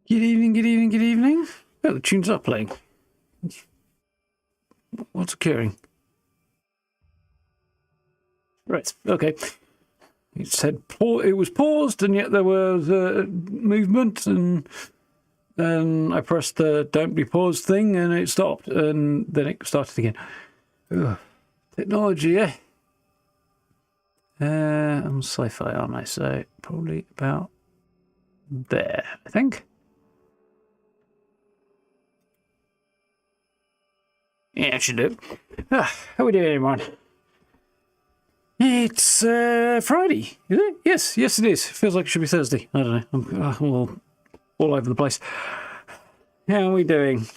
Good evening, good evening, good evening. Oh, the tunes are playing. What's occurring? Right, okay. It said it was paused, and yet there was movement, and I pressed the don't be paused thing, and it stopped, and then it started again. Ugh. Technology, eh? I'm sci-fi, aren't I? So probably about there, I think. Yeah, I should do. How are we doing, everyone? It's Friday, is it? Yes, it is. Feels like it should be Thursday. I don't know. I'm all over the place. How are we doing?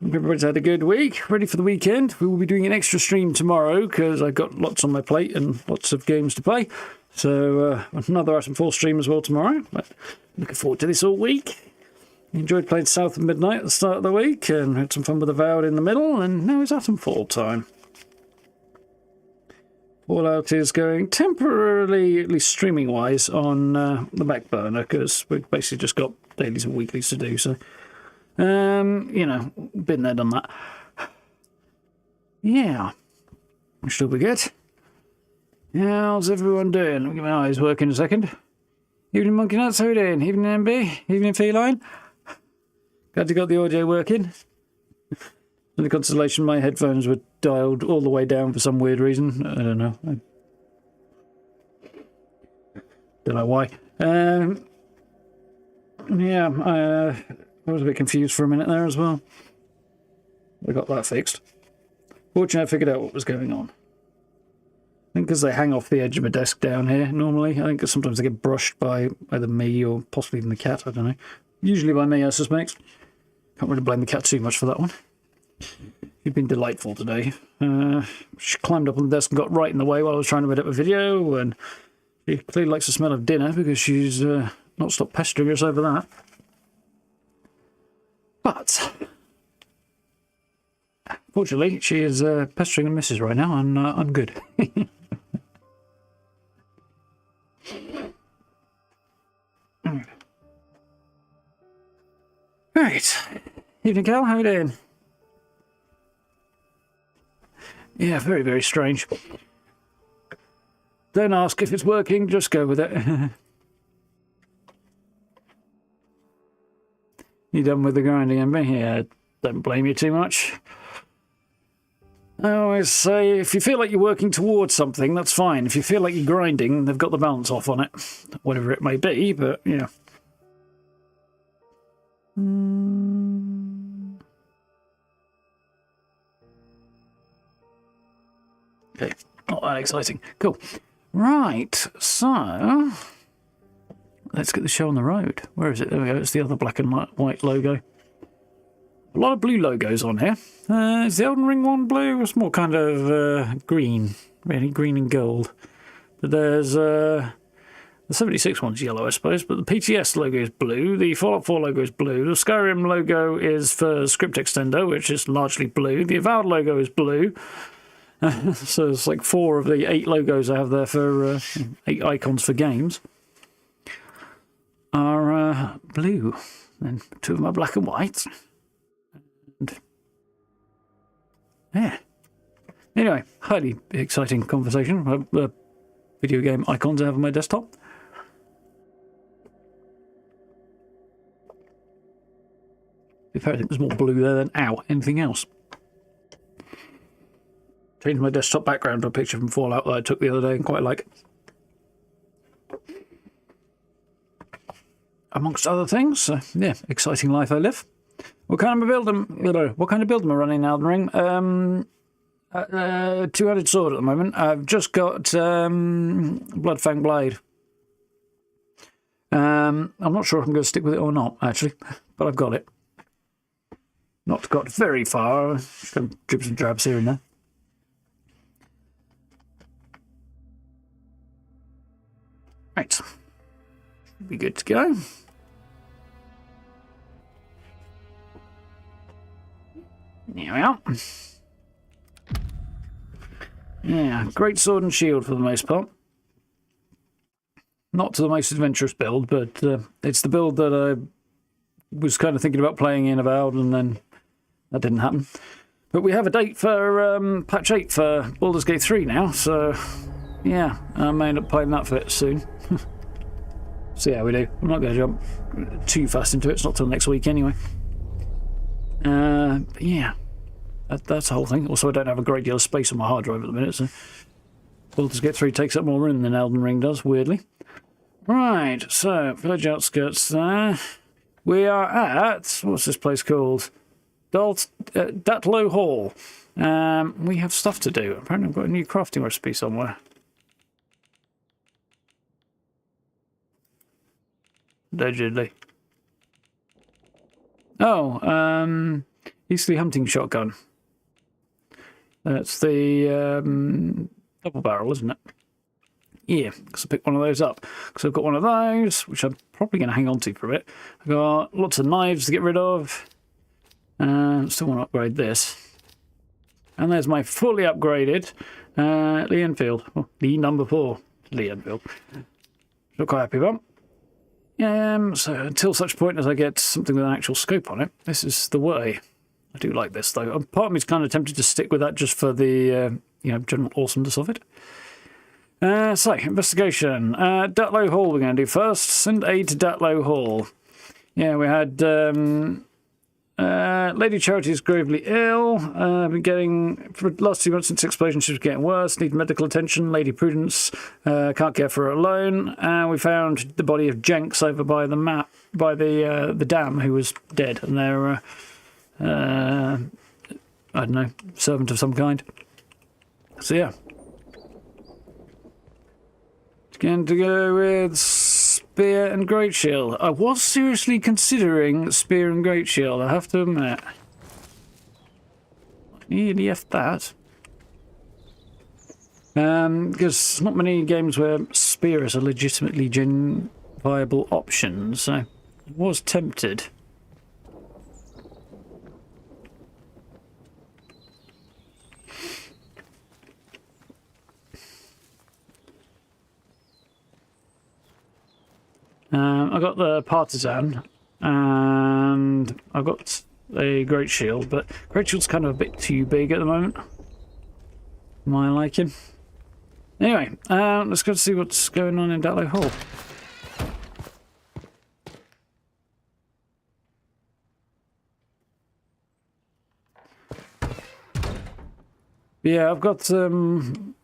Everybody's had a good week. Ready for the weekend. We will be doing an extra stream tomorrow because I've got lots on my plate and lots of games to play. So another Atomfall stream as well tomorrow. But looking forward to this all week. Enjoyed playing South of Midnight at the start of the week and had some fun with Avowed in the middle, and now it's Atomfall time. Fallout is going temporarily, at least streaming-wise, on the back burner because we've basically just got dailies and weeklies to do. So, you know, been there, done that. Yeah, should be good. How's everyone doing? Let me get my eyes working a second. Evening, Monkey Nuts. How are you doing? Evening, MB. Evening, Feline. Glad you got the audio working. In the consolation, my headphones were dialed all the way down for some weird reason. I don't know. Don't know why. Yeah, I was a bit confused for a minute there as well. I got that fixed. Fortunately, I figured out what was going on. I think because they hang off the edge of my desk down here normally. I think sometimes they get brushed by either me or possibly even the cat. I don't know. Usually by me, I suspect. Can't really blame the cat too much for that one. She's been delightful today. She climbed up on the desk and got right in the way while I was trying to edit a video, and she clearly likes the smell of dinner because she's not stopped pestering us over that. But fortunately, she is pestering the missus right now, and I'm good. Right. Evening, Cal. How are you doing? Yeah, very, very strange. Don't ask if it's working, just go with it. You done with the grinding, MB? Yeah, don't blame you too much. I always say, if you feel like you're working towards something, that's fine. If you feel like you're grinding, they've got the balance off on it. Whatever it may be, but, yeah. Okay, not that exciting. Cool. Right, so let's get the show on the road. Where is it? There we go. It's the other black and white logo. A lot of blue logos on here. Is the Elden Ring one blue? It's more kind of green, really green and gold. But there's the 76 one's yellow, I suppose. But the PTS logo is blue. The Fallout 4 logo is blue. The Skyrim logo is for Script Extender, which is largely blue. The Avowed logo is blue. So it's like 4 of the 8 logos I have there for 8 icons for games are blue. And 2 of them are black and white. And yeah. Anyway, highly exciting conversation. Video game icons I have on my desktop. In fact, I think there's more blue there than anything else. Changed my desktop background to a picture from Fallout that I took the other day and quite like. Amongst other things, yeah, exciting life I live. What kind of build am I running in Elden Ring? 2-handed sword at the moment. I've just got Bloodfang Blade. I'm not sure if I'm going to stick with it or not, actually, but I've got it. Not got very far. Just going to dribs and drabs here and there. Right. Should be good to go. There we are. Yeah, great sword and shield for the most part. Not to the most adventurous build, but it's the build that I was kind of thinking about playing in Avowed, and then that didn't happen. But we have a date for patch 8 for Baldur's Gate 3 now, so yeah, I may end up playing that for it soon. See how we do. I'm not going to jump too fast into it. It's not till next week anyway. But yeah, that's the whole thing. Also, I don't have a great deal of space on my hard drive at the minute, so Baldur's Gate 3 takes up more room than Elden Ring does, weirdly. Right, so village outskirts there. We are at, what's this place called? Datlow Hall. We have stuff to do. Apparently I've got a new crafting recipe somewhere. Allegedly. Oh, Eastleigh hunting shotgun. That's the double barrel, isn't it? Yeah, because I picked one of those up. Because I've got one of those, which I'm probably going to hang on to for a bit. I've got lots of knives to get rid of. Still want to upgrade this. And there's my fully upgraded Lee Enfield. Oh, Lee number 4. Lee Enfield. Not quite happy about. So until such point as I get something with an actual scope on it, this is the way. I do like this though. Part of me is kind of tempted to stick with that just for the general awesomeness of it. So, investigation. Datlow Hall we're going to do first. Send aid to Datlow Hall. Yeah, we had Lady Charity is gravely ill. Been getting, for the last 2 months since the explosion, she's getting worse. Need medical attention. Lady Prudence can't care for her alone. We found the body of Jenks over by the map, by the dam, who was dead. And they're, I don't know, servant of some kind. So, yeah. Going to go with Spear and Great Shield. I was seriously considering Spear and Great Shield, I have to admit. I nearly effed that. Because not many games where Spear is a legitimately viable option, so I was tempted. I got the Partisan, and I've got a Great Shield, but Great Shield's kind of a bit too big at the moment. My liking. Anyway, let's go see what's going on in Datlow Hall. Yeah, I've got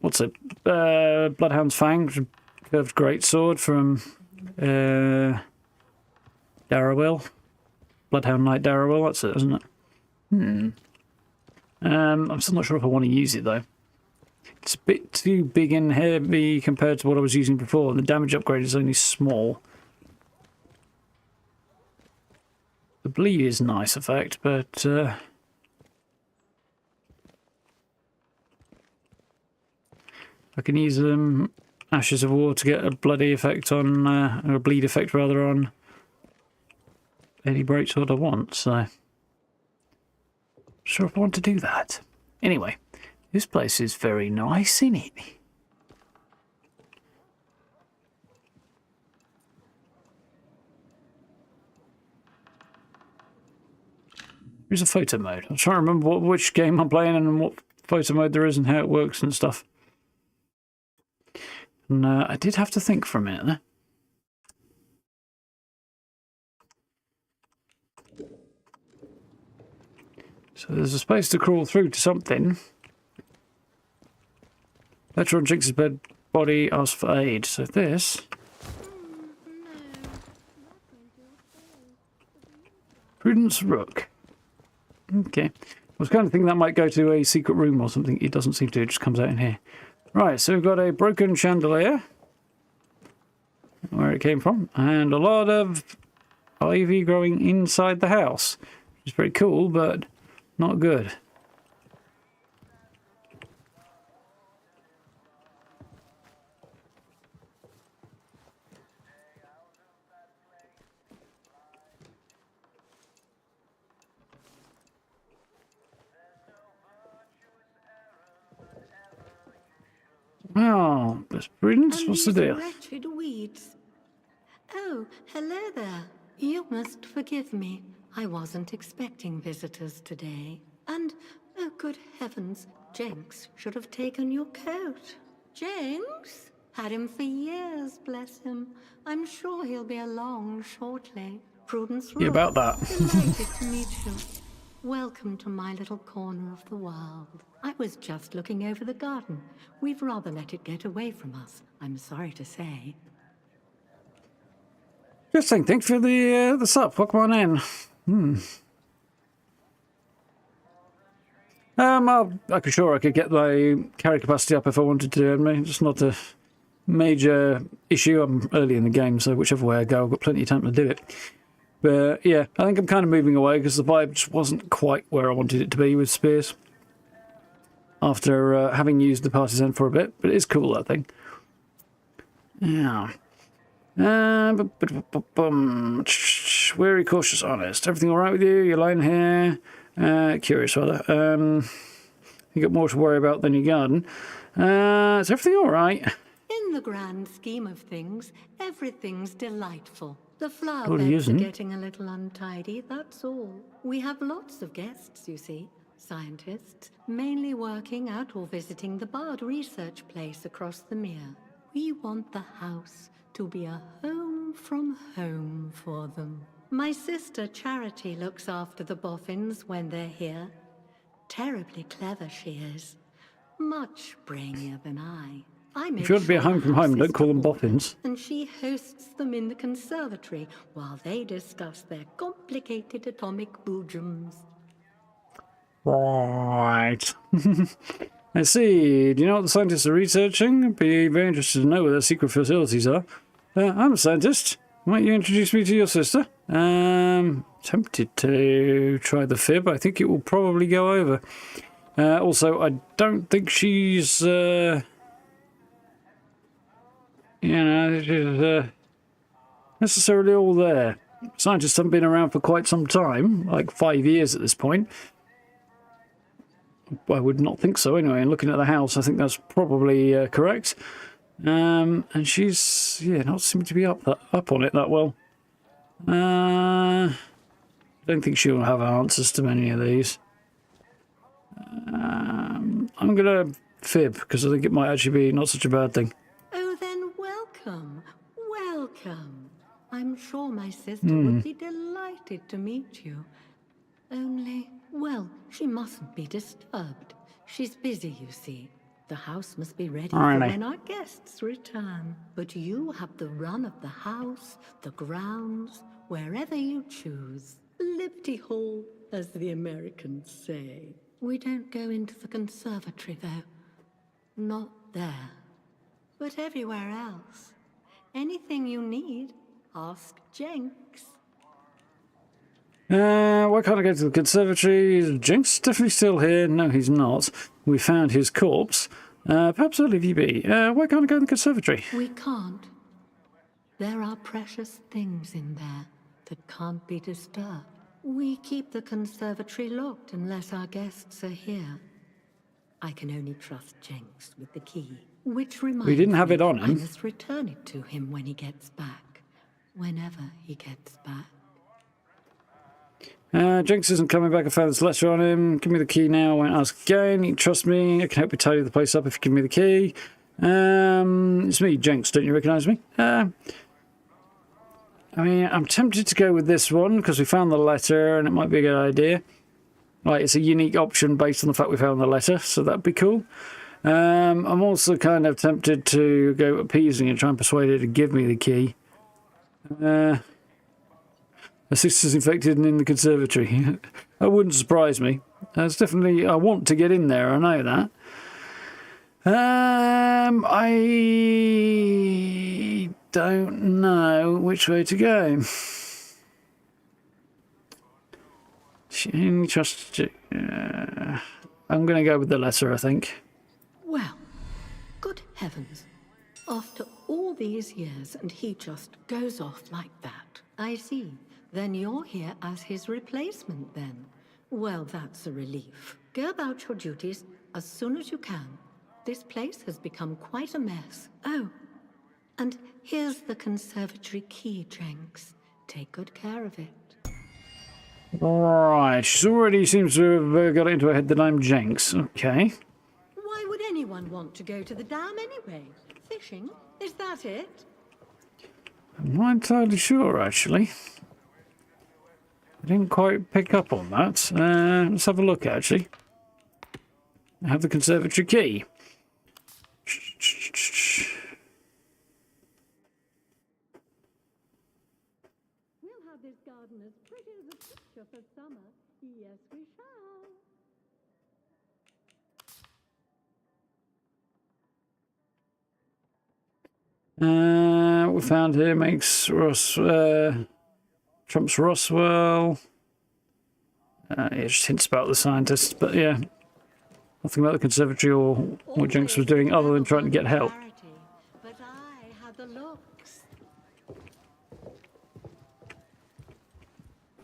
what's it? Bloodhound's Fang, curved greatsword from Darrowell. Bloodhound Knight Darrowell, that's it, isn't it? I'm still not sure if I want to use it though. It's a bit too big and heavy compared to what I was using before, and the damage upgrade is only small. The bleed is a nice effect, but I can use Ashes of War to get a bloody effect on, or a bleed effect rather, on any breaksword I want, so not sure if I want to do that. Anyway, this place is very nice, isn't it? Here's a photo mode. I'm trying to remember which game I'm playing and what photo mode there is and how it works and stuff. And I did have to think for a minute there. So there's a space to crawl through to something. Letter on Jinx's body asks for aid. So this... Prudence Rook. Okay. I was kind of thinking that might go to a secret room or something. It doesn't seem to. It just comes out in here. Right, so we've got a broken chandelier. Where it came from. And a lot of ivy growing inside the house. Which is pretty cool, but not good. Oh, Miss Prudence, what's the deal? Wretched weeds. Oh, hello there. You must forgive me. I wasn't expecting visitors today. And, oh good heavens, Jenks should have taken your coat. Jenks? Had him for years, bless him. I'm sure he'll be along shortly. Prudence Yeah, Rook, about that. delighted to meet you. Welcome to my little corner of the world. I was just looking over the garden. We've rather let it get away from us, I'm sorry to say. Just think, thanks for the sup. Welcome on in. I could sure I could get my carry capacity up if I wanted to. I mean, it's not a major issue. I'm early in the game, so whichever way I go, I've got plenty of time to do it. But yeah, I think I'm kind of moving away because the vibe just wasn't quite where I wanted it to be with spears. After having used the partisan for a bit, but it is cool, I think. Yeah. Weary, cautious, honest. Everything all right with you? You're lying here. Curious, rather. You got more to worry about than your garden. Is everything all right? In the grand scheme of things, everything's delightful. The flower Well, beds are getting a little untidy, that's all. We have lots of guests, you see. Scientists, mainly working out or visiting the Bard research place across the mere. We want the house to be a home from home for them. My sister Charity looks after the boffins when they're here. Terribly clever she is. Much brainier than I. If you want to be a home from home, don't call them boffins. And she hosts them in the conservatory while they discuss their complicated atomic boojums. Right. Let's see. Do you know what the scientists are researching? I'd be very interested to know where their secret facilities are. I'm a scientist. Might you introduce me to your sister? Tempted to try the fib. I think it will probably go over. Also, I don't think she's, she's necessarily all there. Scientists haven't been around for quite some time, like 5 years at this point. I would not think so anyway, and looking at the house, I think that's probably correct. And she's, not seeming to be up on it that well. I don't think she'll have answers to many of these. I'm going to fib, because I think it might actually be not such a bad thing. Oh, then welcome. Welcome. I'm sure my sister would be delighted to meet you. Only, well, she mustn't be disturbed. She's busy, you see. The house must be ready for when our guests return. But you have the run of the house, the grounds, wherever you choose. Liberty Hall, as the Americans say. We don't go into the conservatory, though. Not there. But everywhere else. Anything you need, ask Jenks. Why can't I go to the conservatory? Is Jinx definitely still here? No, he's not. We found his corpse. Perhaps I'll leave you be. Why can't I go to the conservatory? We can't. There are precious things in there that can't be disturbed. We keep the conservatory locked unless our guests are here. I can only trust Jenks with the key. Which reminds me, We didn't have it on I him. must return it to him when he gets back. Whenever he gets back. Jinx isn't coming back. I found this letter on him. Give me the key now. I won't ask again. You can trust me. I can help you tidy the place up if you give me the key. It's me, Jinx. Don't you recognise me? I mean, I'm tempted to go with this one because we found the letter and it might be a good idea. Like, it's a unique option based on the fact we found the letter, so that'd be cool. I'm also kind of tempted to go appeasing and try and persuade her to give me the key. My sister's infected and in the conservatory. That wouldn't surprise me. It's definitely, I want to get in there, I know that. I don't know which way to go. She trusts you. I'm going to go with the letter, I think. Well, good heavens. After all these years and he just goes off like that. I see. Then you're here as his replacement then. Well, that's a relief. Go about your duties as soon as you can. This place has become quite a mess. Oh, and here's the conservatory key, Jenks. Take good care of it. Right, she's already seems to have got it into her head that I'm Jenks. Okay. Why would anyone want to go to the dam anyway? Fishing? Is that it? I'm not entirely sure, actually. I didn't quite pick up on that. Let's have a look, actually. I have the conservatory key. We'll have this garden as pretty as a picture for summer. Yes, we shall. What we found here makes Ross, trumps Roswell. It just hints about the scientists, but yeah. Nothing about the conservatory or what Jenks was doing other than trying to get help. But I had the looks.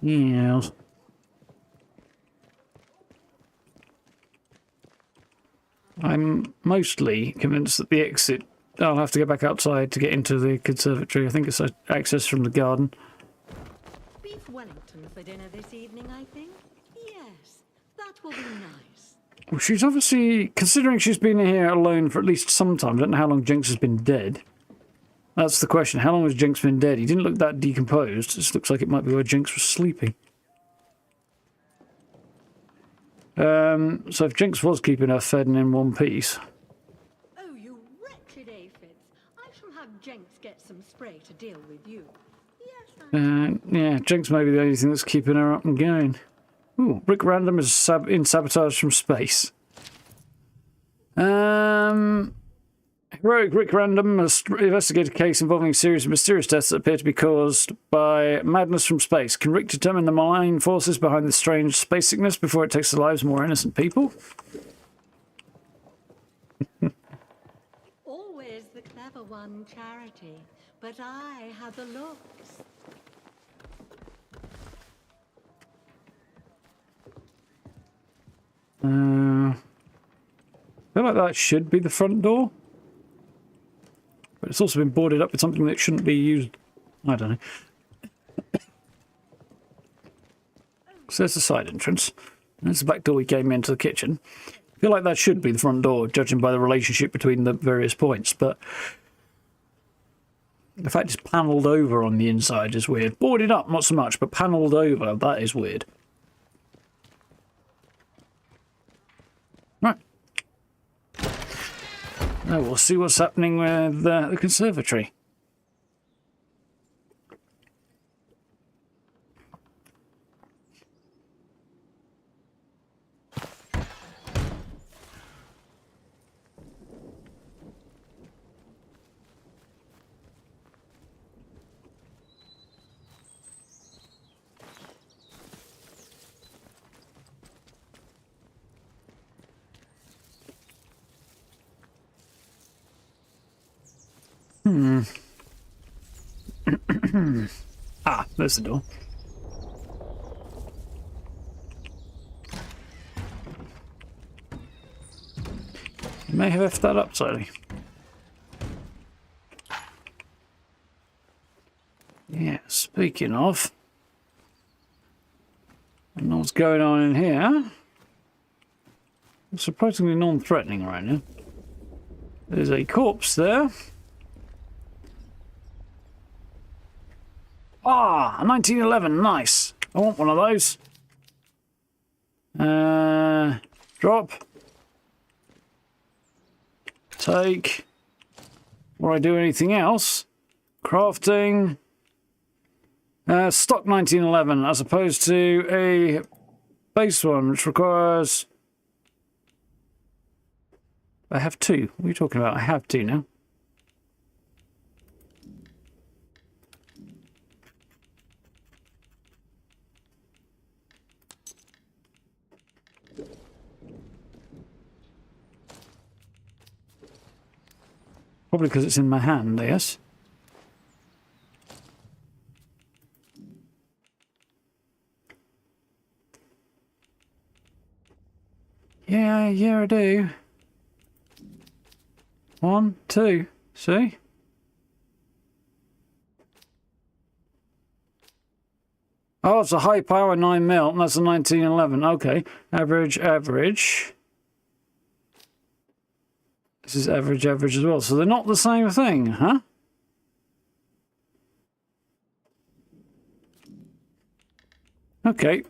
Yes. I'm mostly convinced that the exit... I'll have to go back outside to get into the conservatory. I think it's access from the garden. Beef Wellington for dinner this evening, I think. Yes, that will be nice. Well, she's obviously... Considering she's been here alone for at least some time, I don't know how long Jinx has been dead. That's the question. How long has Jinx been dead? He didn't look that decomposed. This looks like it might be where Jinx was sleeping. So if Jinx was keeping her fed and in one piece... Oh, you wretched aphids. I shall have Jenks get some spray to deal with you. Yes, yeah, Jinx may be the only thing that's keeping her up and going. Ooh, Rick Random is in sabotage from space. Heroic Rick Random has investigated a case involving a series of mysterious deaths that appear to be caused by madness from space. Can Rick determine the malign forces behind this strange space sickness before it takes the lives of more innocent people? always the clever one, Charity. But I had the looks. I feel like that should be the front door. But it's also been boarded up with something that shouldn't be used. I don't know. So there's the side entrance. There's the back door we came into the kitchen. I feel like that should be the front door, judging by the relationship between the various points. But the fact it's panelled over on the inside is weird. Boarded up, not so much, but panelled over, that is weird. Right. Now we'll see what's happening with the conservatory. Ah, there's the door. You may have effed that up slightly. Yeah, speaking of, I don't know what's going on in here. It's surprisingly non-threatening right now. There's a corpse there. Ah, a 1911, nice. I want one of those. Drop. Take. Before I do anything else. Crafting. Stock 1911 as opposed to a base one, which requires... I have two. What are you talking about? I have two now. Probably because it's in my hand, yes. Yeah, I do. 1, 2, see? Oh, it's a high power 9mm, and that's a 1911. Okay. Average, average. This is average, average as well. So they're not the same thing, huh? Okay.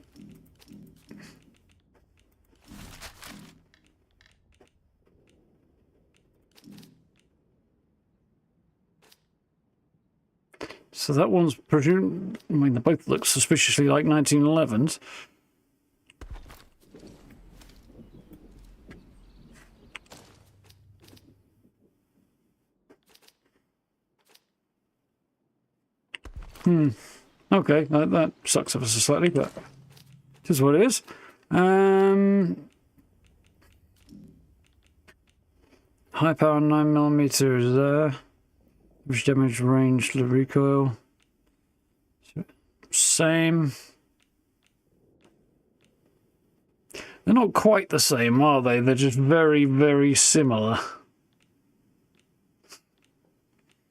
So that one's presumed. I mean, they both look suspiciously like 1911s. Okay, that sucks ever so slightly, but it is what it is. High power 9mm is there. Average damage, range, recoil. Same. They're not quite the same, are they? They're just very, very similar.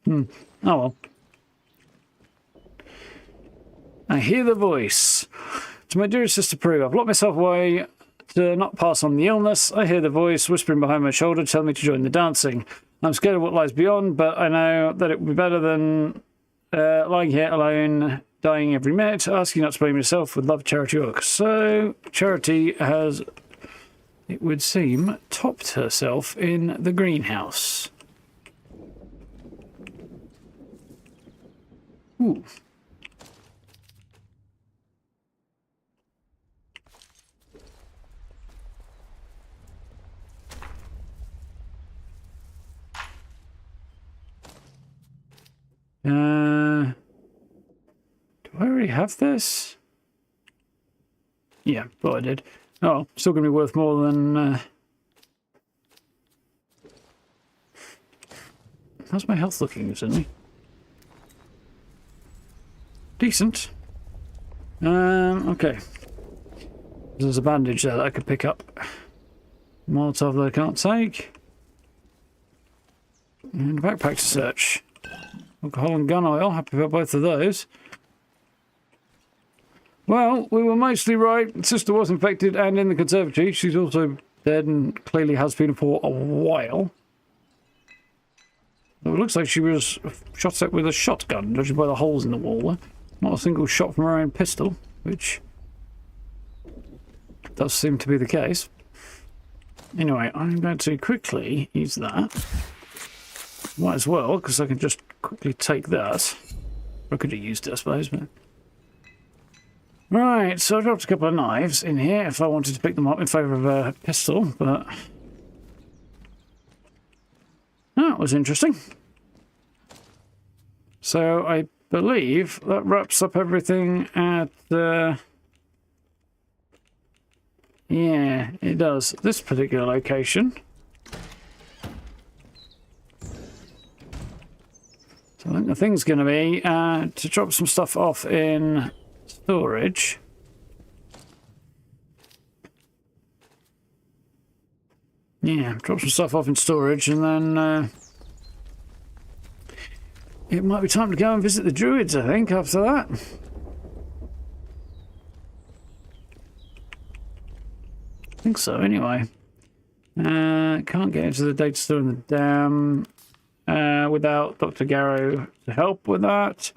Oh well. I hear the voice. To my dearest sister Prue, I've locked myself away to not pass on the illness. I hear the voice whispering behind my shoulder, telling me to join the dancing. I'm scared of what lies beyond, but I know that it would be better than lying here alone, dying every minute. Asking not to blame yourself with love, Charity York. So, Charity has, it would seem, topped herself in the greenhouse. Ooh. Do I already have this? Yeah, thought I did. Oh, still going to be worth more than... How's my health looking, suddenly? Decent. Okay. There's a bandage there that I could pick up. Molotov that I can't take. And a backpack to search. Alcohol and gun oil. Happy about both of those. Well, we were mostly right. Sister was infected and in the conservatory. She's also dead and clearly has been for a while. It looks like she was shot at with a shotgun, judging by the holes in the wall. Not a single shot from her own pistol, which does seem to be the case. Anyway, I'm going to quickly use that. Might as well, because I can just quickly take that. I could have used it, I suppose, but... Right, so I dropped a couple of knives in here if I wanted to pick them up in favour of a pistol, but... That was interesting. So I believe that wraps up everything at... Yeah, it does. This particular location. So I think the thing's going to be to drop some stuff off in storage. Yeah, drop some stuff off in storage and then it might be time to go and visit the druids, I think, after that. I think so, anyway. Can't get into the data store in the dam without Dr. Garrow to help with that.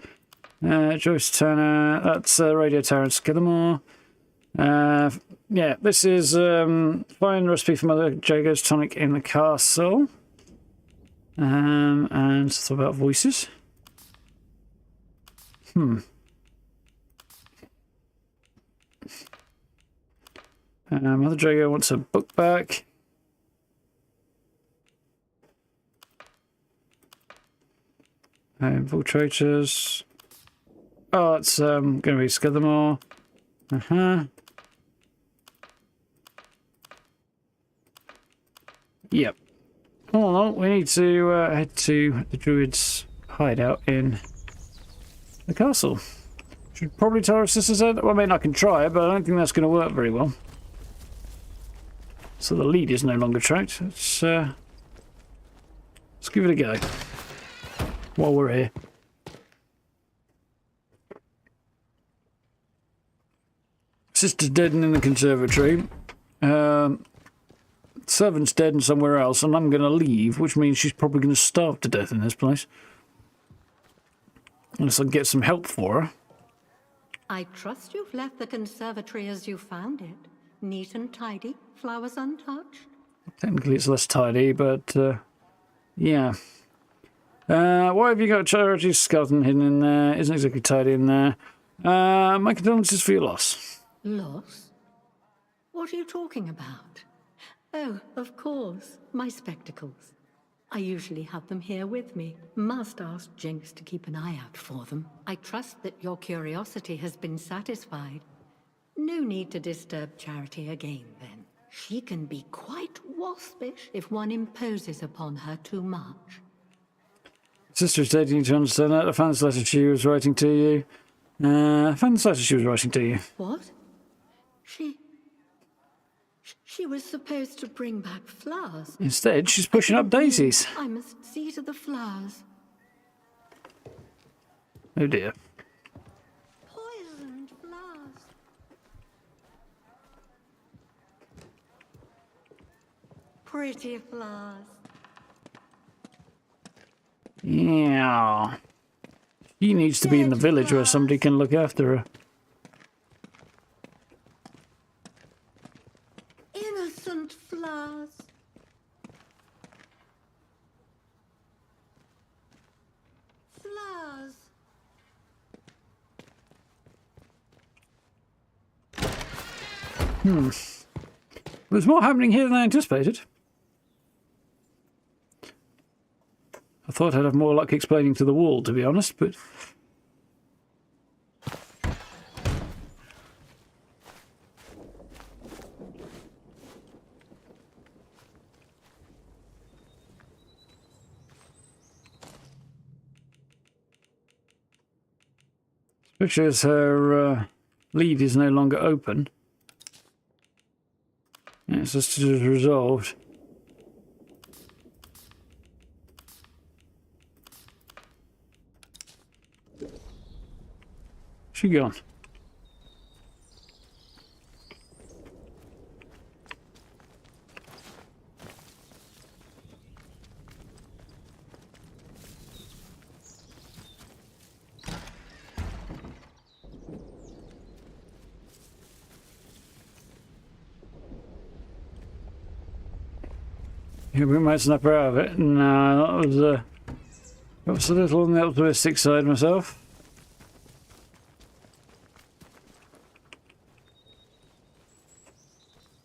Joyce Turner, that's Radio Tower and Skidamore. Yeah, this is find recipe for Mother Jago's tonic in the castle. And stuff about voices. Mother Jago wants her book back. Infiltrators. Oh, it's going to be Skidamore. Yep. Oh, we need to head to the druids' hideout in the castle. Should probably tell our sisters that. Well, I mean, I can try, but I don't think that's going to work very well. So the lead is no longer tracked. Let's give it a go while we're here. sister's dead and in the conservatory. Servant's dead and somewhere else, and I'm going to leave, which means she's probably going to starve to death in this place. Unless I can get some help for her. I trust you've left the conservatory as you found it. Neat and tidy, flowers untouched. Technically it's less tidy, but yeah. Why have you got Charity's skeleton hidden in there? Isn't exactly tidy in there. My condolences for your loss. Loss? What are you talking about? Oh, of course, my spectacles. I usually have them here with me. Must ask Jinx to keep an eye out for them. I trust that your curiosity has been satisfied. No need to disturb Charity again, then. She can be quite waspish if one imposes upon her too much. Sister's dead, you need to understand that. I found this letter she was writing to you. I found this letter she was writing to you. What? She was supposed to bring back flowers. Instead, she's pushing up daisies. I must see to the flowers. Oh dear. Poisoned flowers. Pretty flowers. Yeah. She needs to be in the village where somebody can look after her. Innocent flowers. Flowers. There's more happening here than I anticipated. I thought I'd have more luck explaining to the wall, to be honest, but... especially as her lead is no longer open. Yeah, it's just resolved. She gone. Yeah, we might snap her out of it. No, that was a little on the optimistic side myself.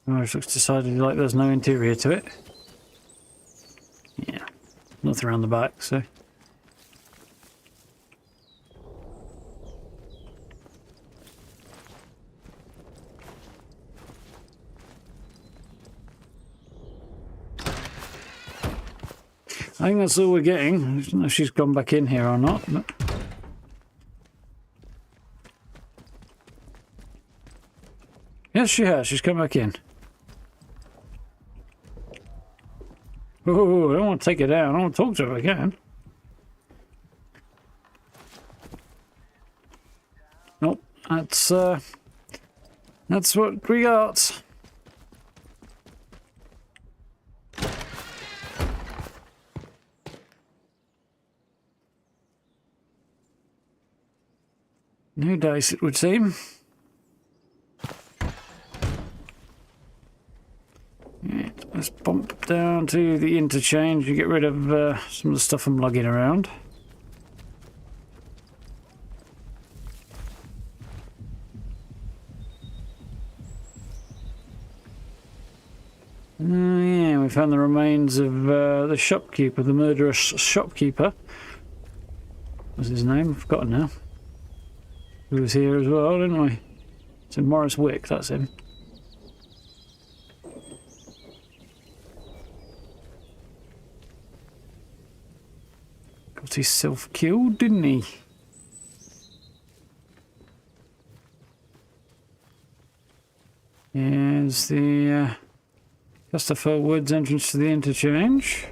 Oh, it looks decidedly like there's no interior to it. Yeah, nothing around the back, so. I think that's all we're getting. I don't know if she's gone back in here or not. But... yes, she has. She's come back in. Oh, I don't want to take her down. I want to talk to her again. Nope, that's what we got. No dice, it would seem. Right, let's bump down to the interchange and get rid of some of the stuff I'm lugging around. Yeah, we found the remains of the shopkeeper, the murderous shopkeeper. What's his name? I've forgotten now. Who was here as well, didn't we? So Morris Wick, that's him. Got himself killed, didn't he? Here's the Atomfall Woods entrance to the interchange.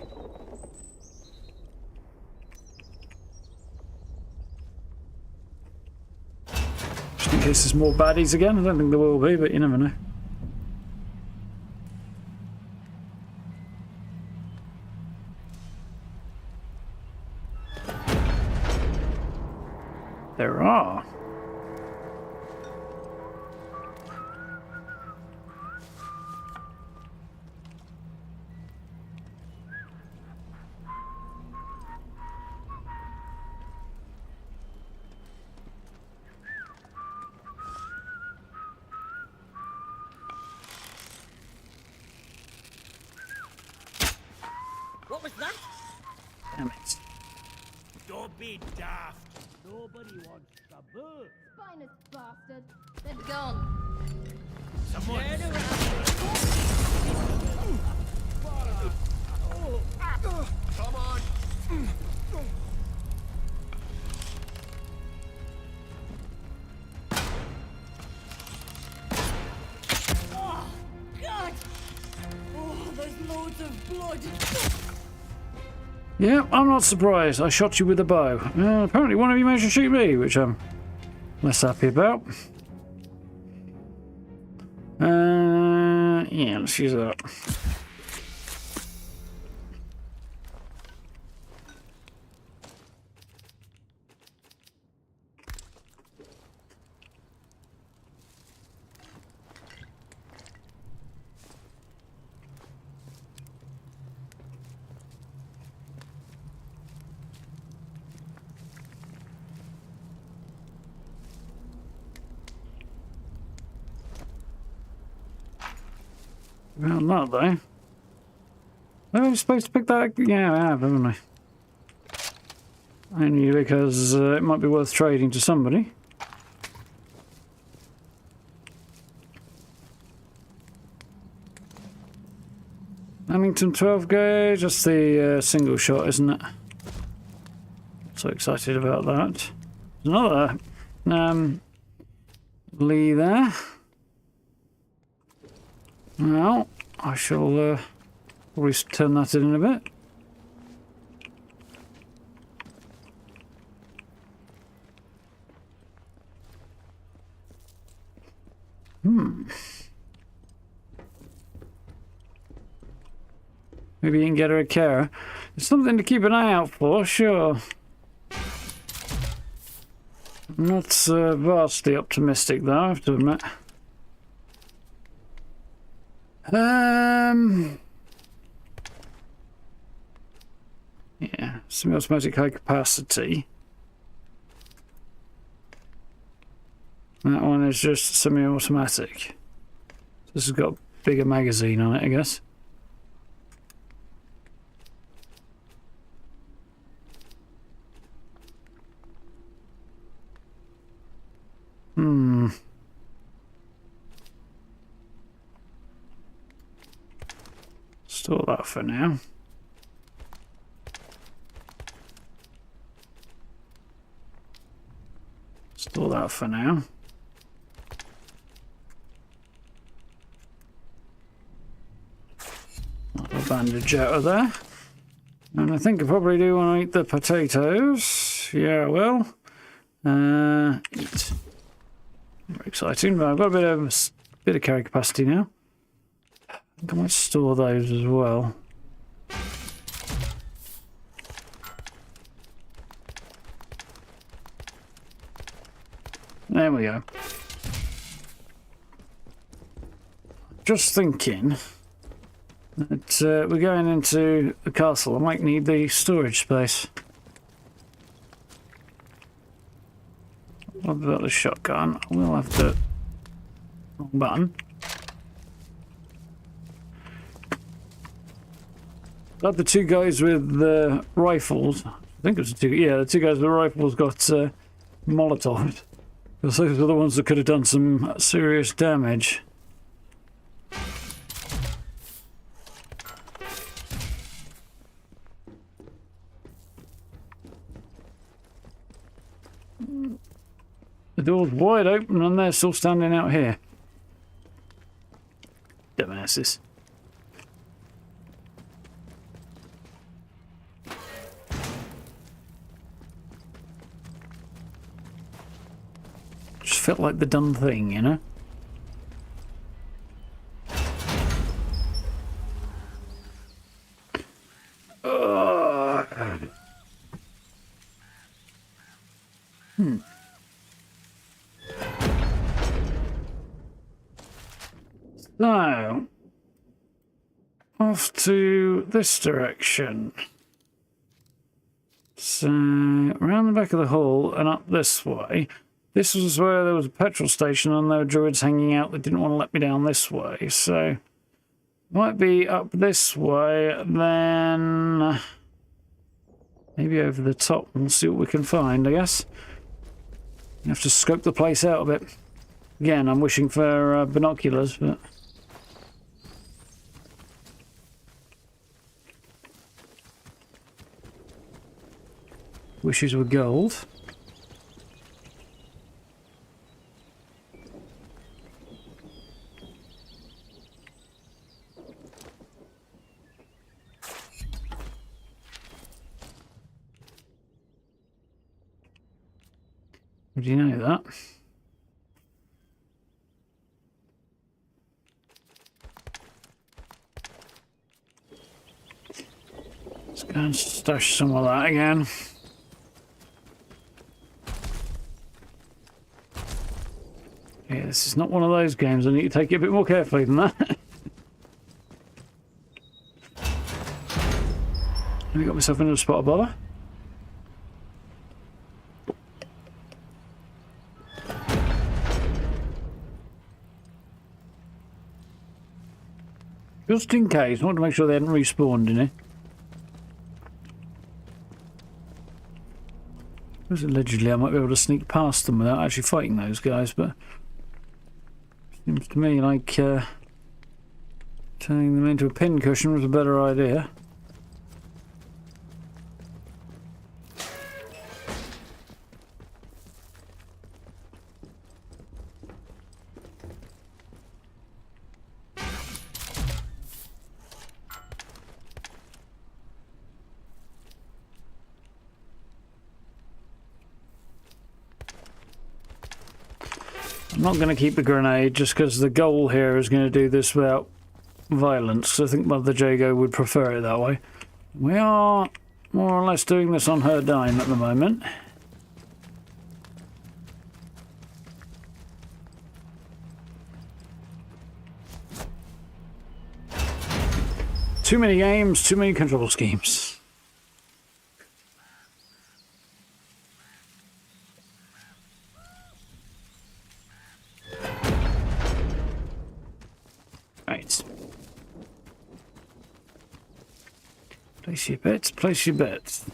case there's more baddies again. I don't think there will be, but you never know. There are. What was that? Damn it. Don't be daft. Nobody wants the boot. Spineless bastard. They're gone. Someone. Turn around. Come on. Oh, God! Oh, there's loads of blood. Yeah, I'm not surprised. I shot you with a bow. Apparently one of you managed to shoot me, which I'm less happy about. Yeah, let's use that. Well, not though. I was supposed to pick that. Yeah, I have, haven't I? Only because it might be worth trading to somebody. Remington 12 gauge. That's the single shot, isn't it? So excited about that. There's another Lee there. Well, I shall probably turn that in a bit. Maybe you can get her a carer. It's something to keep an eye out for, sure. I'm not vastly optimistic, though, I have to admit. Yeah, semi-automatic high capacity. That one is just semi-automatic. This has got a bigger magazine on it, I guess. Store that for now. Store that for now. I'll bandage out of there. And I think I probably do want to eat the potatoes. Yeah, I will. Eat. Very exciting, but I've got a bit of carry capacity now. I might store those as well. There we go. Just thinking that we're going into the castle. I might need the storage space. I've got the shotgun. I will have the wrong button. Got the two guys with the rifles. I think it was the two. Yeah, the two guys with the rifles got Molotovs. Because those were the ones that could have done some serious damage. The door's wide open and they're still standing out here. Dumbasses. Just felt like the done thing, you know? So, off to this direction. So, around the back of the hall and up this way. This was where there was a petrol station and there were druids hanging out that didn't want to let me down this way. So, might be up this way, then maybe over the top. We'll see what we can find, I guess. You have to scope the place out a bit. Again, I'm wishing for binoculars, but... wishes were gold. How do you know that? Let's go and stash some of that again. Yeah, this is not one of those games. I need to take it a bit more carefully than that. Have I got myself into a spot of bother? Just in case, I want to make sure they hadn't respawned in it. Because allegedly I might be able to sneak past them without actually fighting those guys, but seems to me like turning them into a pincushion was a better idea. I'm not going to keep the grenade just because the goal here is going to do this without violence. I think Mother Jago would prefer it that way. We are more or less doing this on her dime at the moment. Too many games, too many control schemes. Right. Place your bets, place your bets.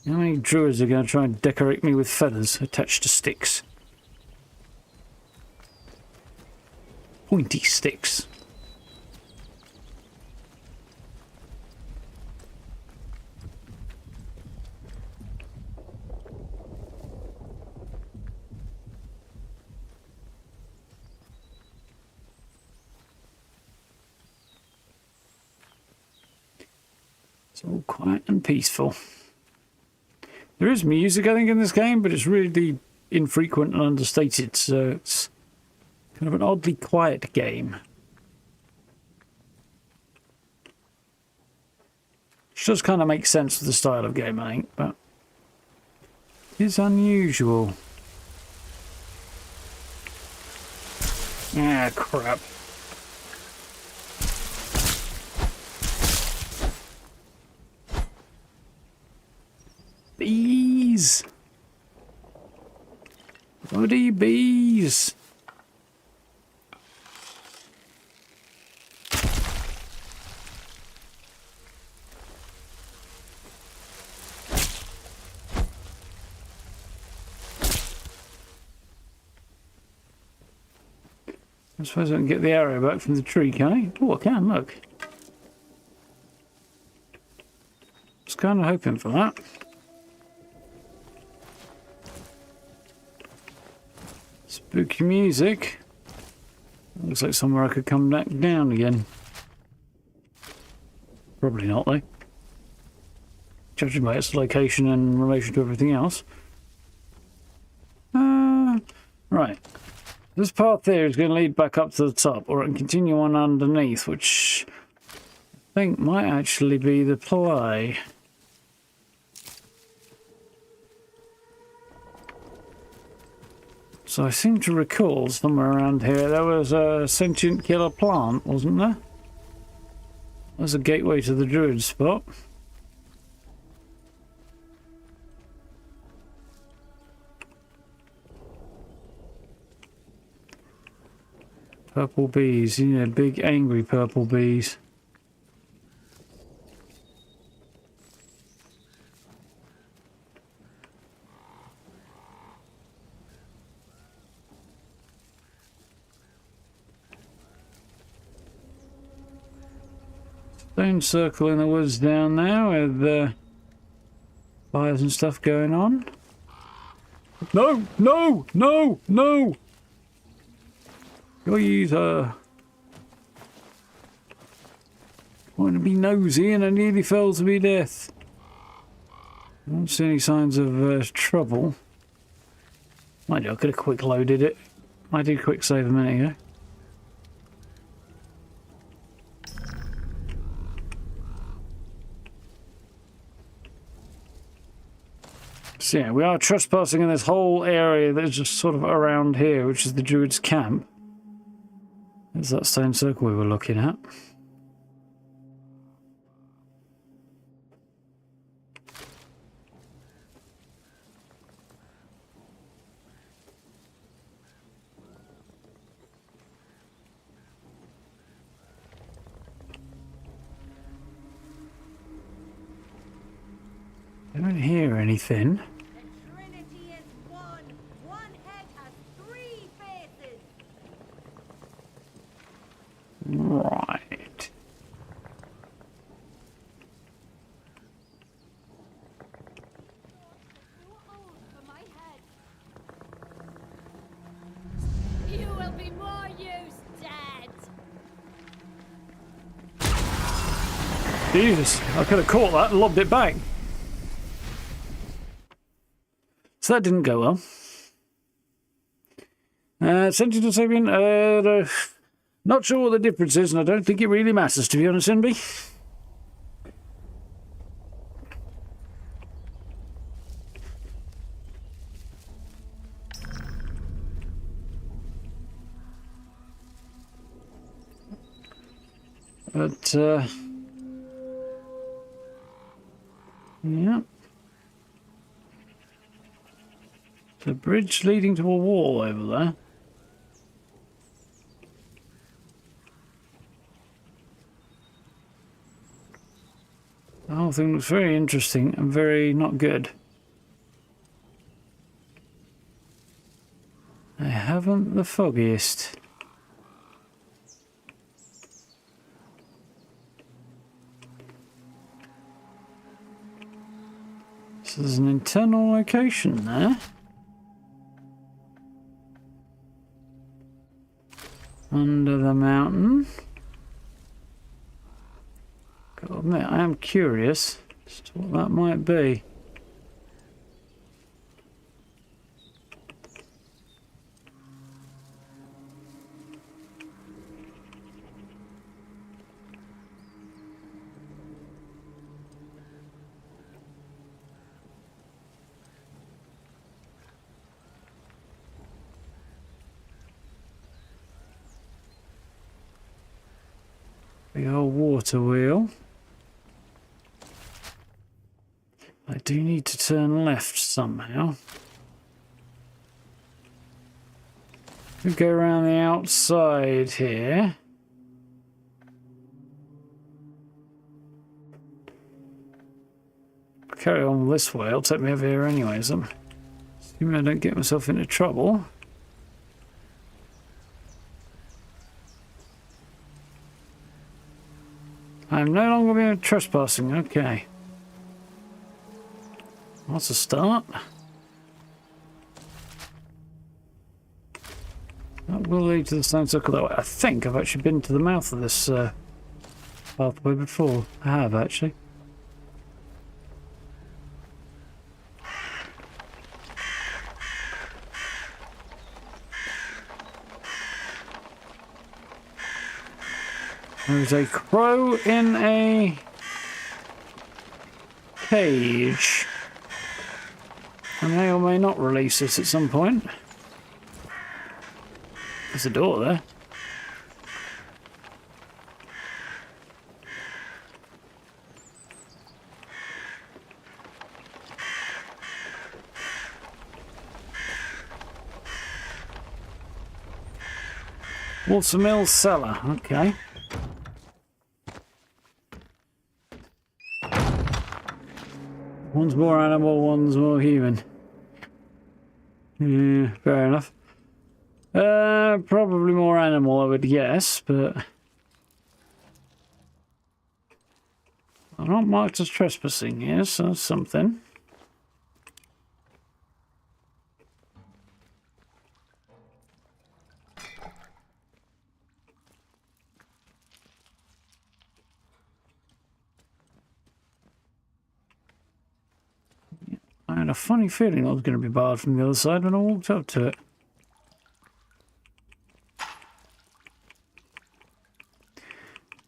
How many druids are going to try and decorate me with feathers attached to sticks? Pointy sticks. It's all quiet and peaceful. There is music, I think, in this game, but it's really infrequent and understated, so it's kind of an oddly quiet game. Which does kind of make sense for the style of game, I think, but it's unusual. Ah, crap. Bees! Bloody bees! I suppose I can get the arrow back from the tree, can I? Oh, I can, look. Just kind of hoping for that. Spooky music. Looks like somewhere I could come back down again. Probably not, though. Judging by its location in relation to everything else. Right, Right. This path there is going to lead back up to the top, or it can continue on underneath, which I think might actually be the play. So I seem to recall somewhere around here there was a sentient killer plant, wasn't there? There's a gateway to the druid spot. Purple bees, yeah, big angry purple bees. Stone circle in the woods down there with fires and stuff going on. No, no, no, no! Please, trying to be nosy and I nearly fell to my death. I don't see any signs of trouble. Mind you, I could have quick loaded it. I did quick save a minute ago. So yeah, we are trespassing in this whole area that's just sort of around here, which is the Druid's camp. There's that stone circle we were looking at. I don't hear anything. The Trinity is one. One head has three faces. Right. Too old for my head. You will be more use dead. Jesus, I could have caught that and lobbed it back. So that didn't go well. Sentient or sapient, not sure what the difference is, and I don't think it really matters, to be honest, NB. But, yeah. The bridge leading to a wall over there. The whole thing looks very interesting and very not good. I haven't the foggiest. So there's an internal location there. Under the mountain. Gotta admit, I am curious as to what that might be. Big old water wheel. I do need to turn left somehow. We go around the outside here. Carry on this way. It'll take me over here anyways. I'm assuming I don't get myself into trouble. I'm no longer being trespassing. Okay. That's a start. That will lead to the stone circle that way. I think I've actually been to the mouth of this pathway before. I have actually. There's a crow in a cage. I may or may not release it at some point. There's a door there. Water mill cellar, okay. One's more animal, one's more human. Yeah, fair enough. Probably more animal, I would guess, but I'm not marked as trespassing here, so that's something. I had a funny feeling I was going to be barred from the other side when I walked up to it.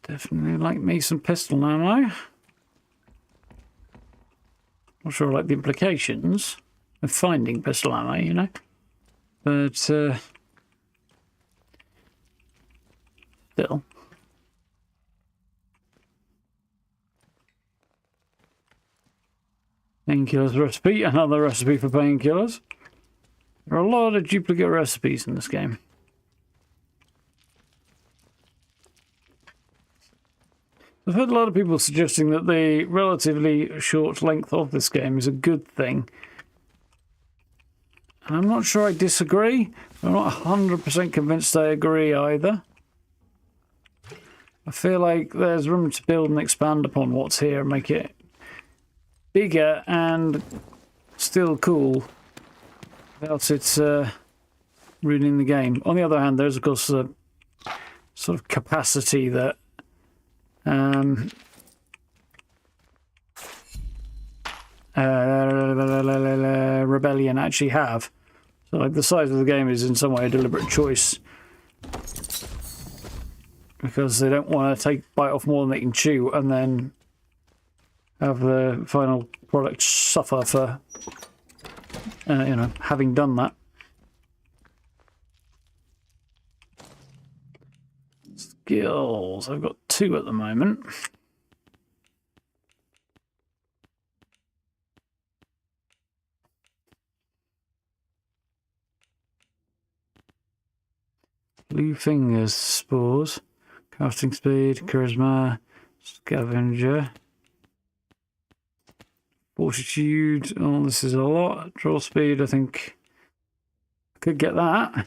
Definitely like me some pistol ammo. Not sure I like the implications of finding pistol ammo, you know. But, still. Painkillers recipe, another recipe for painkillers. There are a lot of duplicate recipes in this game. I've heard a lot of people suggesting that the relatively short length of this game is a good thing. And I'm not sure I disagree. I'm not 100% convinced I agree either. I feel like there's room to build and expand upon what's here and make it bigger and still cool without it ruining the game. On the other hand, there's of course a sort of capacity that Rebellion actually have. So like the size of the game is in some way a deliberate choice because they don't want to bite off more than they can chew and then have the final product suffer for you know, having done that. Skills. I've got 2 at the moment. Blue fingers, spores, casting speed, charisma, scavenger, fortitude. Oh, this is a lot. Draw speed, I think I could get that.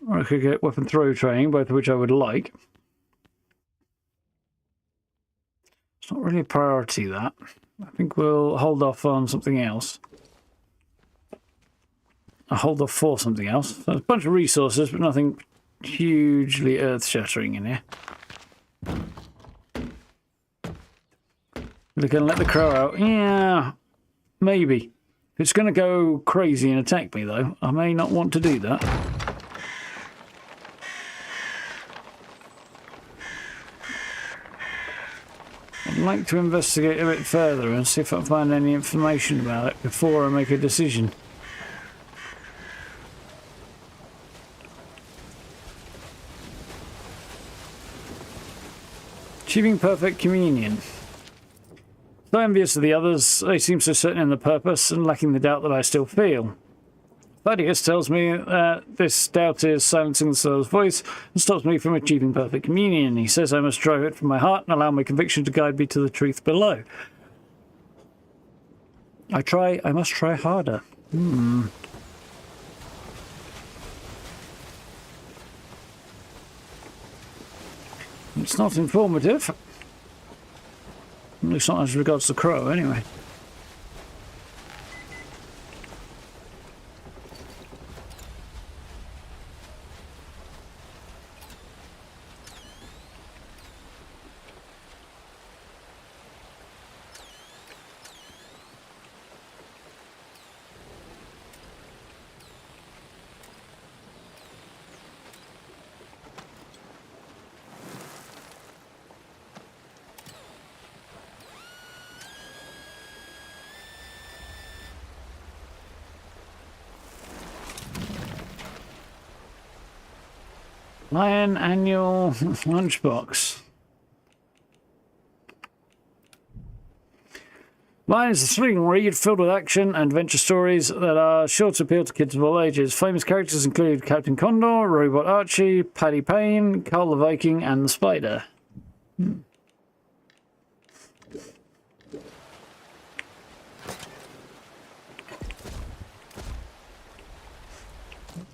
Or I could get weapon throw training, both of which I would like. It's not really a priority, that. I think we'll hold off on something else. I'll hold off for something else. So there's a bunch of resources, but nothing hugely earth-shattering in here. We're going to let the crow out. Yeah, maybe. If it's going to go crazy and attack me, though, I may not want to do that. I'd like to investigate a bit further and see if I can find any information about it before I make a decision. Achieving perfect communion. So envious of the others, they seem so certain in the purpose and lacking the doubt that I still feel. Thaddeus tells me that this doubt is silencing the soul's voice and stops me from achieving perfect communion. He says I must drive it from my heart and allow my conviction to guide me to the truth below. I must try harder. It's not informative. At least not as regards the crow, anyway. Lion annual lunchbox. Lion is a thrilling read filled with action and adventure stories that are sure to appeal to kids of all ages. Famous characters include Captain Condor, Robot Archie, Paddy Payne, Carl the Viking, and the Spider.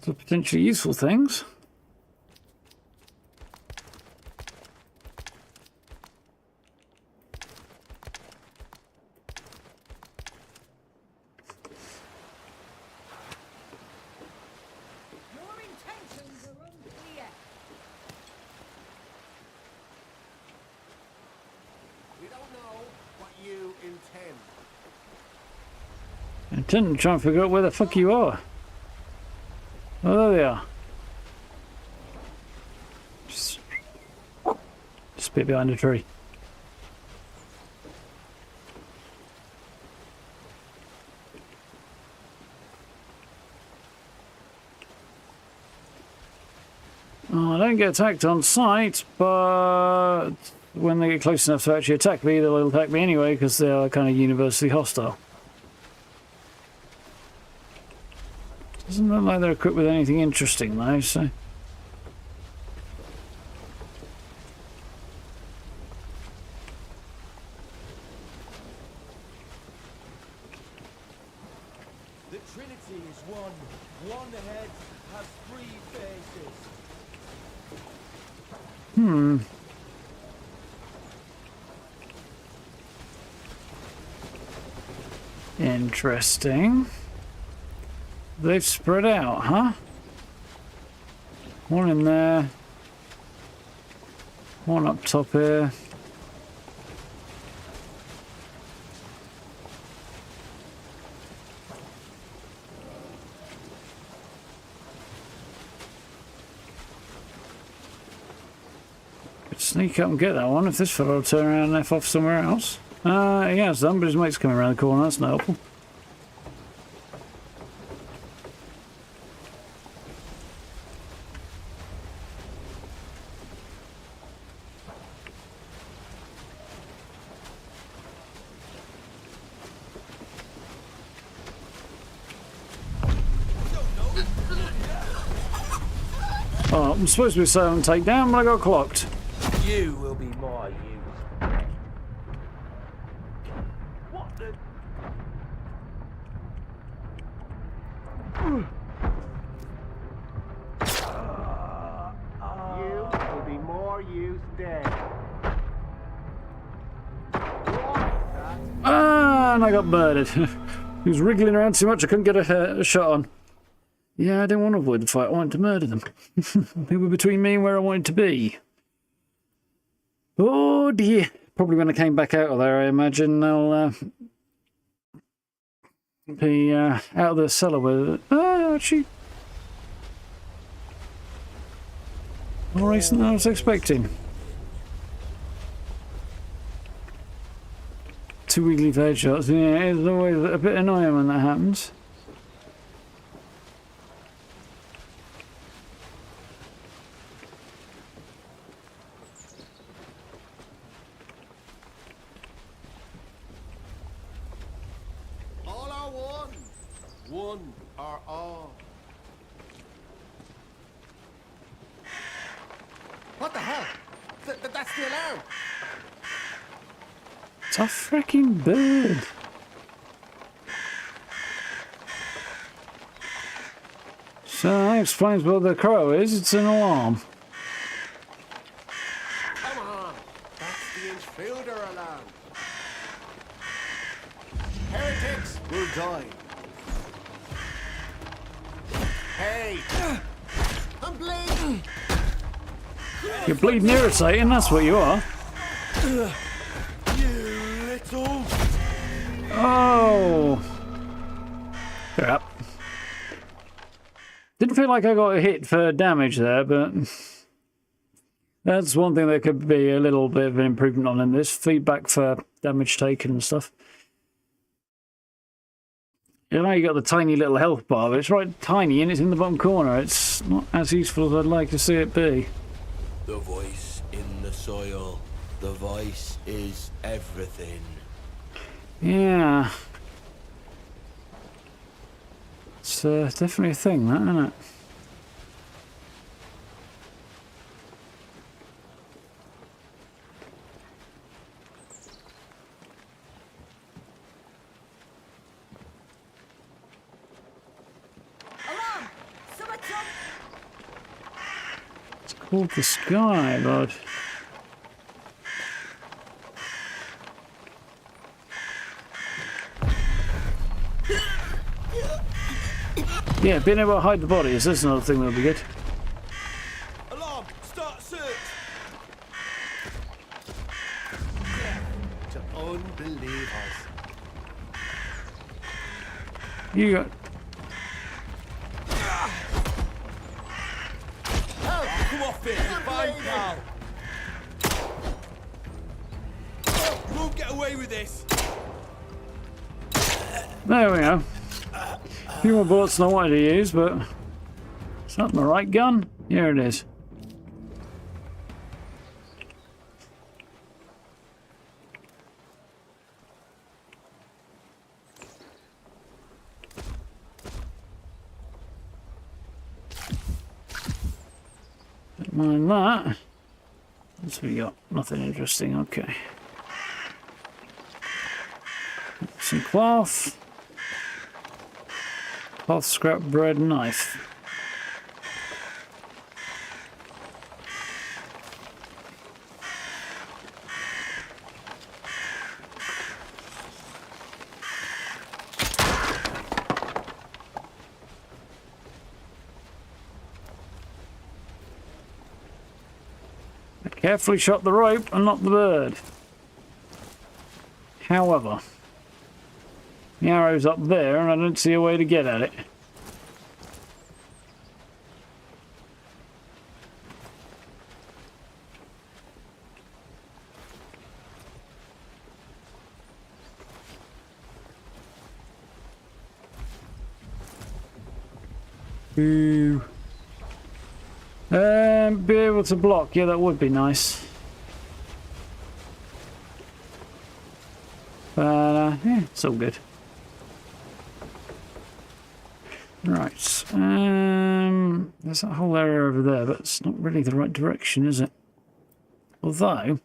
So potentially useful things. Your intentions are unclear. We don't know what you intend. I didn't try and figure out where the fuck you are. Oh, there they are. Just a bit behind a tree. Oh, I don't get attacked on sight, but when they get close enough to actually attack me, they'll attack me anyway because they are kind of universally hostile. Doesn't look like they're equipped with anything interesting though, so... The Trinity is one. One head has three faces. Interesting. They've spread out, huh? One in there. One up top here. Could sneak up and get that one if this fellow will turn around and F off somewhere else. He has done, but his mate's coming around the corner, that's not helpful. Oh, I'm supposed to be silent takedown, but I got clocked. You will be my use. What the? You will be more use dead. Ah, and I got murdered. He was wriggling around too much, I couldn't get a shot on. Yeah, I didn't want to avoid the fight, I wanted to murder them. They were between me and where I wanted to be. Oh dear. Probably when I came back out of there, I imagine they'll be out of the cellar with it. Actually, more recent than I was expecting. Two weekly headshots. Yeah, it's always a bit annoying when that happens. All are one. One are all. What the hell? That's the alarm. It's a freaking bird. So that explains what the crow is. It's an alarm. Come on. That's the intruder alarm. Heretics will die. Hey! I'm bleeding! You're bleeding irritating, that's what you are. You little... Oh! Crap. Didn't feel like I got hit for damage there, but that's one thing that could be a little bit of an improvement on in this. Feedback for damage taken and stuff. You know, you got the tiny little health bar, but it's right tiny and it's in the bottom corner. It's not as useful as I'd like to see it be. The voice in the soil. The voice is everything. Yeah. It's definitely a thing, that, isn't it? Alarm! Someone jump! It's called the Sky, bud. Yeah, being able to hide the bodies, that's another thing that'll be good. Alarm! Start search! To unbelievers. You got... Come off it! You're fine, pal! You won't get away with this! There we go. A few more bullets than I wanted to use, but... Is that the right gun? Here it is. Don't mind that. What's we got? Nothing interesting, okay. Some cloth. Cloth, scrap, bread, knife. I carefully shot the rope and not the bird. However, the arrow's up there and I don't see a way to get at it. Ooh. Be able to block, yeah, that would be nice. But yeah, it's all good. Right, there's that whole area over there, but it's not really the right direction, is it? Although,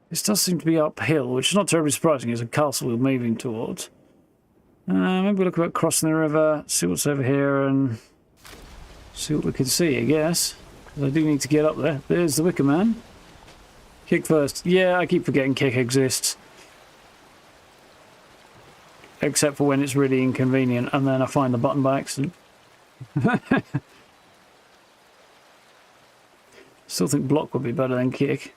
this does seem to be uphill, which is not terribly surprising. It's a castle we're moving towards. Maybe look about crossing the river, see what's over here, and see what we can see, I guess. 'Cause I do need to get up there. There's the Wicker Man. Kick first. Yeah, I keep forgetting kick exists. Except for when it's really inconvenient, and then I find the button by accident. Still think block would be better than kick.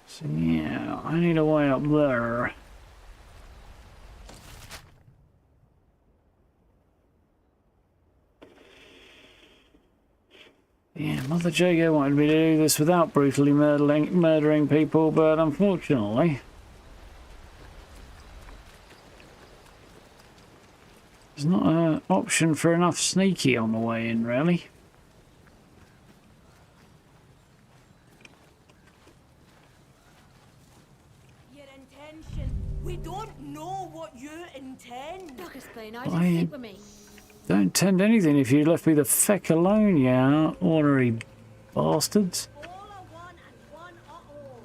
So yeah, I need a way up there. Yeah, Mother Jago wanted me to do this without brutally murdering people, but unfortunately, there's not an option for enough sneaky on the way in, really. Your intention. We don't know what you intend. Look, explain. I didn't sleep with me. Don't intend anything if you left me the feck alone, you ornery bastards. All are one and one are all.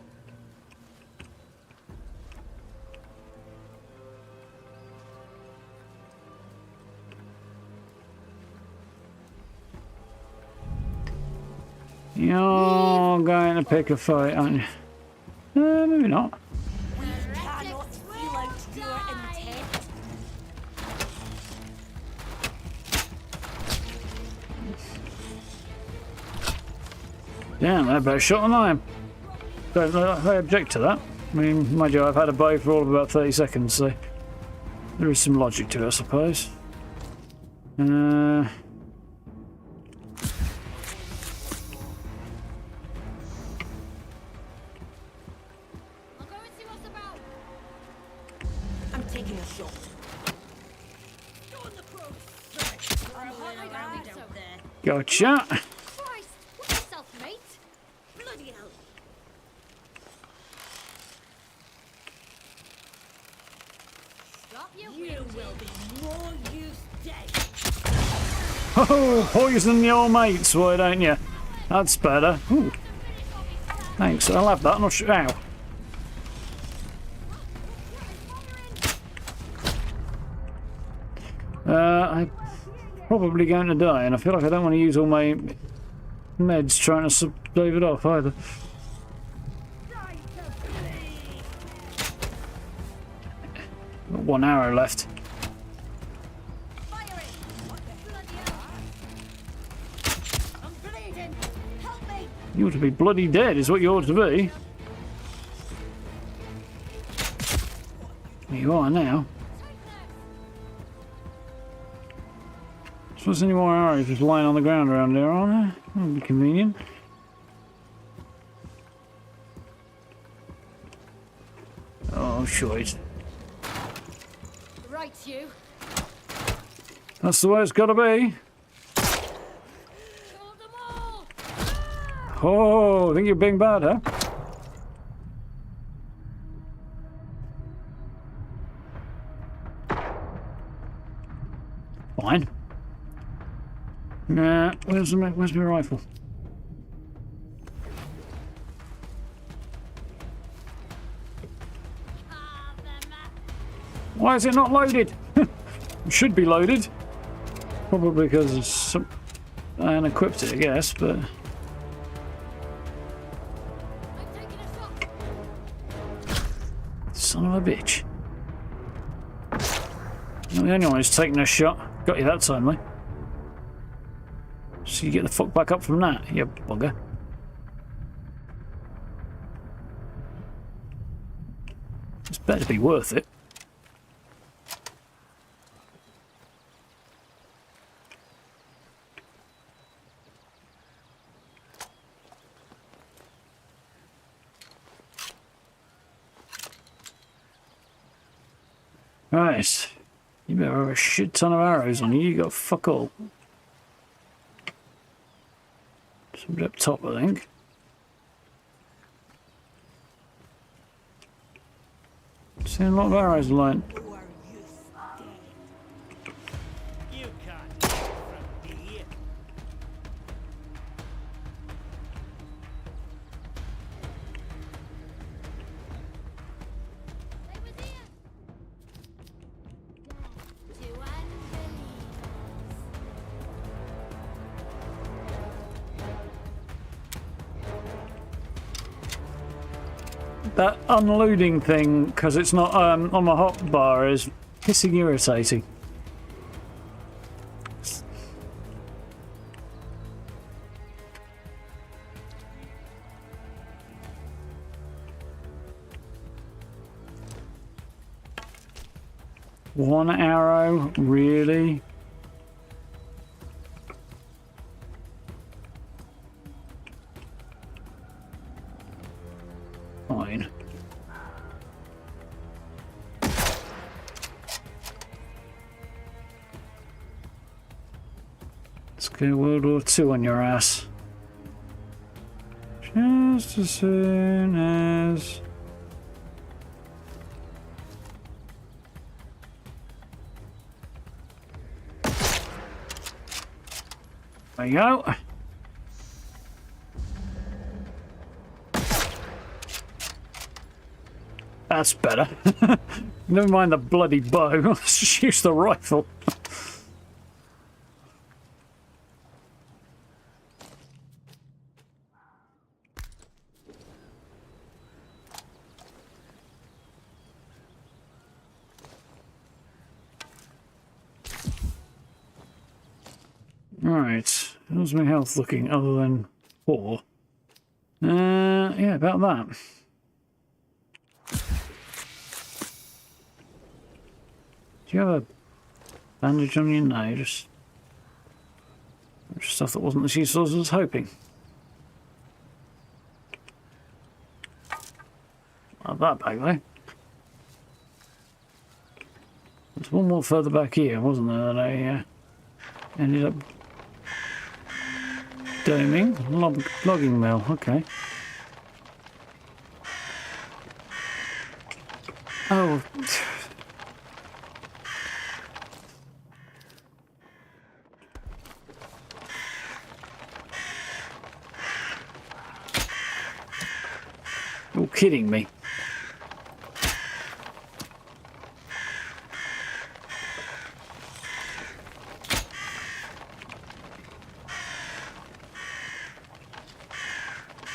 You're going to pick a fight, aren't you? Maybe not. We cannot feel out your intent. Damn, they're better shot than I am. Don't I object to that. I mean, mind you, I've had a bow for all of about 30 seconds, so there is some logic to it, I suppose. Gotcha. Christ! Watch yourself, mate! Bloody hell. Stop you You will be more use dead. Oh, poison your mates, why don't you? That's better. Ooh, thanks, I'll have that. I'm not sure. Ow. I'm probably going to die, and I feel like I don't want to use all my meds trying to save it off either. Got 1 arrow left. Firing. What the bloody hell? I'm bleeding. Help me. You ought to be bloody dead, is what you ought to be. You are now. Suppose any more arrows just lying on the ground around there, aren't there? That'd be convenient. Oh, shite. right, you. That's the way it's got to be. Kill them all! Oh, I think you're being bad, huh? Fine. Nah, where's my rifle? Why is it not loaded? It should be loaded. Probably because of some... I unequipped it, I guess, but... I'm taking a shot. Son of a bitch. Not the only one who's taking a shot. Got you that time, mate. So you get the fuck back up from that, you bugger. It's better be worth it. Right. You better have a shit ton of arrows on you. You got fuck all. Somebody up top, I think. Seeing a lot of arrows lying. You are use dead. You can't get from here. They was here. To unbelievers. That unloading thing, because it's not on my hotbar, is pissing irritating. One arrow, really? Fine. Let's go World War II on your ass. Just as soon as... There you go. That's better. Never mind the bloody bow. Let's just use the rifle. Right. How's my health looking other than poor? Yeah, about that. Do you have a bandage on you? No, just stuff that wasn't as useful as I was hoping. Not that back though. There's one more further back here, wasn't there? That I ended up Doming. Logging mill. Okay. Oh. You're kidding me.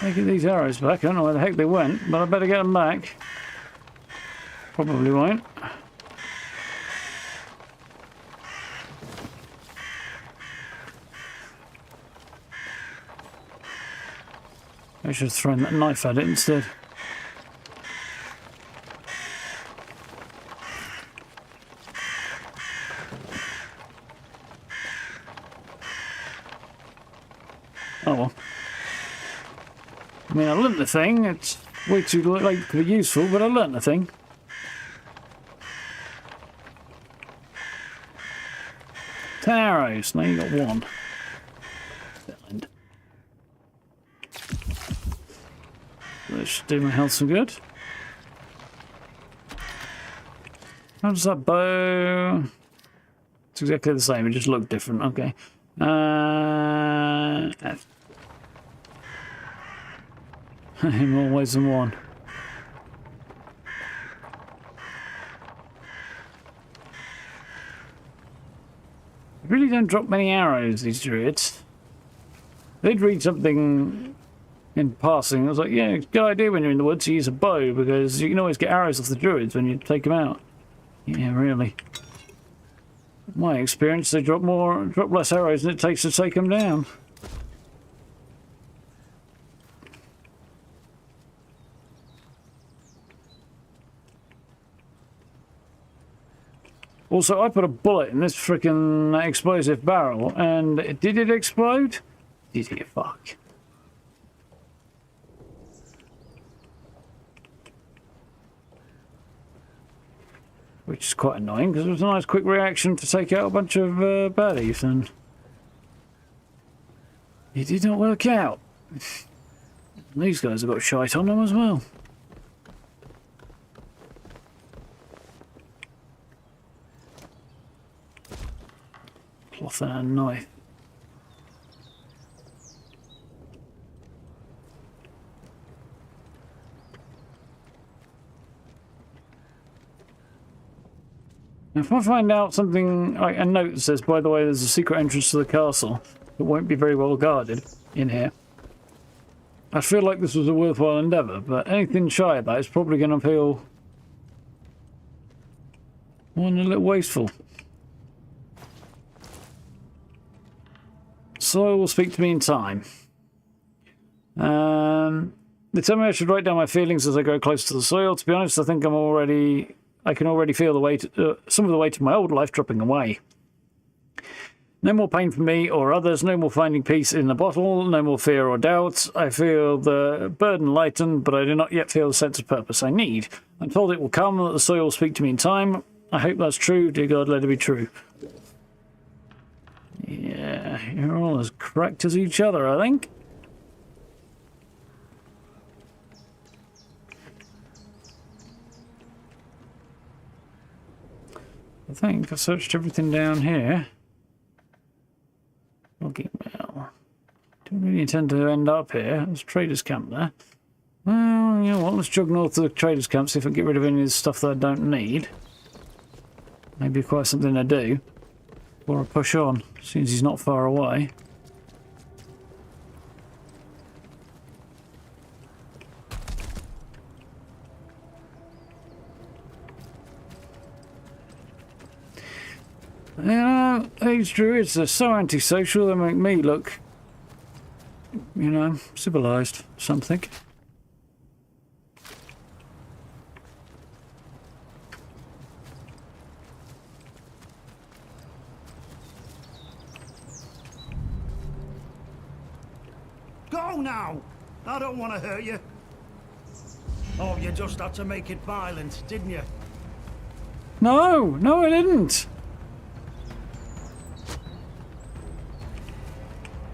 I get these arrows back. I don't know where the heck they went, but I better get them back. Probably won't. I should have thrown that knife at it instead. Oh well. I mean, I learnt the thing. It's way too late to be useful, but I learnt the thing. 10 arrows. Now you got 1. That should do my health some good. How does that bow? It's exactly the same. It just looked different. Okay. In more ways than one. They really don't drop many arrows, these druids. They'd read something in passing. I was like, yeah, good idea when you're in the woods to use a bow because you can always get arrows off the druids when you take them out. Yeah, really. In my experience, they drop less arrows than it takes to take them down. Also, I put a bullet in this freaking explosive barrel, and did it explode? Did it? Fuck. Which is quite annoying, because it was a nice quick reaction to take out a bunch of baddies, and it did not work out. These guys have got shite on them as well. Cloth and a knife. If I find out something, like a note that says, by the way, there's a secret entrance to the castle that won't be very well guarded in here, I feel like this was a worthwhile endeavour, but anything shy of that is probably going to feel a little wasteful. Soil will speak to me in time. They tell me I should write down my feelings as I go closer to the soil. To be honest, I think I can already feel the weight, some of the weight of my old life dropping away. No more pain for me or others, no more finding peace in the bottle, no more fear or doubt. I feel the burden lightened, but I do not yet feel the sense of purpose I need. I'm told it will come, that the soil will speak to me in time. I hope that's true. Dear God, let it be true. Yeah, you're all as correct as each other, I think. I think I searched everything down here. Logging mill. Don't really intend to end up here. There's a trader's camp there. Well, you know what? Let's jog north to the trader's camp, see if I can get rid of any of the stuff that I don't need. Maybe quite something to do. Or I push on, since he's not far away. Yeah, these druids are so antisocial, they make me look, you know, civilized, something. Go now! I don't want to hurt you. Oh, you just had to make it violent, didn't you? No, I didn't.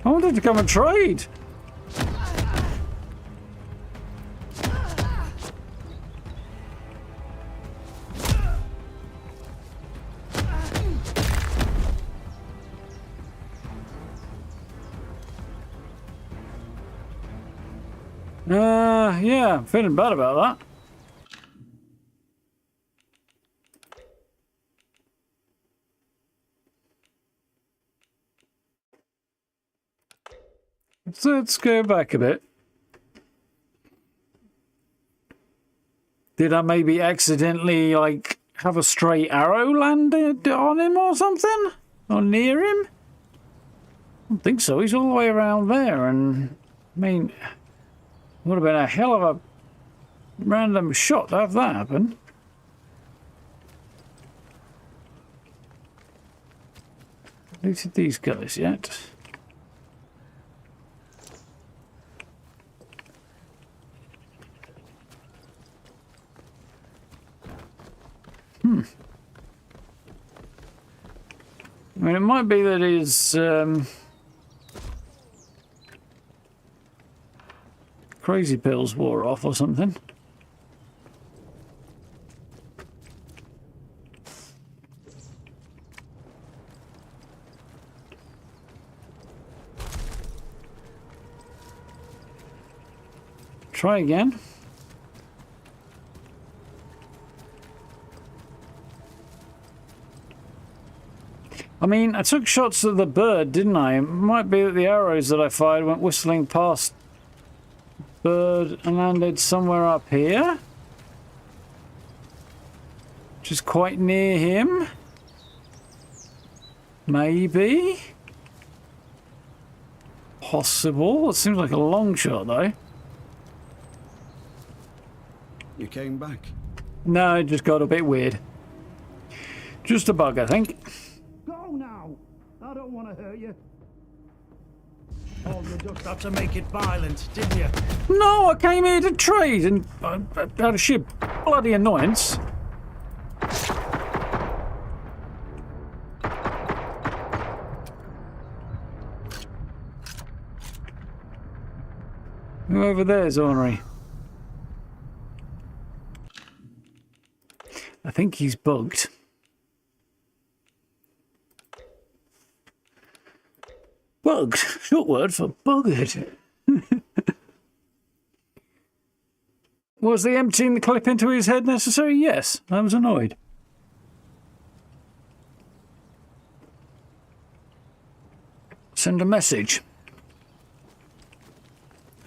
I wanted to come and trade. Yeah, I'm feeling bad about that. So let's go back a bit. Did I maybe accidentally, like, have a stray arrow landed on him or something? Or near him? I don't think so. He's all the way around there, and I mean, would have been a hell of a random shot to have that happen. Looted these guys yet? I mean, it might be that his crazy pills wore off or something. Try again. I mean, I took shots at the bird, didn't I? It might be that the arrows that I fired went whistling past bird and landed somewhere up here. Which is quite near him. Maybe. Possible. It seems like a long shot, though. You came back. No, it just got a bit weird. Just a bug, I think. Go now. I don't want to hurt you. Oh, you just had to make it violent, didn't you? No, I came here to trade and out of sheer bloody annoyance. Who over there is ornery? I think he's bugged. Bugged. Short word for buggered. Was the emptying the clip into his head necessary? Yes, I was annoyed. Send a message.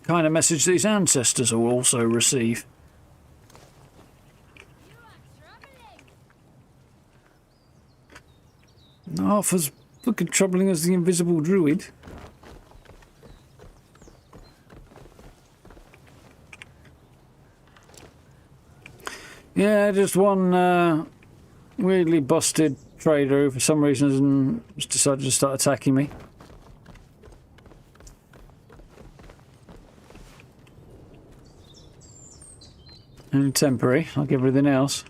The kind of message that his ancestors will also receive. Half as fucking troubling as the invisible druid. Yeah, just one weirdly busted trader who for some reason has decided to start attacking me. Only temporary, like everything else.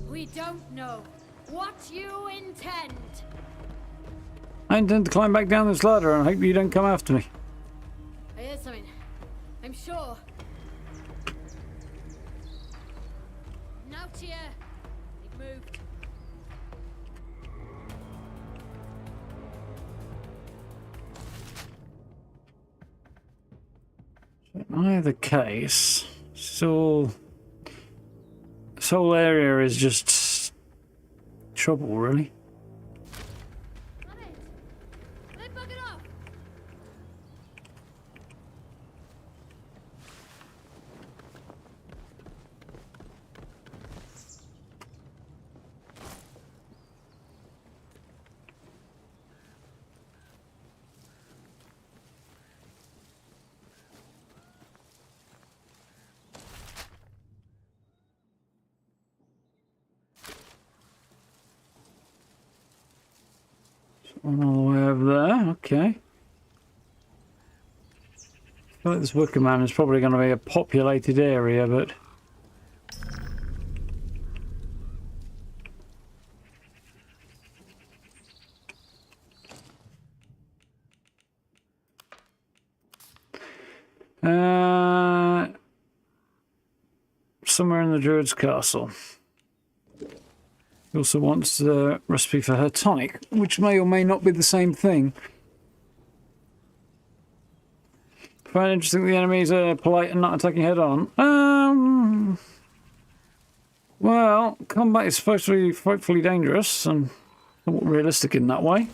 We don't know what you intend. I intend to climb back down this ladder and hope you don't come after me. I heard something. I'm sure. Now to you. They've moved. In either case, so this whole area is just trouble, really. On it. They bug it off. One all the way Over there, okay. I feel like this Wicker Man is probably going to be a populated area, but... somewhere in the Druid's Castle. He also wants the recipe for her tonic, which may or may not be the same thing. Find it interesting that the enemies are polite and not attacking head on. Well, combat is supposed to be frightfully dangerous and somewhat realistic in that way.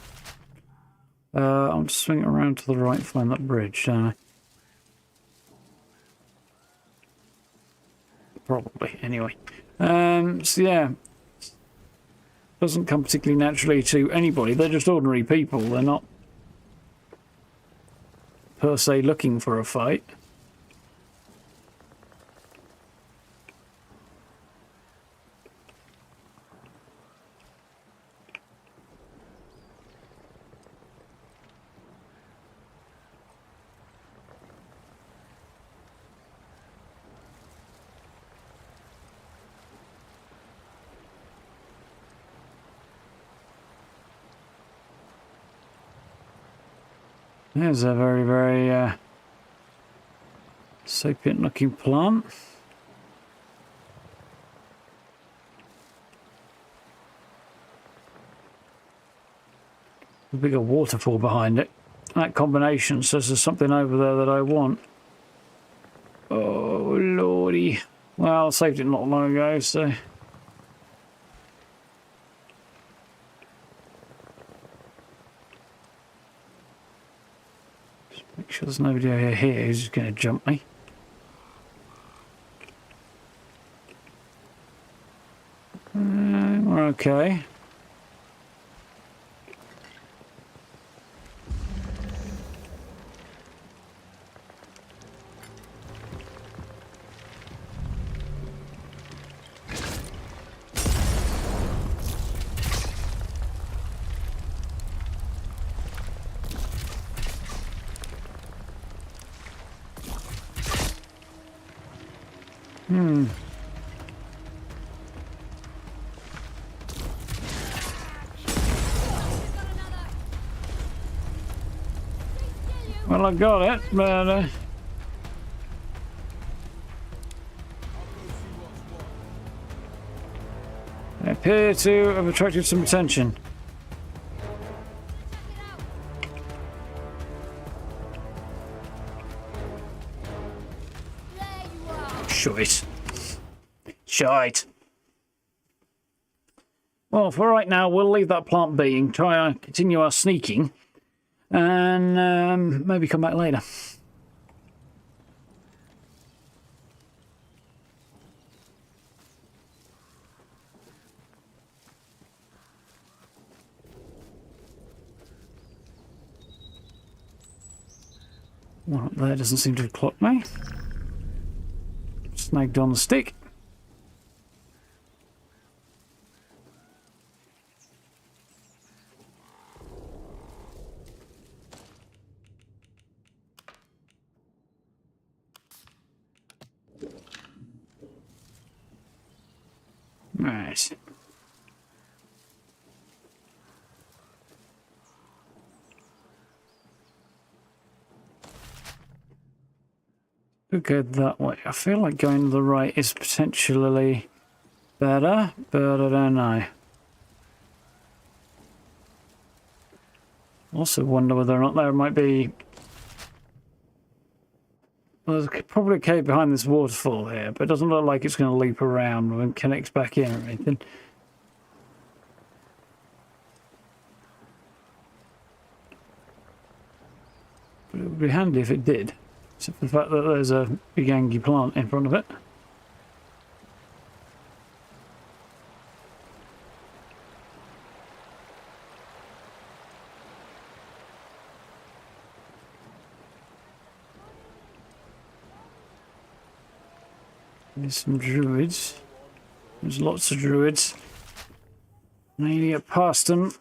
I'm just swinging around to the right, find that bridge, don't I? Probably, anyway. So yeah, doesn't come particularly naturally to anybody. They're just ordinary people. They're not per se looking for a fight. There's a very, very sapient-looking plant. A bigger waterfall behind it. That combination says there's something over there that I want. Oh, lordy. Well, I saved it not long ago, so... Make sure there's nobody over here who's just going to jump me. We're okay. Well, I got it, but I appear to have attracted some attention. Shite. Shite. Well, for right now, we'll leave that plant be and try and continue our sneaking. And maybe come back later. One up there doesn't seem to have clocked me. Snagged on the stick. Right. We'll go that way. I feel like going to the right is potentially better, but I don't know. Also wonder whether or not there might be... Well, there's probably a cave behind this waterfall here, but it doesn't look like it's going to leap around and connects back in or anything. But it would be handy if it did, except for the fact that there's a big angry plant in front of it. There's some druids. There's lots of druids. I need to get past them.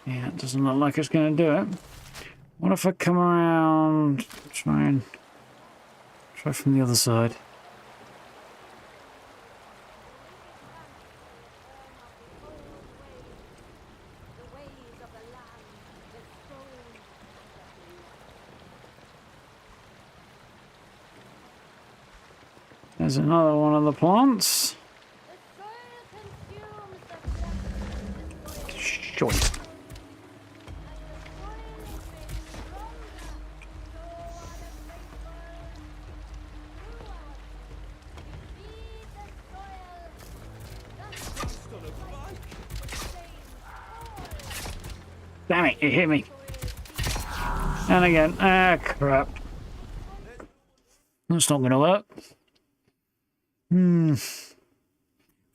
Yeah, it doesn't look like it's going to do it. What if I come around, try from the other side? There's another one of the plants. Short. Damn it, it hit me. And again, ah, crap. That's not going to work.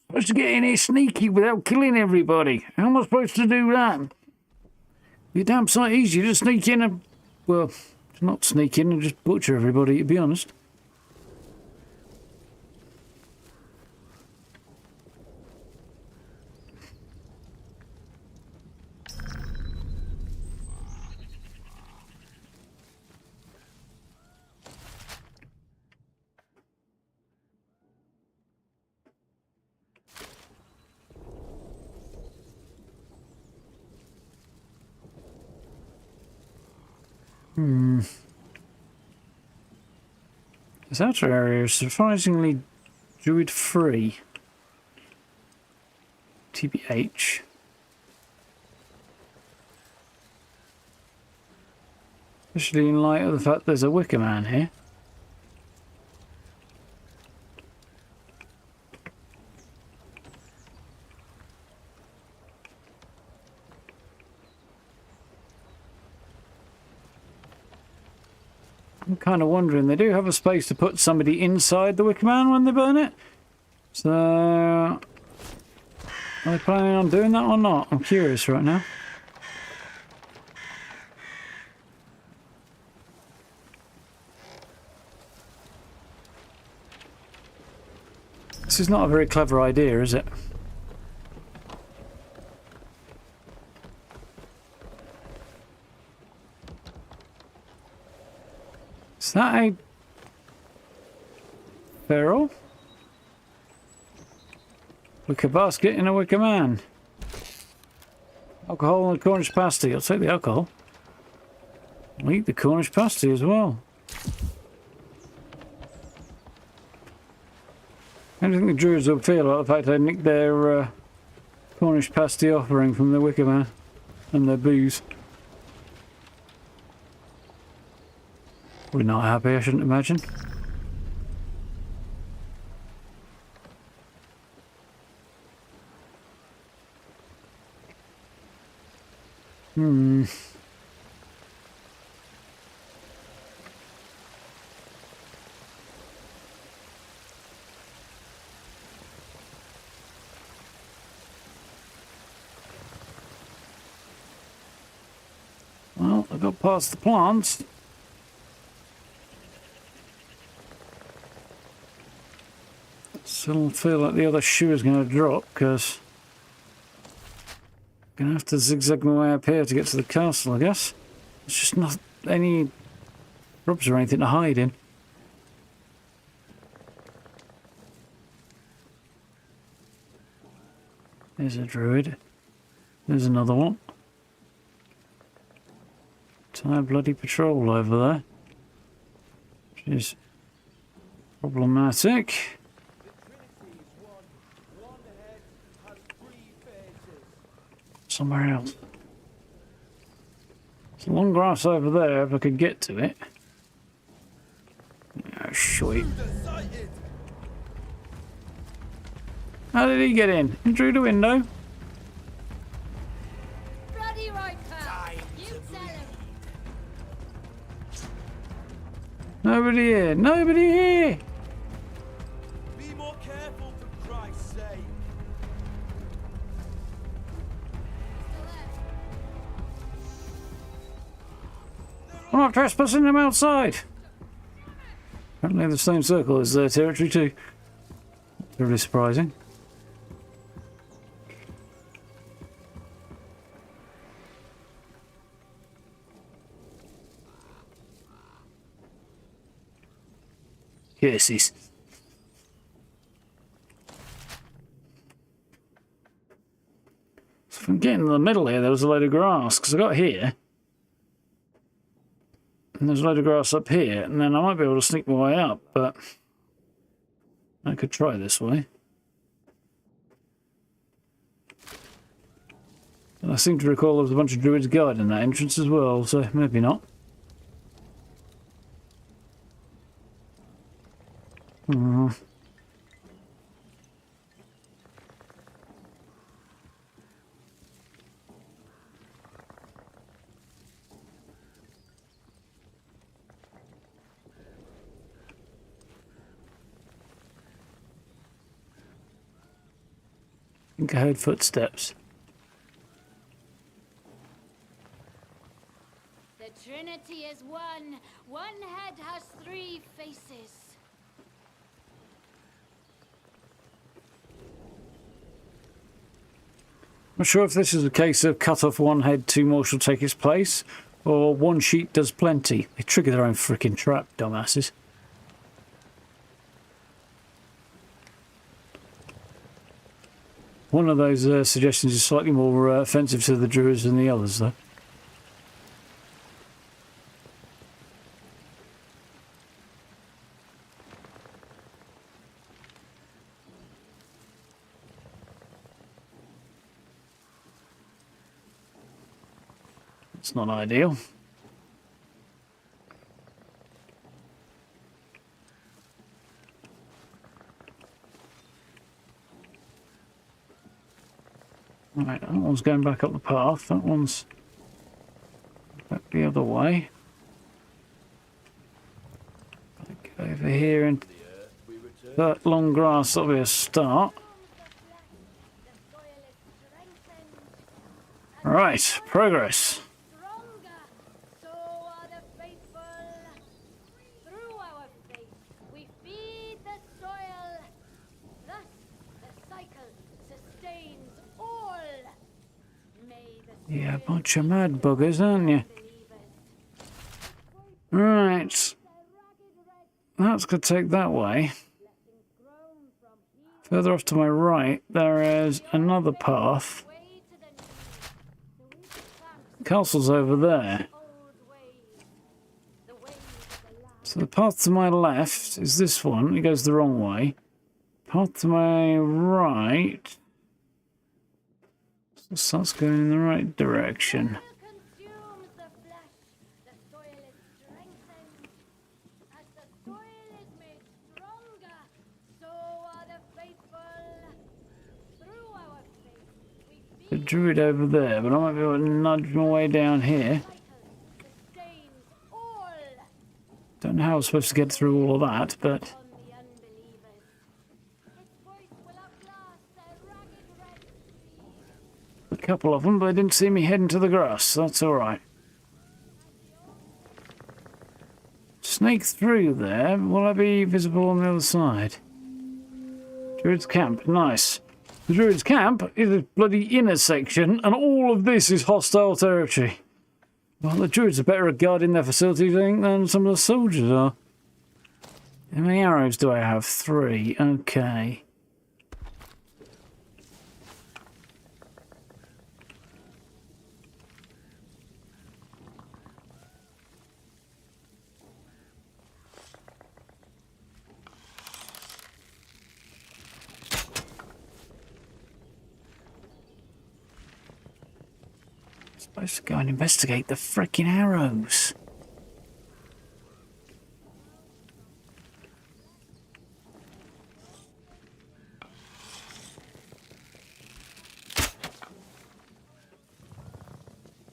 Supposed to get in here sneaky without killing everybody. How am I supposed to do that? Be a damn sight easier to sneak in and... Well, not sneak in and just butcher everybody, to be honest. This outer area is surprisingly druid-free. TBH. Especially in light of the fact there's a Wicker Man here. I'm kind of wondering, they do have a space to put somebody inside the Wicker Man when they burn it. So, are they planning on doing that or not? I'm curious right now. This is not a very clever idea, is it? Is that a barrel? Wicker basket in a Wicker Man. Alcohol and a Cornish pasty. I'll take the alcohol. I'll eat the Cornish pasty as well. How do you think the Druids will feel about the fact they nicked their Cornish pasty offering from the Wicker Man and their booze? We're not happy, I shouldn't imagine. Well, I got past the plants. Still feel like the other shoe is going to drop because I'm going to have to zigzag my way up here to get to the castle, I guess. There's just not any rubs or anything to hide in. There's a druid. There's another one. Entire bloody patrol over there. Which is problematic. Somewhere else. There's long grass over there if I could get to it. Oh, shite. How did he get in? He through the window? Bloody right, pal. You tell him. Nobody here. Nobody here. Be more careful, for Christ's sake. I'm not trespassing them outside. Apparently the same circle is their territory too. Really surprising. Curses. So if I'm getting in the middle here, there was a load of grass, because I got here. And there's a load of grass up here, and then I might be able to sneak my way up, but I could try this way. And I seem to recall there was a bunch of druids guarding that entrance as well, so maybe not. I think I heard footsteps. The Trinity is one. One head has three faces. I'm not sure if this is a case of cut off one head, two more shall take its place, or one sheep does plenty. They trigger their own freaking trap, dumbasses. One of those suggestions is slightly more offensive to the druids than the others, though. It's not ideal. Right, that one's going back up the path. That one's back the other way. Go over here and that long grass. That'll be a start. Right, progress. Stronger, so are the faithful. Through our faith, we feed the soil. Thus, the cycle sustains all. May the Yeah, a bunch of mad buggers, aren't you? Right. That's going to take that way. Further off to my right, there is another path. Castle's over there. So the path to my left is this one. It goes the wrong way. Path to my right starts going in the right direction. The druid over there, but I might be able to nudge my way down here. Don't know how I was supposed to get through all of that, but a couple of them, but they didn't see me heading to the grass, so that's alright. Snake through there, will I be visible on the other side? Druid's camp, nice. The Druid's camp is a bloody inner section, and all of this is hostile territory. Well, the Druids are better at guarding their facilities, I think, than some of the soldiers are. How many arrows do I have? 3. Okay. Supposed to go and investigate the frickin' arrows.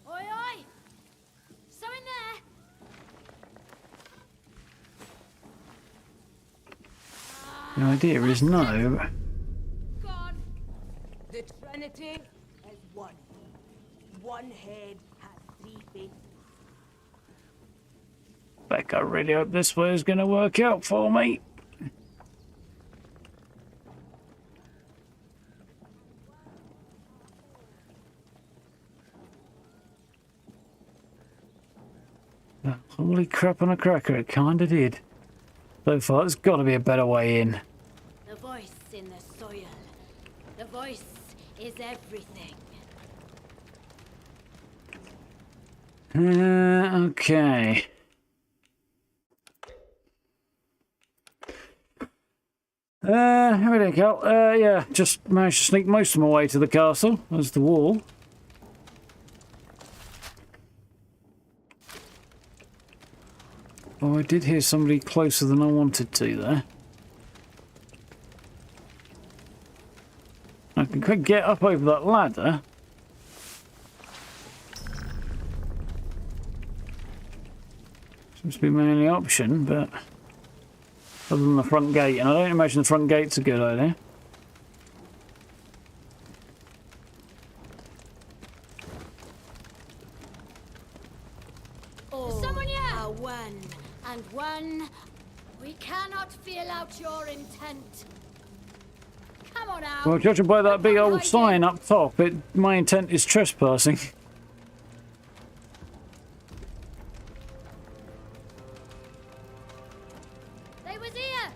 Oi, oi! So in there! The idea is no. Gone! The Trinity is one. One head has three faces. Beck, I really hope this way is going to work out for me. Holy crap on a cracker, it kinda did. So far, there's got to be a better way in. The voice in the soil. The voice is everything. Okay. Here we go. Yeah, just managed to sneak most of my way to the castle. There's the wall. Oh, I did hear somebody closer than I wanted to there. I can quick get up over that ladder. Seems to be my only option, but other than the front gate, and I don't imagine the front gate's a good idea. All are one, and one, we cannot feel out your intent. Come on out. Well, judging by that big old sign up top, my intent is trespassing. They was here.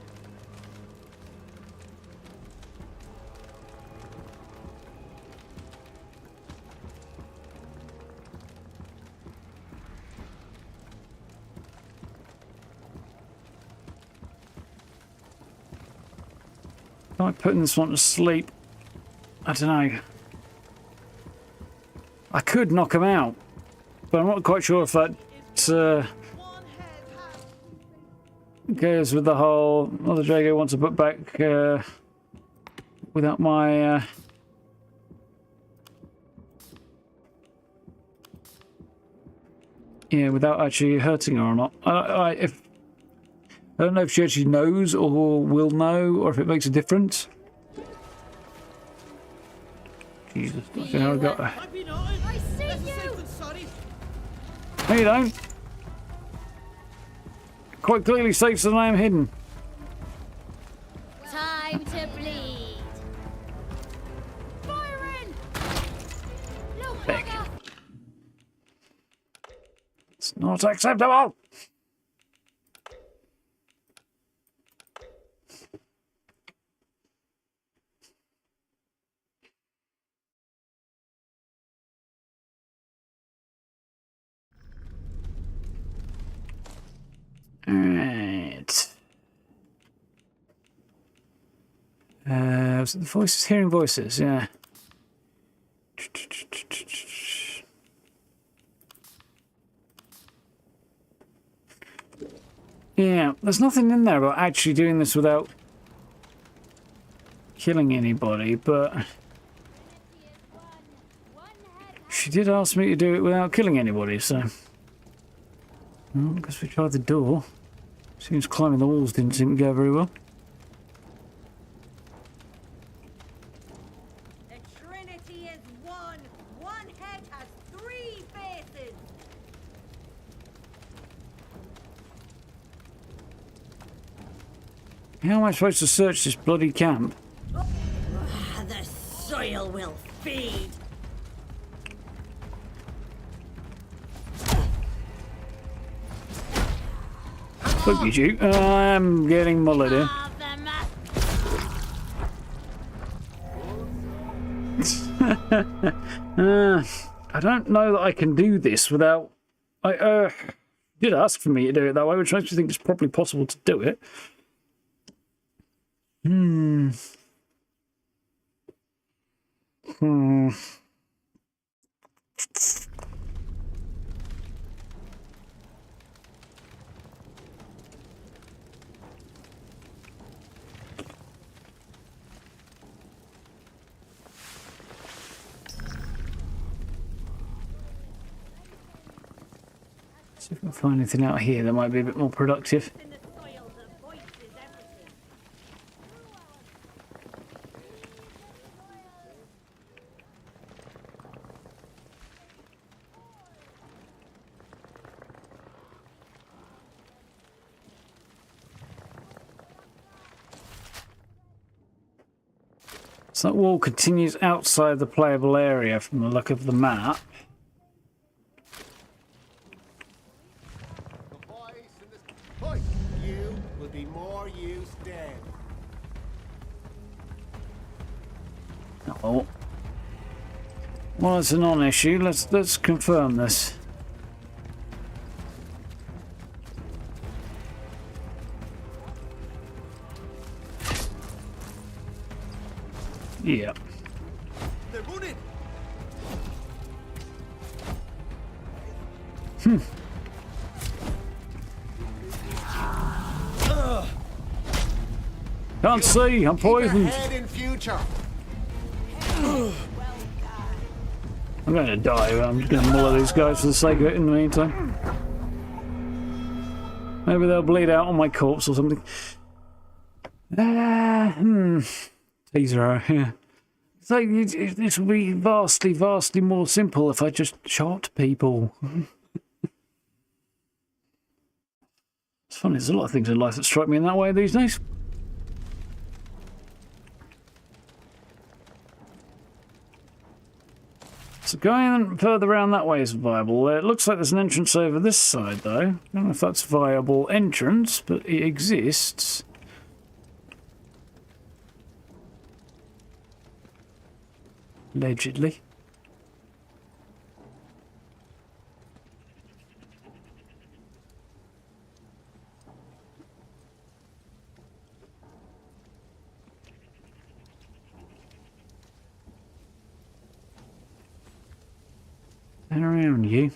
Like putting this one to sleep. I don't know. I could knock him out, but I'm not quite sure if that goes with the whole. Other Jago wants to put back without my. Yeah, without actually hurting her or not. I don't know if she actually knows or will know, or if it makes a difference. Jesus, I think I got her. I see you. No, you don't. Quite clearly states that I am hidden. Time to bleed. Firing. No bugger. It's not acceptable. Alright. Was it the voices? Hearing voices, yeah. Yeah, there's nothing in there about actually doing this without killing anybody, but she did ask me to do it without killing anybody, so... Well, I guess we tried the door. Seems climbing the walls didn't seem to go very well. The Trinity is one. One head has three faces. How am I supposed to search this bloody camp? The soil will feed. Look at you. I am getting mullered here. I don't know that I can do this without... I did ask for me to do it that way, which makes me think it's probably possible to do it. See if I can find anything out here that might be a bit more productive. In the soil, the voice is everything. So that wall continues outside the playable area from the look of the map. The voice in this voice. You will be more use dead. Oh. Well, it's a non-issue. Let's confirm this. Yeah. They're running. Can't see. I'm poisoned. Head in future. I'm going to die. But I'm just going to muller these guys for the sake of it in the meantime. Maybe they'll bleed out on my corpse or something. Teaser, yeah. It's like this would be vastly, vastly more simple if I just shot people. It's funny, there's a lot of things in life that strike me in that way these days. So going further around that way is viable. It looks like there's an entrance over this side though. I don't know if that's a viable entrance, but it exists. Allegedly. Turn around, you.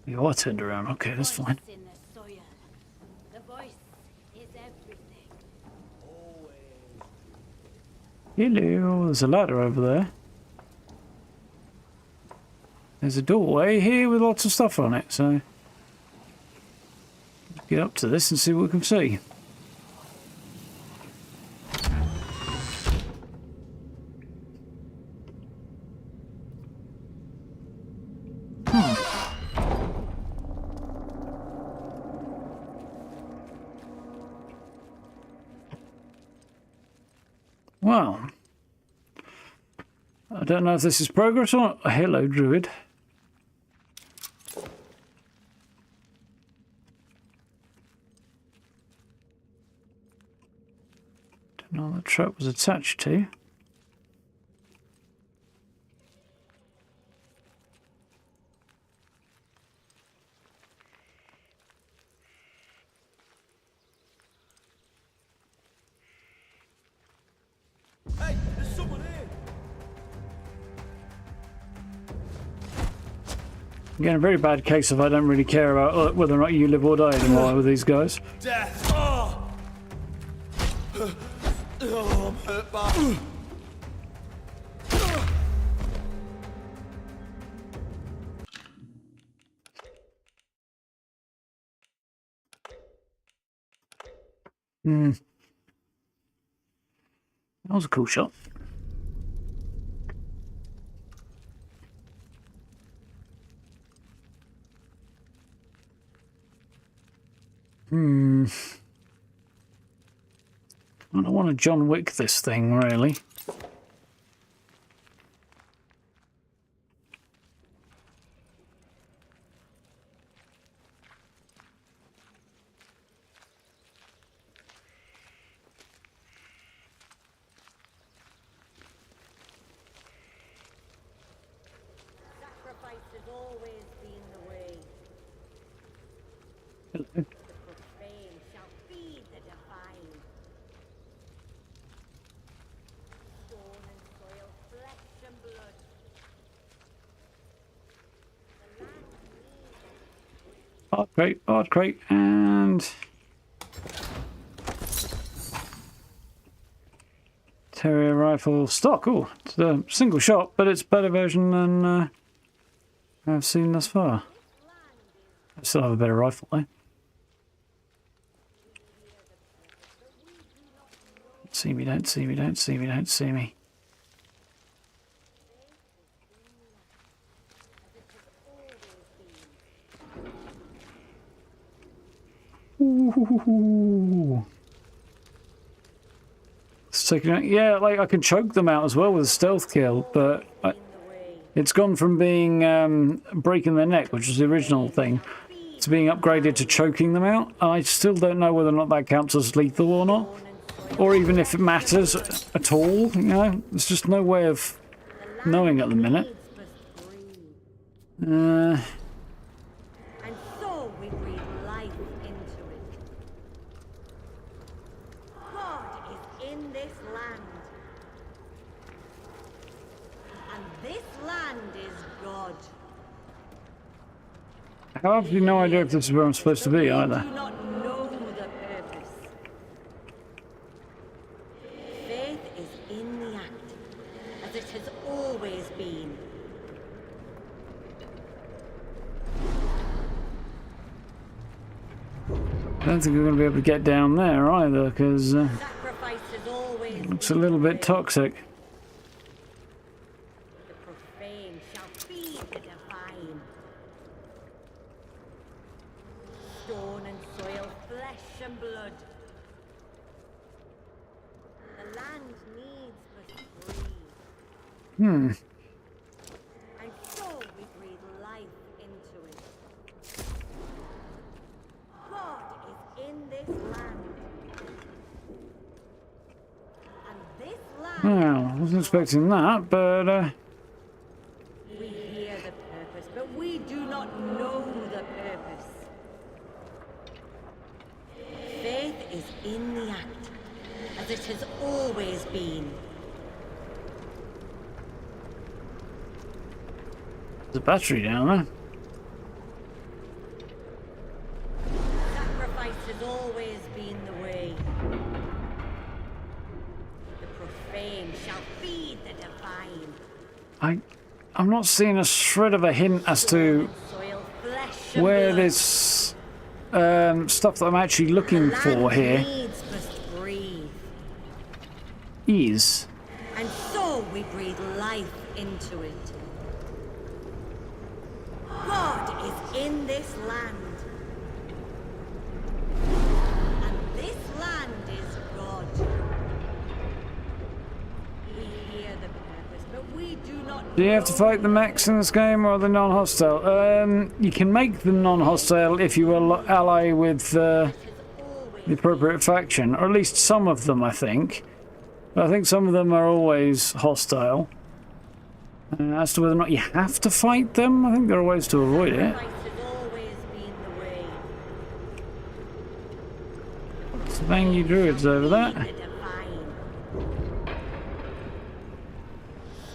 You are turned around. Okay, that's fine. In the soil. The voice is everything. Hello, there's a ladder over there. There's a doorway here with lots of stuff on it, so let's get up to this and see what we can see. Well, I don't know if this is progress or not. Hello, Druid. Don't know what the trap was attached to. Hey, there's someone here. Again, a very bad case of I don't really care about whether or not you live or die anymore with these guys. Death. Oh, I'm hurt bad. That was a cool shot. I don't want to John Wick this thing, really. Sacrifice has always been the way. Hello. The profane shall feed the divine. Stone and soil, flesh and blood. The land needs Hard crate, and Terrier rifle stock. Oh, it's a single shot, but it's a better version than I've seen thus far. I still have a better rifle though. See me, don't see me, don't see me, don't see me. Ooh. It's taking out, yeah, like I can choke them out as well with a stealth kill, but it's gone from being breaking their neck, which was the original thing, to being upgraded to choking them out. I still don't know whether or not that counts as lethal or not. Or even if it matters at all, you know? There's just no way of knowing at the minute. And so we breathe life into it. God is in this land. And this land is God. I have no idea if this is where I'm supposed to be either. We do not know the purpose. Faith is in the act, as it has always been. I don't think we're going to be able to get down there either, because Sacrifice has always it looks a been little the bit way. toxic. The profane shall feed the divine. Stone and soil, flesh and blood. The land needs but breathe. And so we breathe life into it. God is in this land. And this land, Well, I wasn't expecting that, but we hear the purpose, but we do not know the purpose. Faith is in the act, as it has always been. there's a battery down there. Sacrifice has always been the way. The profane shall feed the divine. I'm not seeing a shred of a hint as to Soil, flesh and where blood. this stuff that I'm actually looking The for land here needs must breathe. is. And so we breathe life into it. God is in this land. And this land is God. We hear the purpose, but we do not Do you have to know fight the mechs in this game, or are they non-hostile? You can make them non-hostile if you ally with the appropriate faction, or at least some of them, I think. But I think some of them are always hostile. As to whether or not you have to fight them, I think there are ways to avoid it. Sacrifice has always been the way. Let's bang you druids over there. The divine.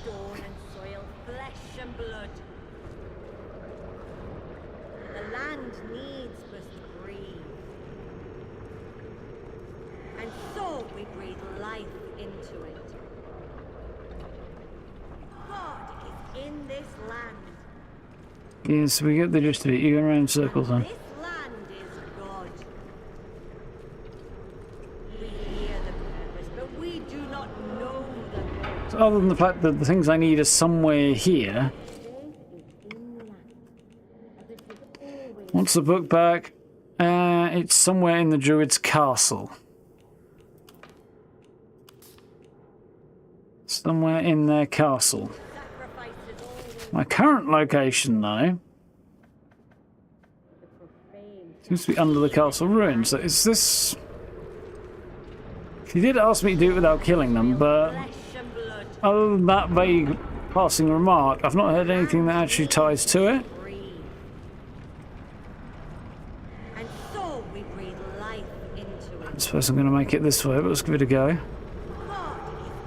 Stone and soil, flesh and blood. The land needs must breathe. And so we breathe life into it. God is in this land. Yes, we get the gist of it. You go around in circles then. This land is God. We hear the purpose, but we do not know the purpose. So other than the fact that the things I need are somewhere here. What's the book back? It's somewhere in the druid's castle. Somewhere in their castle. Sacrifice is always My current location, though, profane. seems to be under the castle ruins. So is this... She did ask me to do it without killing them, but Flesh and blood. other than that vague passing remark, I've not heard anything that actually ties to it. Breathe. And so we breathe life into I it. suppose I'm going to make it this way, but let's give it a go. God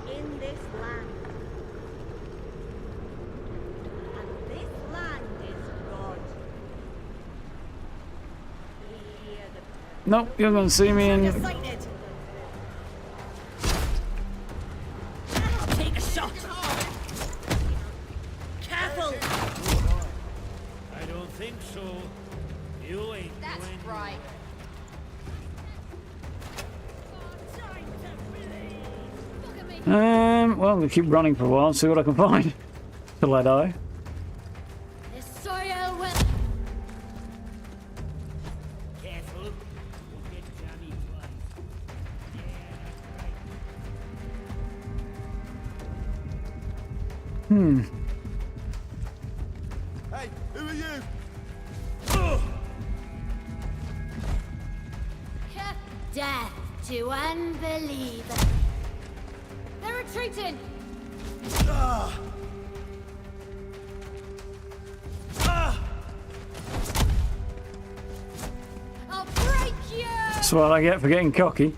is in this land. And this land is God. We hear the Nope, you're going to see me in... Excited. I'll take a shot. Careful. I don't think so. You ain't That's going to. right. Well, I'm going to keep running for a while and see what I can find. Till I die. The soil will. Careful. You'll get jammy twice. Hey, who are you? Death to unbelievers. They're retreating. I'll break you. That's what I get for getting cocky.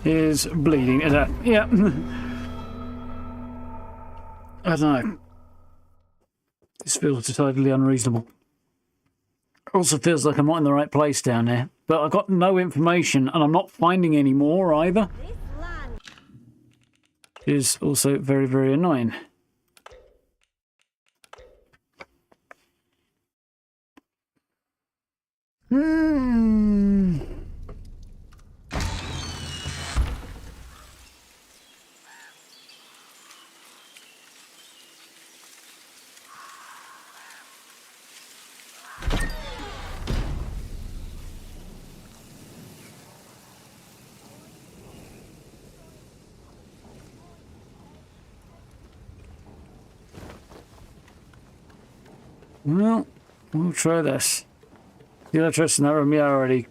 Is bleeding to death. Yeah. I don't know. This feels decidedly unreasonable. Also feels like I'm not in the right place down there. But I've got no information and I'm not finding any more either. Is also very, very annoying. Well, we'll try this. The electricity in that room, yeah, I already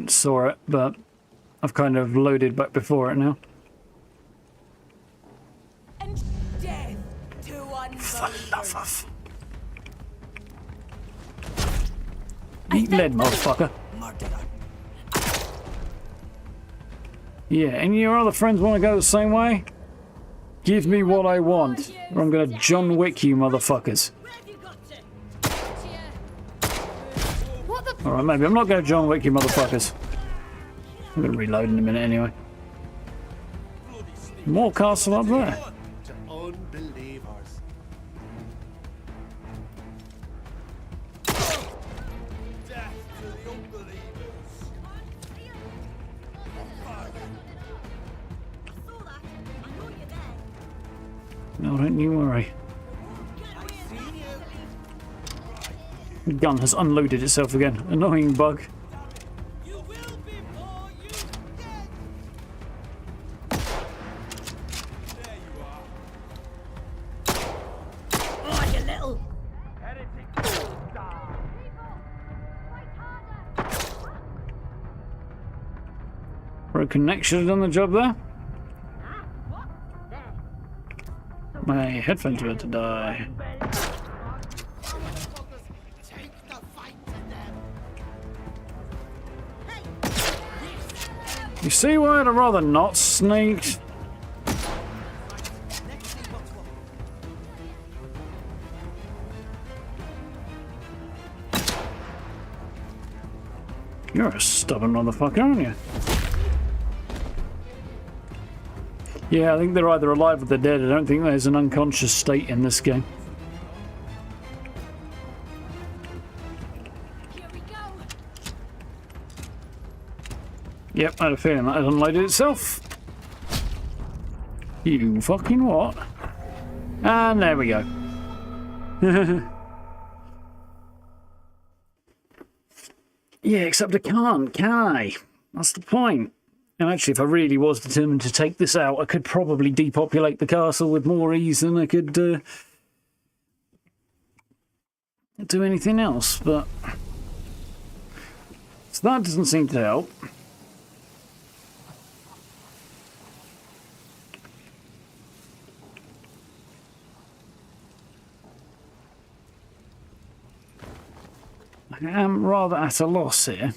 saw it, but I've kind of loaded back before it now. And death to For love unbelievers. of... Eat lead, motherfucker. Yeah, and your other friends want to go the same way? Give me what I want, or I'm going to John Wick you motherfuckers. Alright, maybe I'm not going to John Wick you motherfuckers. I'm going to reload in a minute anyway. More castle up there. To unbelievers. Death to the unbelievers. No, don't you worry. The gun has unloaded itself again. Annoying bug. You will be more you dead. There you are. Oh, you little. Broken neck should have done the job there. My headphones were to die. You see why I'd rather not sneak? You're a stubborn motherfucker, aren't you? Yeah, I think they're either alive or they're dead. I don't think there's an unconscious state in this game. Here we go. Yep, I had a feeling that had unloaded itself. You fucking what? And there we go. Yeah, except I can't, can I? That's the point. And actually, if I really was determined to take this out, I could probably depopulate the castle with more ease than I could do anything else, but... So that doesn't seem to help. I am rather at a loss here.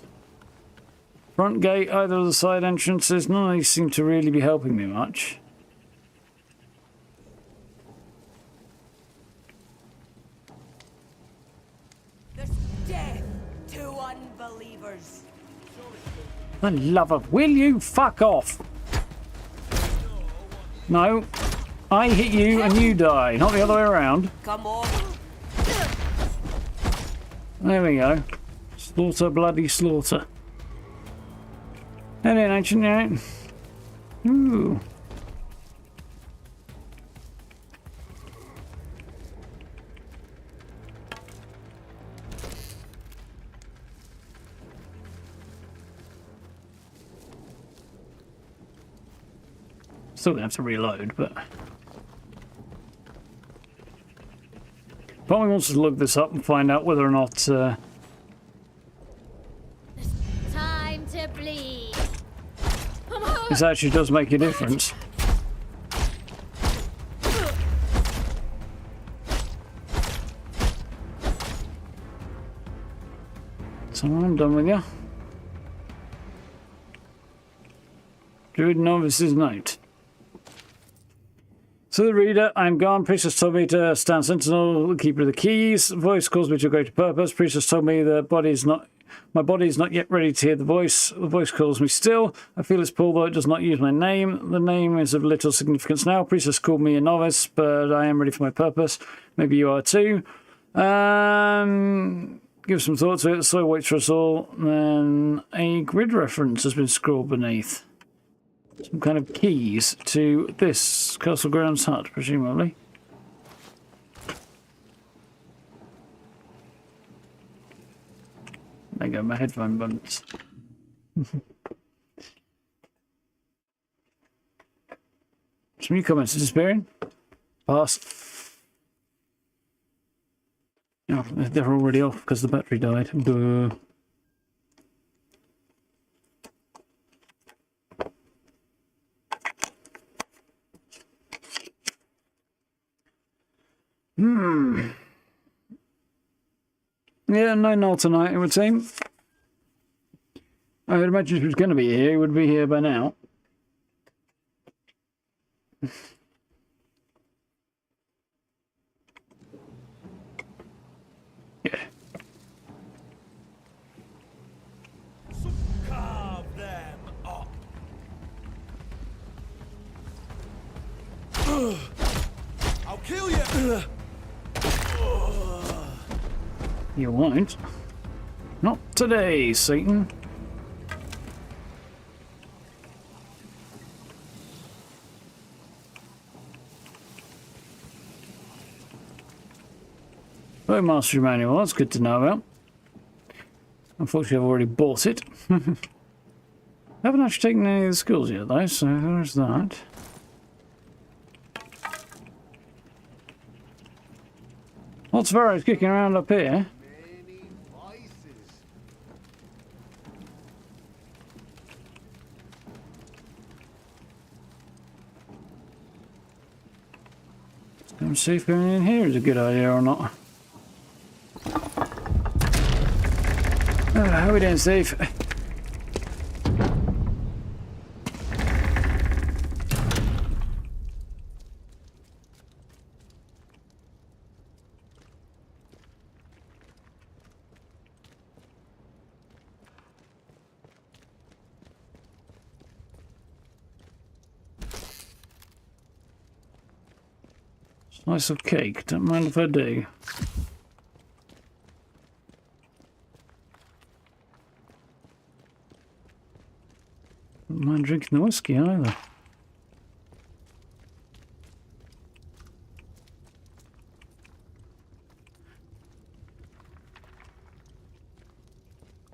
Front gate, either of the side entrances, none of these seem to really be helping me much. There's death to unbelievers. For the love of... Will you fuck off? No. I hit you and you die, not the other way around. Come on. There we go. Slaughter, bloody slaughter. And then ancient, yeah. Ooh. Still gonna have to reload, but... Probably wants to look this up and find out whether or not This actually does make a difference. So I'm done with you. Druid Novice's Note. So the reader, I'm gone. Priestess told me to stand sentinel, keeper of the keys. Voice calls me to a greater purpose. Priestess told me my body is not yet ready to hear the voice. The voice calls me still. I feel its pull, though it does not use my name. The name is of little significance now. Priestess called me a novice, but I am ready for my purpose. Maybe you are too. Give some thought to it. So waits for us all. Then a grid reference has been scrawled beneath. Some kind of keys to this Castle Grounds hut, presumably. There go, my headphone buttons. Some new comments disappearing. Pass. Oh, they're already off because the battery died. Duh. Yeah, no null tonight, it would seem. I would imagine if he was going to be here, he would be here by now. Yeah. Carve them up. I'll kill you. You won't. Not today, Satan. Oh, Mastery Manual, that's good to know about. Unfortunately, I've already bought it. I haven't actually taken any of the skills yet, though, so there's that. Lots of arrows kicking around up here. Let's go and see if going in here is a good idea or not. How are we doing, Steve? Slice of cake, don't mind if I do. Don't mind drinking the whiskey either.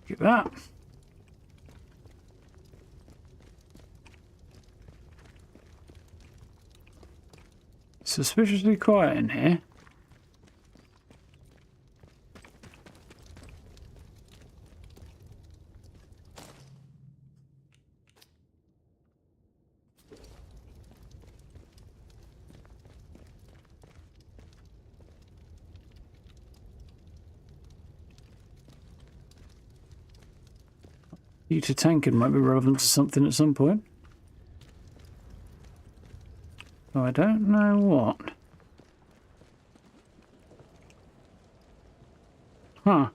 Get that. Suspiciously quiet in here. Heater tankard might be relevant to something at some point. Oh, I don't know what. Huh.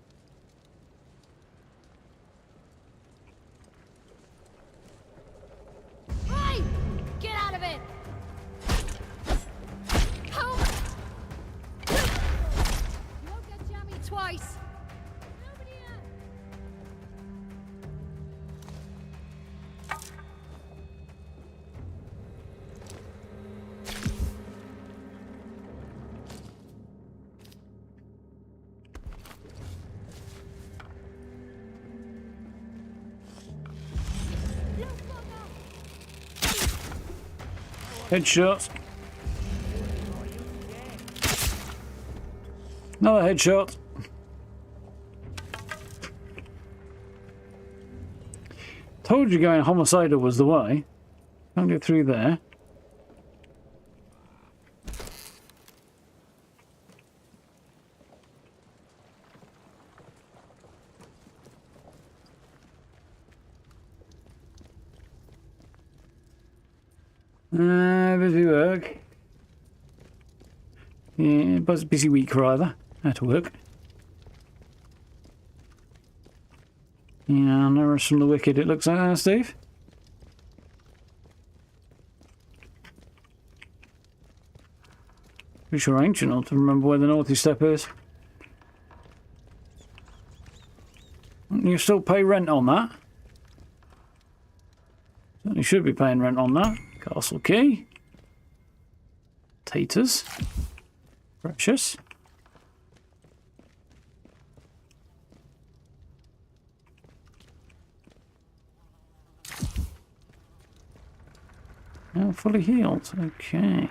Hey! Get out of it! Oh! You won't get jammy twice. Nobody else. Headshot. Another headshot. Told you going homicidal was the way. Can't get through there. Busy work. Yeah, busy week rather. At work. Yeah, no rest from the wicked it looks like, Steve. Pretty sure ancient not to remember where the naughty step is. You still pay rent on that. Certainly should be paying rent on that. Castle key. Taters. Precious. Now fully healed. Okay.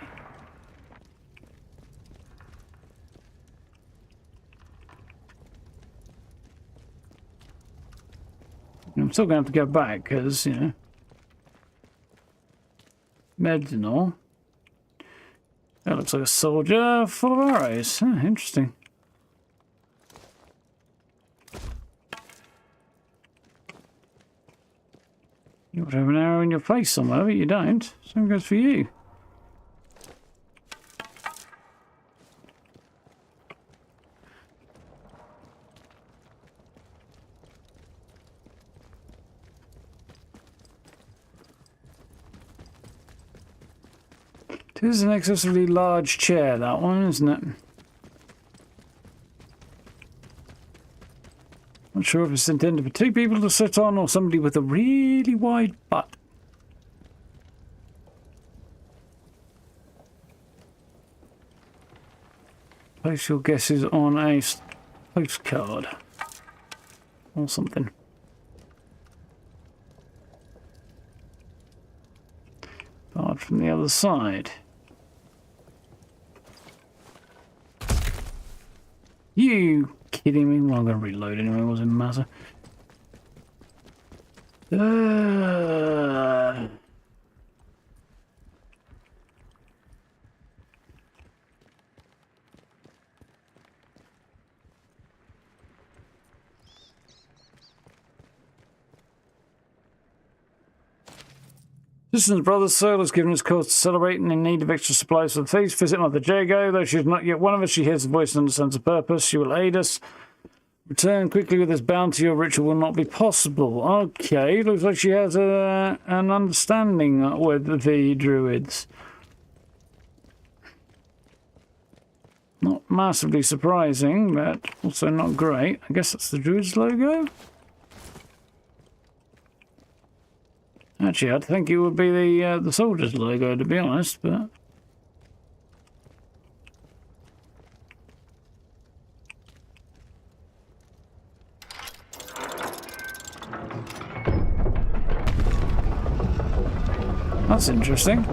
I'm still going to have to go back because, you know, meds and all. That looks like a soldier full of arrows. Huh, interesting. You would have an arrow in your face somewhere, but you don't. Same goes for you. It is an excessively large chair, that one, isn't it? Not sure if it's intended for two people to sit on or somebody with a really wide butt. Place your guesses on a postcard or something. Apart from the other side. You kidding me? Well, I'm going to reload anyway, it doesn't matter. Sisters and brothers, Searle has given us cause to celebrate and in need of extra supplies for the feast. Visit Mother Jago. Though she is not yet one of us, she hears the voice and understands the purpose. She will aid us. Return quickly with this bounty or ritual will not be possible. Okay, looks like she has an understanding with the druids. Not massively surprising, but also not great. I guess that's the druids logo? Actually, I'd think it would be the soldiers logo, to be honest, but... That's interesting.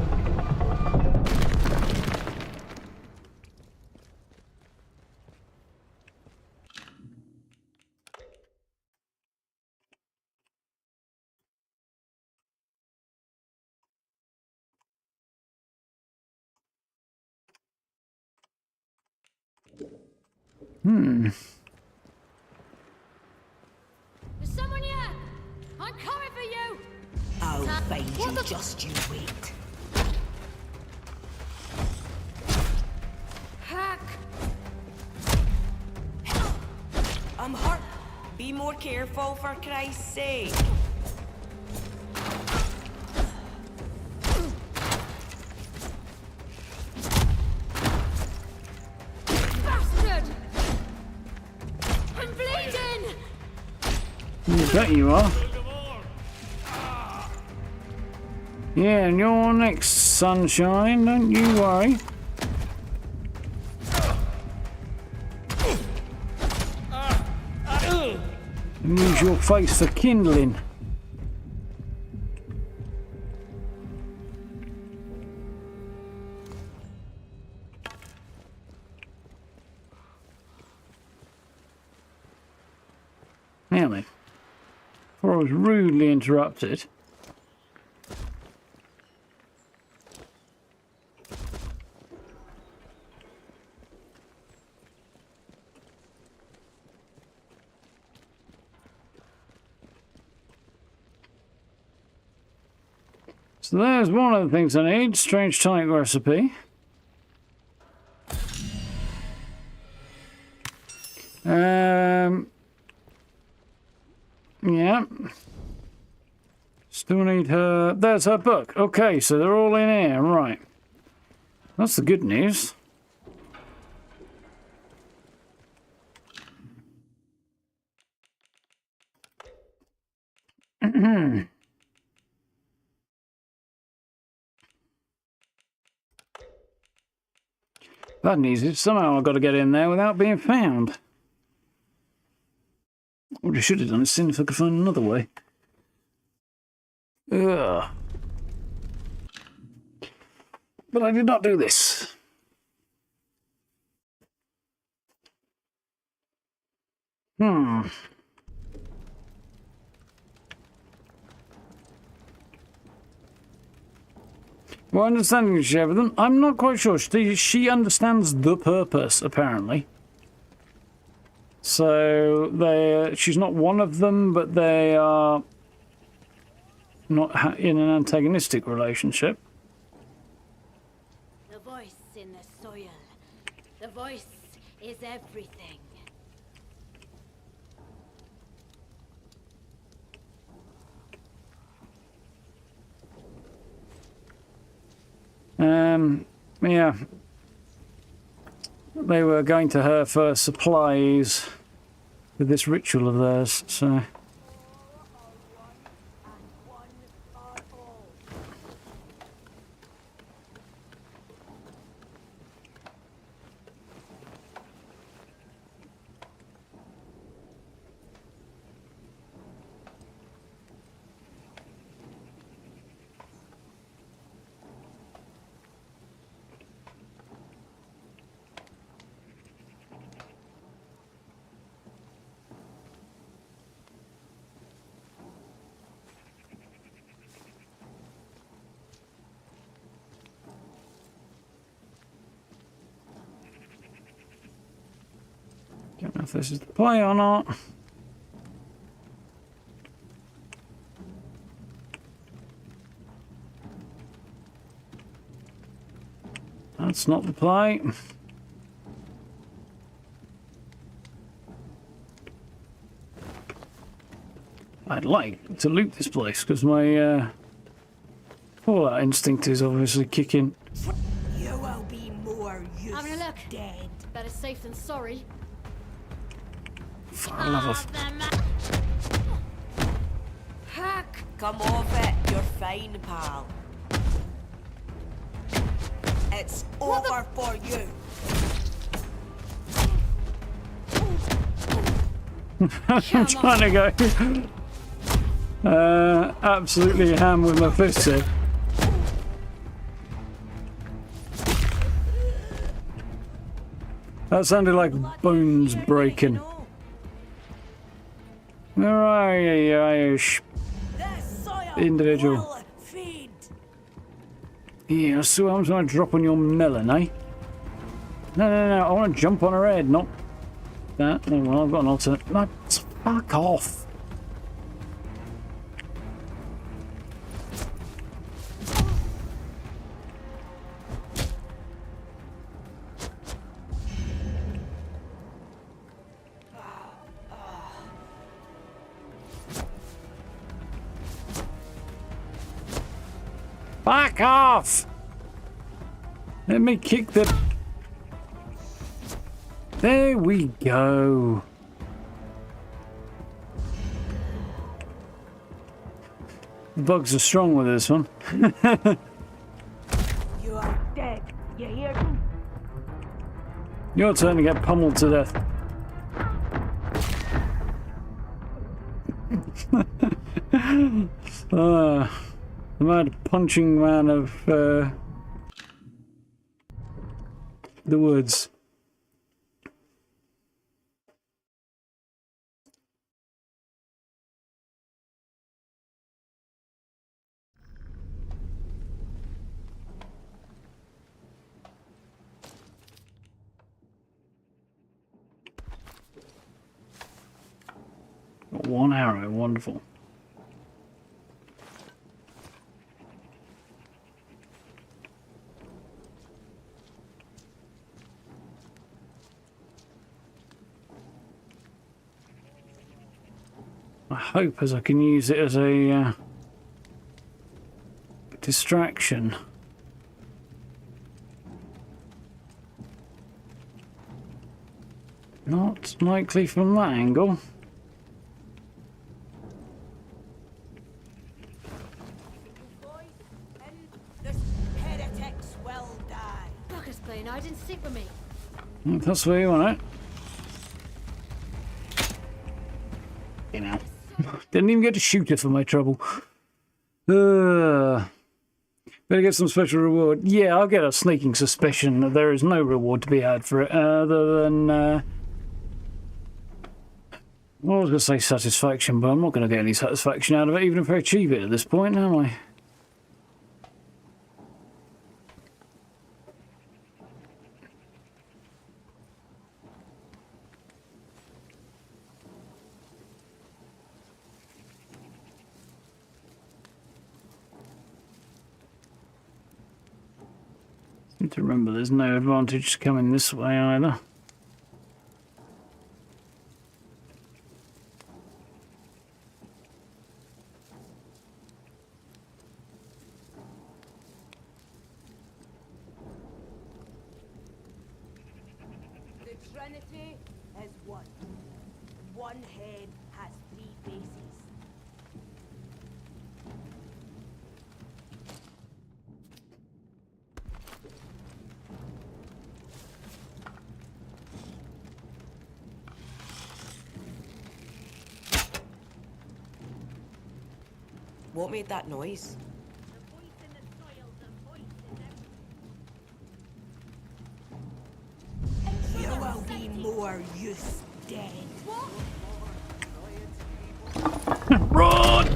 Is someone here? I'm coming for you! I'll find you, just you wait. Hack! I'm hurt. Be more careful, for Christ's sake. Bastard! I'm bleeding! You bet you are. Yeah, and you're next, sunshine, don't you worry. Use your face for kindling. Now then, before I was rudely interrupted. So there's one of the things I need. Strange tonic recipe. Yeah. Still need her. There's her book. Okay, so they're all in here. Right. That's the good news. Bad news is somehow I've got to get in there without being found. What I should have done is seen if I could find another way. Ugh. But I did not do this. Well, understanding is everything. I'm not quite sure. She understands the purpose, apparently. So she's not one of them, but they are not in an antagonistic relationship. The voice in the soil. The voice is everything. Yeah. They were going to her for supplies with this ritual of theirs, so... Don't know if this is the play or not. That's not the play. I'd like to loot this place because my fallout instinct is obviously kicking. You will be more use Having a look. dead. Better safe than sorry. For the love of... Heck, come off it. You're fine, pal. It's over for you. I'm trying to go absolutely ham with my fists here. That sounded like bones breaking. Where are you, you Irish individual? Yeah, so I'm going to drop on your melon, eh? No, I want to jump on her head, not that. Oh, well, I've got an alternate. No, fuck off. Back off! Let me kick the... There we go. The bugs are strong with this one. You are dead. You hear me? Your turn to get pummeled to death. The mad punching man of the woods. Got one arrow, wonderful. I hope as I can use it as a distraction. Not likely from that angle. The heretics will die. Buckers playing hide and seek with me. If that's where you want it. You know. Didn't even get to shoot it for my trouble. Better get some special reward. Yeah, I'll get a sneaking suspicion that there is no reward to be had for it other than... well, I was going to say satisfaction, but I'm not going to get any satisfaction out of it, even if I achieve it at this point, am I? Need to remember there's no advantage coming this way either. The Trinity is one. One head has three faces. What made that noise? You will be more use dead. Run!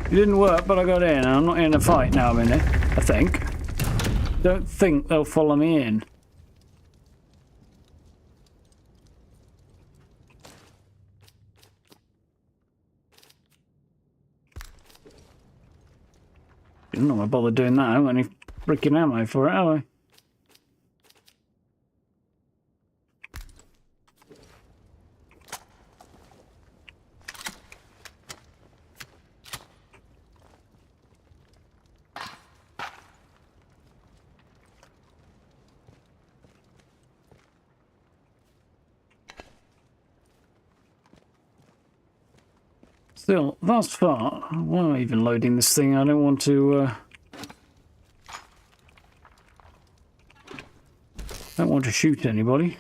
It didn't work, but I got in. I'm not in a fight now, I'm in it, I think. Don't think they'll follow me in. I'm not going to bother doing that. I haven't got any freaking ammo for it, have I? Still, thus far, why am I even loading this thing? I don't want to... don't want to shoot anybody.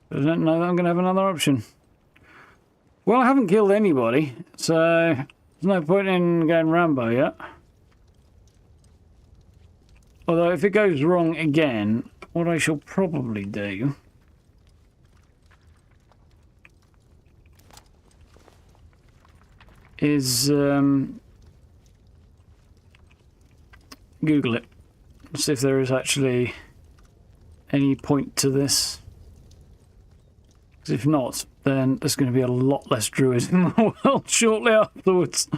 I don't know that I'm going to have another option. Well, I haven't killed anybody, so there's no point in going Rambo yet. Although, if it goes wrong again, what I shall probably do... is Google it. See if there is actually any point to this. Because if not, then there's going to be a lot less druids in the world shortly afterwards.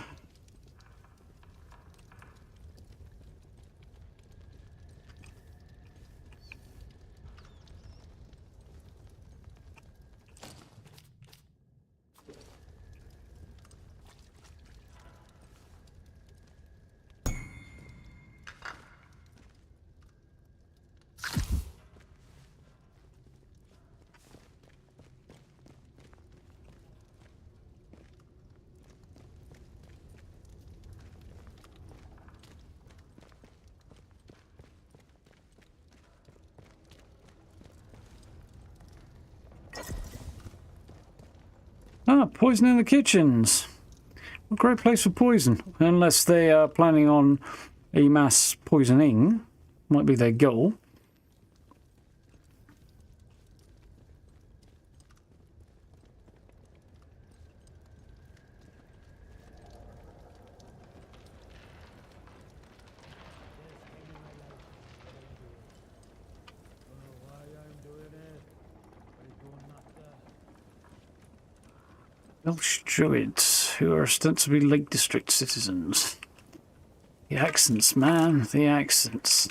Ah, poison in the kitchens. A great place for poison. Unless they are planning on a mass poisoning. Might be their goal. Welsh druids, who are ostensibly Lake District citizens. The accents, man, the accents.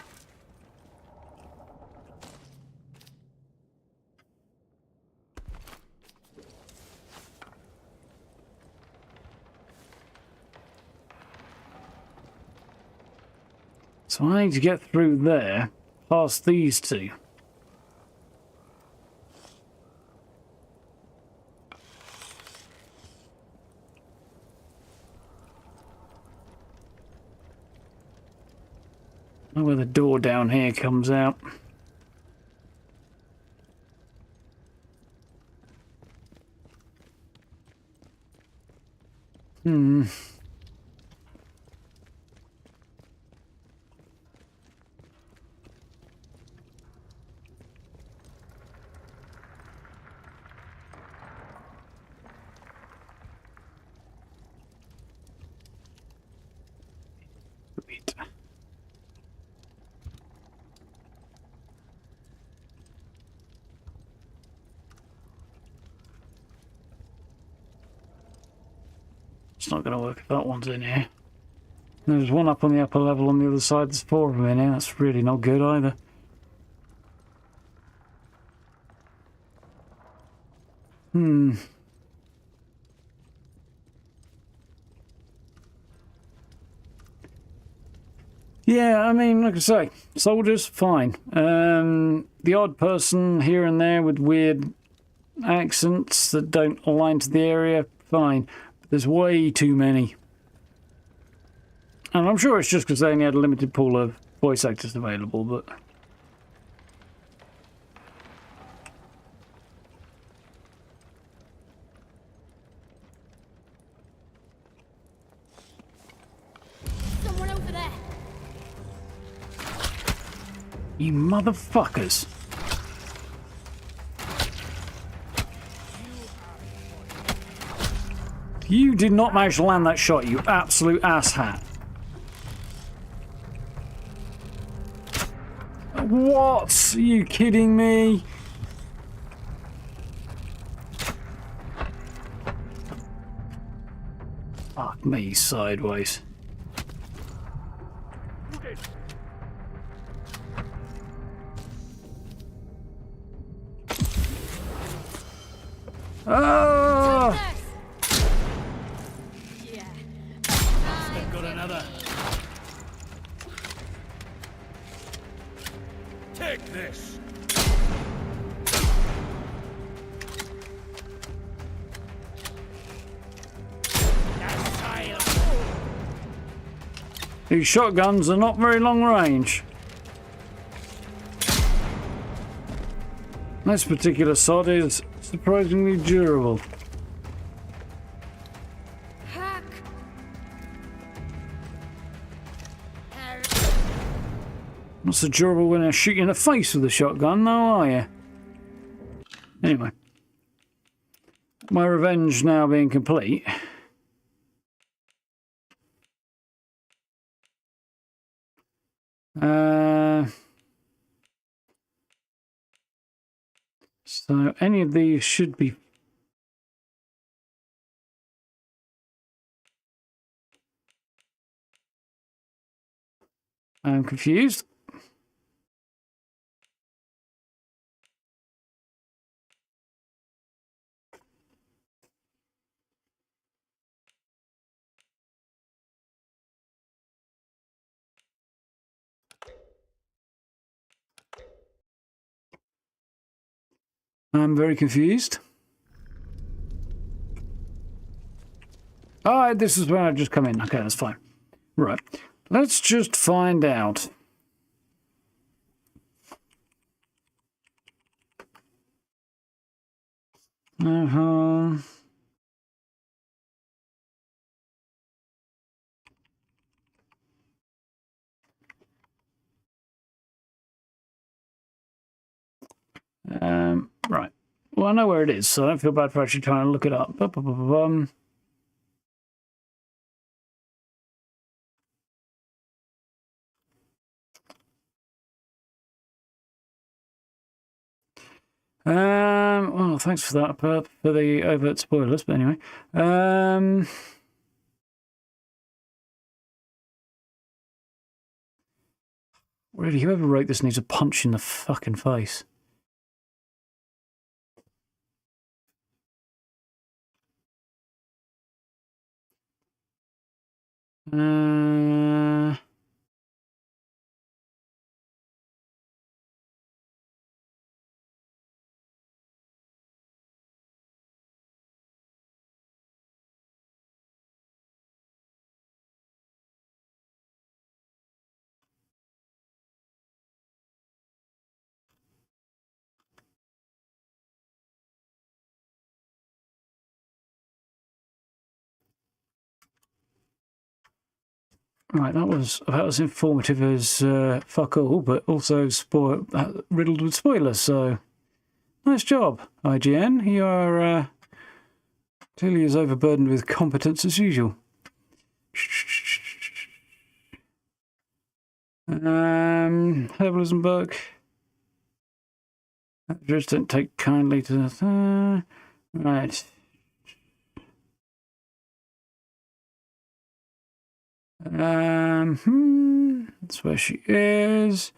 So I need to get through there, past these two. Oh, where the door down here comes out. Sweet. It's not going to work if that one's in here. There's one up on the upper level on the other side. There's 4 of them in here. That's really not good either. Yeah, I mean, like I say, soldiers, fine. The odd person here and there with weird accents that don't align to the area, fine. But there's way too many. And I'm sure it's just because they only had a limited pool of voice actors available, but... Someone over there. You motherfuckers! You did not manage to land that shot, you absolute asshat. What? Are you kidding me? Fuck me sideways. Ah! Yeah. They've got another. Take this. These shotguns are not very long range. This particular sod is surprisingly durable. Hack. Not so durable when I shoot you in the face with a shotgun, though, are you? Anyway. My revenge now being complete. So any of these should be... I'm confused. I'm very confused. Ah, this is where I just come in. Okay, that's fine. Right. Let's just find out. Uh-huh. Right. Well, I know where it is, so I don't feel bad for actually trying to look it up. Well, thanks for that, for the overt spoilers, but anyway. Really, whoever wrote this needs a punch in the fucking face. Right, that was about as informative as fuck all, but also riddled with spoilers, so nice job, IGN. You are clearly as overburdened with competence as usual. Herbalism book. Just don't take kindly to the... right. That's where she is.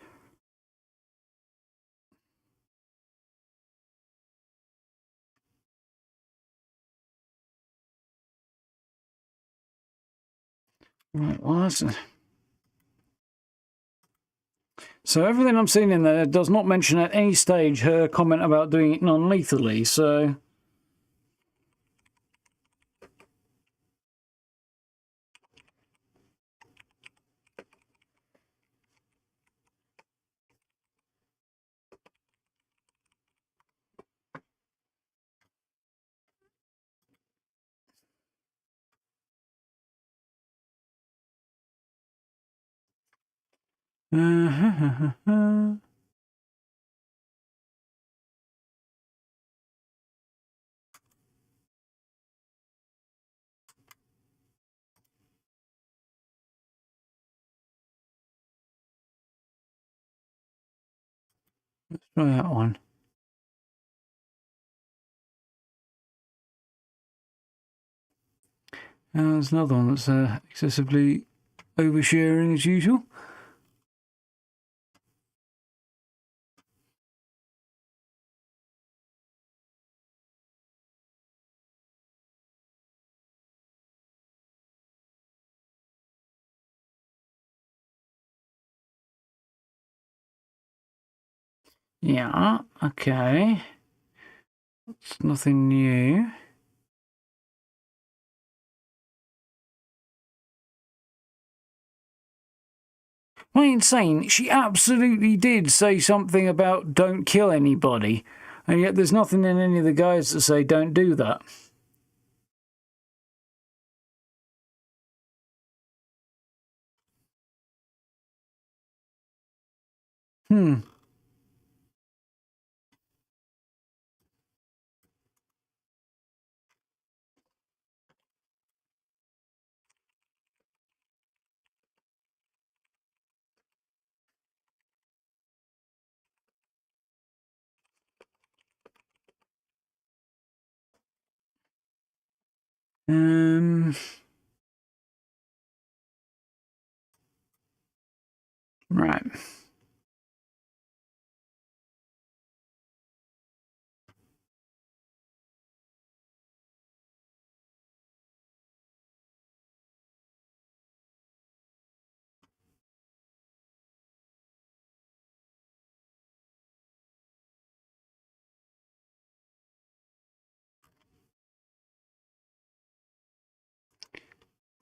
Right, well, so everything I'm seeing in there does not mention at any stage her comment about doing it non-lethally, so... Let's try that one. There's another one that's excessively oversharing as usual. Yeah, okay. It's nothing new. Am I insane? She absolutely did say something about don't kill anybody, and yet there's nothing in any of the guides that say don't do that. Hmm. Right.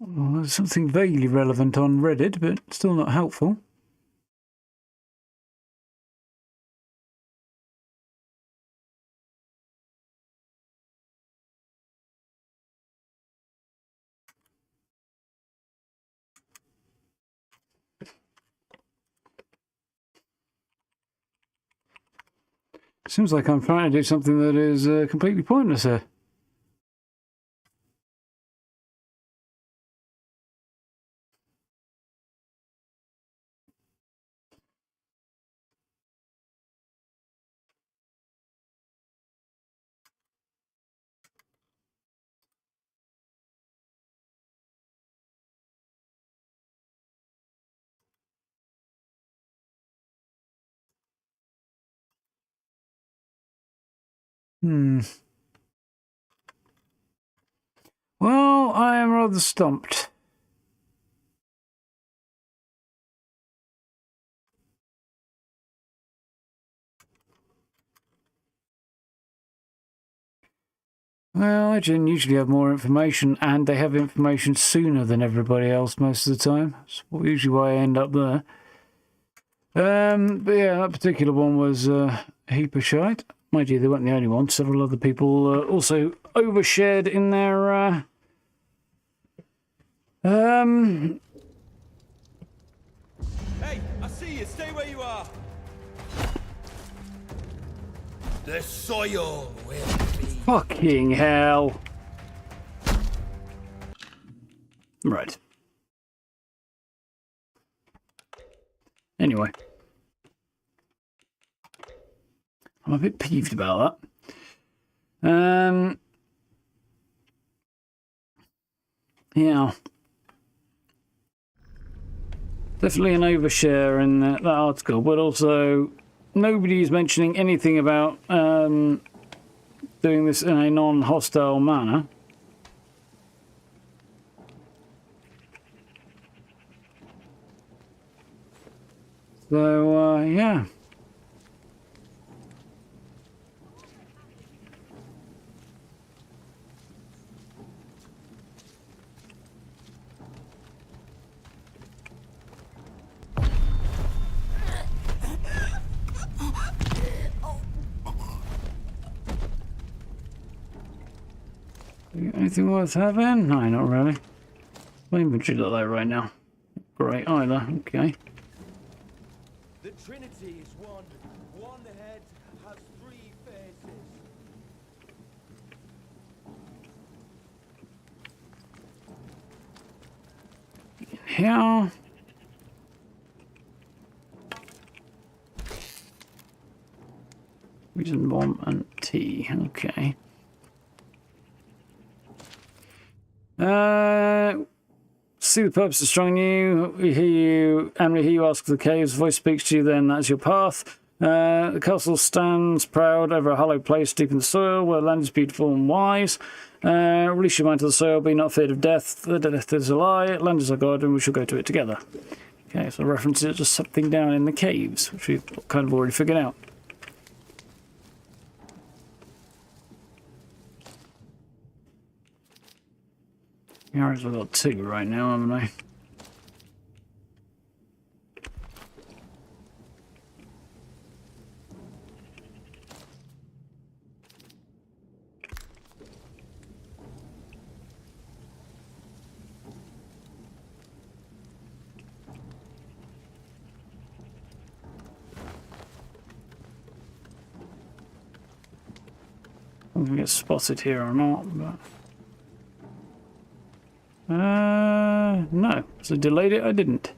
Well, there's something vaguely relevant on Reddit, but still not helpful. Seems like I'm trying to do something that is completely pointless here. Well, I am rather stumped. Well, I usually have more information, and they have information sooner than everybody else most of the time. That's usually why I end up there. But yeah, that particular one was a heap of shite. Mind you, they weren't the only one. Several other people also overshared in their Hey, I see you. Stay where you are. The soil will be. Fucking hell. Right. Anyway. I'm a bit peeved about that. Yeah. Definitely an overshare in that article, but also nobody's mentioning anything about doing this in a non-hostile manner. So, yeah. Anything worth having? No, not really. My inventory look like right now. Great either. Okay. The Trinity is one. One head has three faces. Here. Reason bomb and tea. Okay. See the purpose of strong you. We hear you, and we hear you ask for the caves. Voice speaks to you. Then that's your path. The castle stands proud over a hollow place deep in the soil, where land is beautiful and wise. Release your mind to the soil. Be not feared of death. The death is a lie. Land is our god, and we shall go to it together. Okay, so references to something down in the caves, which we've kind of already figured out. Arrows I've got 2 right now, haven't I? I'm gonna get spotted here or not, but no. So delayed it, I didn't.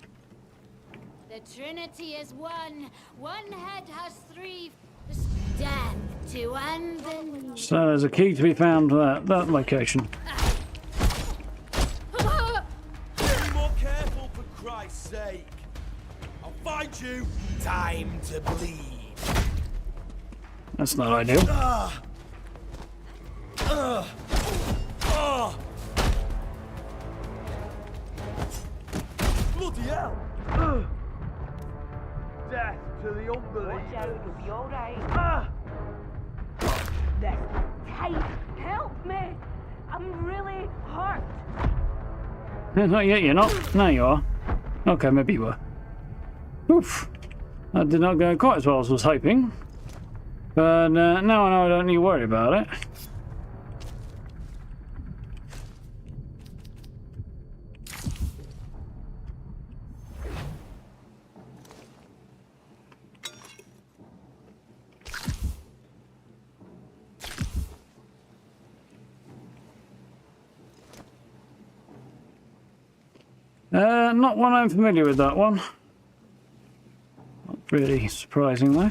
The Trinity is one. One head has three. Death to unbelief. So there's a key to be found at that location. Be more careful, for Christ's sake. I'll find you. Time to bleed. That's not ideal. Bloody hell! Death to the unbeliever. Watch out, you'll be alright. That's tight. Help me! I'm really hurt. Not yet, you're not. Now you are. Okay, maybe you were. Oof. That did not go quite as well as I was hoping. But now I know I don't need to worry about it. Not one I'm familiar with, that one. Not really surprising though.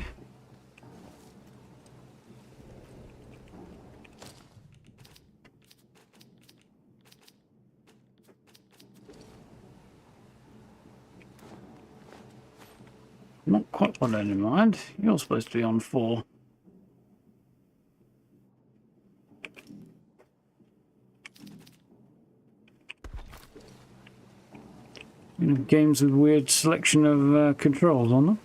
Not quite what I had in mind. You're supposed to be on 4. Games with weird selection of controls on them.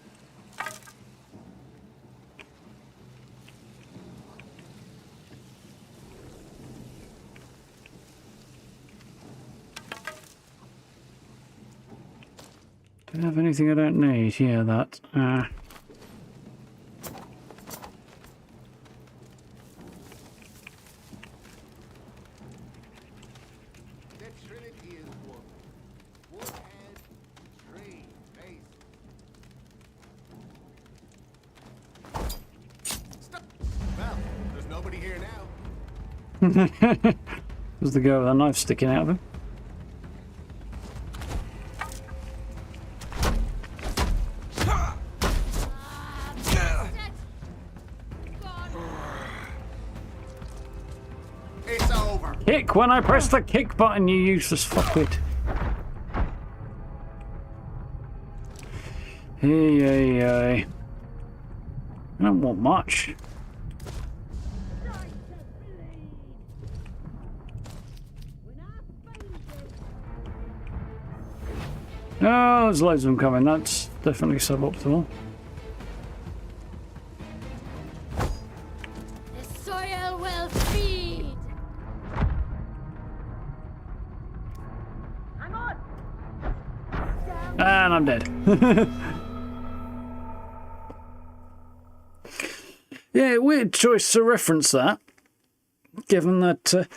Do I have anything I don't need? Yeah, that. Nobody here now. There's the guy with a knife sticking out of him. It's over. Kick when I press the kick button, you useless fuckwit. Hey. I don't want much. Oh, there's loads of them coming. That's definitely suboptimal. The soil will feed. Hang on! And I'm dead. Yeah, weird choice to reference that, given that.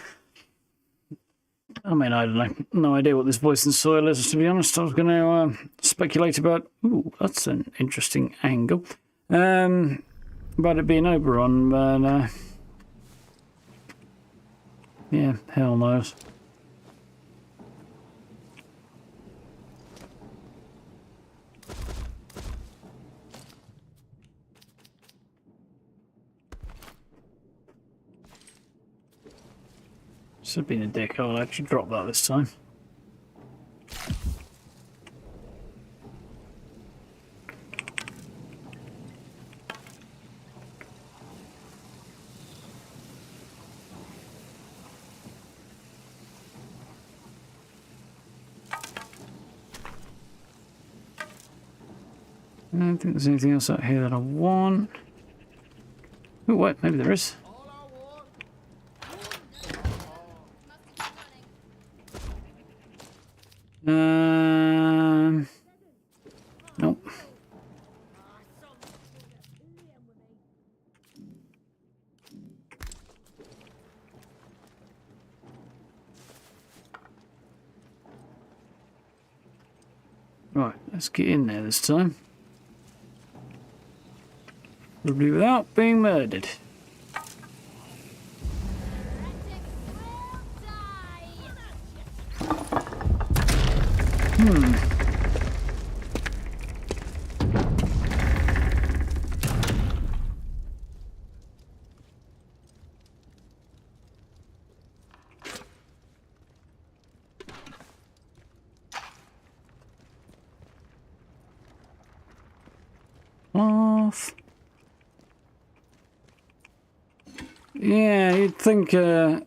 I mean, I don't know. No idea what this voice in soil is, to be honest. I was going to speculate about. Ooh, that's an interesting angle. About it being Oberon, but yeah, hell knows. Should have been a dick. I'll actually drop that this time. I don't think there's anything else out here that I want. Oh, wait, maybe there is. Nope. Right, let's get in there this time. Probably without being murdered. Off. Yeah, you'd think, I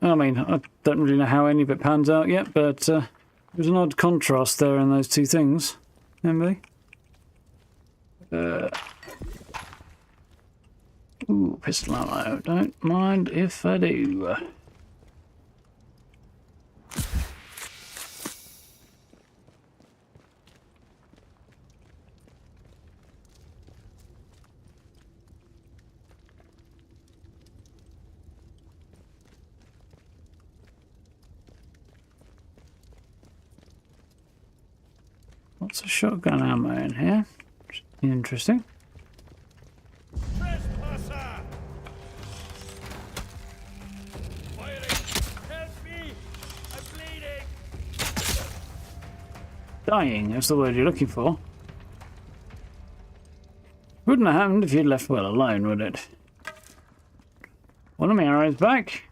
mean, I don't really know how any of it pans out yet, but there's an odd contrast there in those two things, Emily. Ooh, pistol ammo. Don't mind if I do. Lots of shotgun ammo in here. Interesting. Trespasser! Firing! Help me! I'm bleeding! Dying, that's the word you're looking for. Wouldn't have happened if you'd left well alone, would it? One of my arrows back.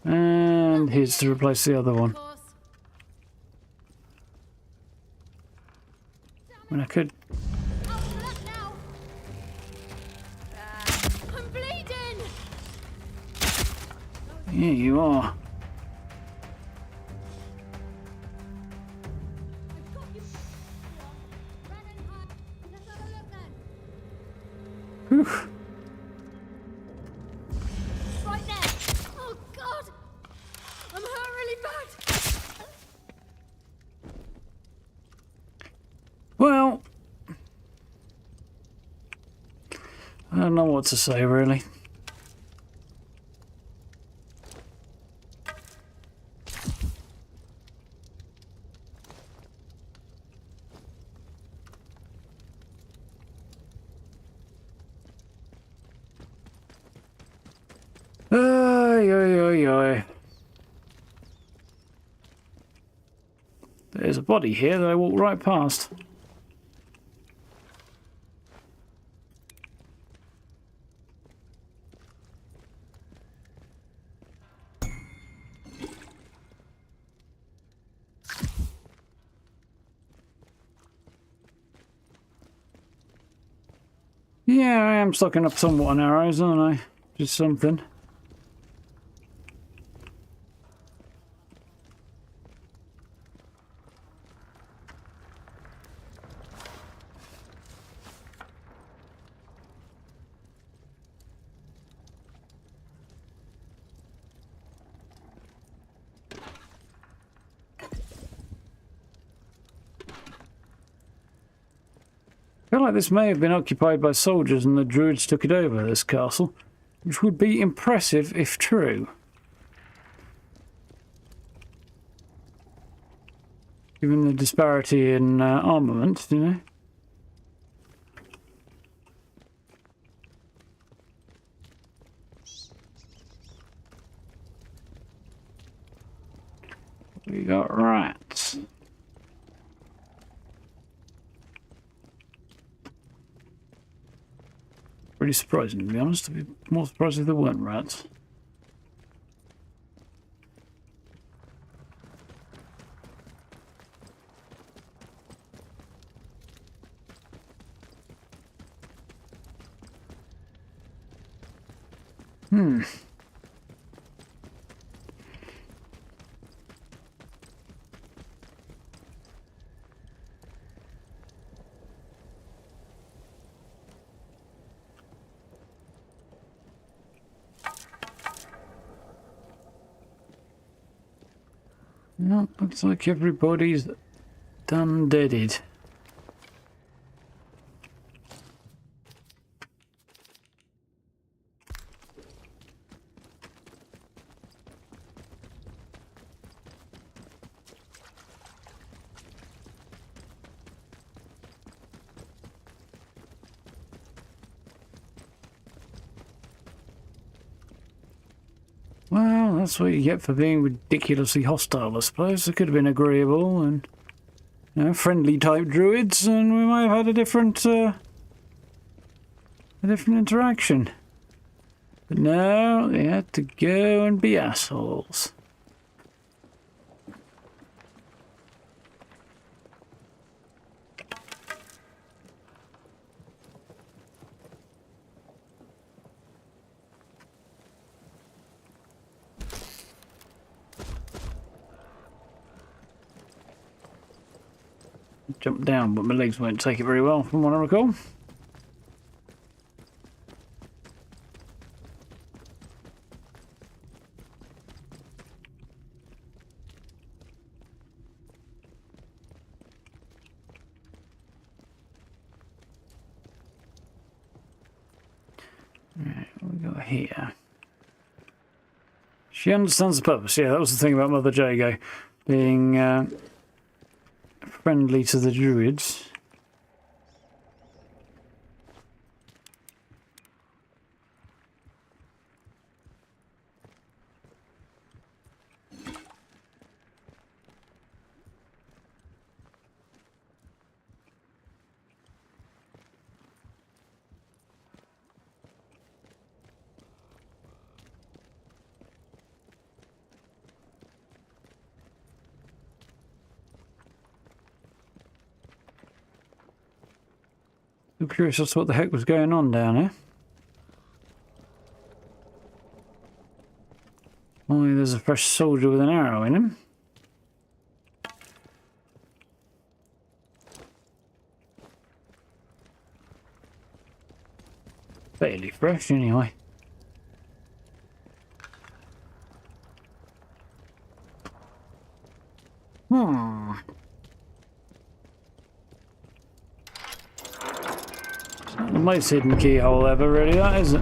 And here's to replace the other one. When I could. Oh, look now. I'm bleeding. Yeah, you are. I've got you. Run and hide. Let's have a look then. Whew. Right there. Oh God. I'm hurt really bad. Well, I don't know what to say, really. Oi, oi, oi, oi. There's a body here that I walked right past. Yeah, I am stocking up somewhat on arrows, aren't I? Just something. I feel like this may have been occupied by soldiers and the druids took it over, this castle, which would be impressive if true. Given the disparity in armament, you know. We got rats. Pretty surprising, to be honest. I'd be more surprised if there weren't rats. No, looks like everybody's done deaded. Well, that's what you get for being ridiculously hostile, I suppose. They could have been agreeable and, you know, friendly type druids, and we might have had a different interaction. But no, they had to go and be assholes. Jump down, but my legs won't take it very well, from what I recall. Right, what we got here? She understands the purpose. Yeah, that was the thing about Mother Jago being friendly to the druids. I'm curious as to what the heck was going on down here. Oh, there's a fresh soldier with an arrow in him. Fairly fresh, anyway. It's not the most hidden keyhole ever, really, that, is it?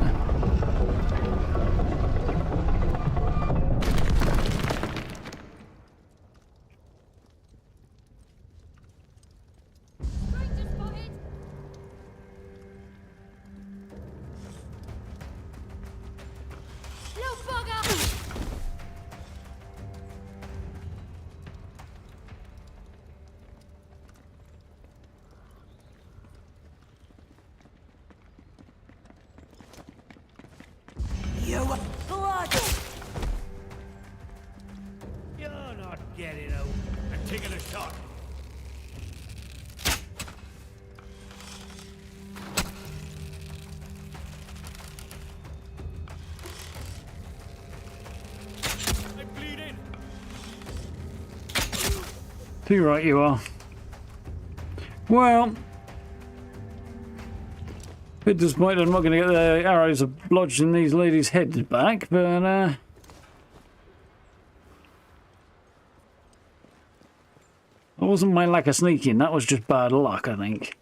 No bugger! blood! You're not getting out and taking a shot. I'm bleeding. Too right you are. Well, bit disappointed I'm not going to get the arrows lodged in these ladies' heads back, but that wasn't my lack of sneaking, that was just bad luck, I think.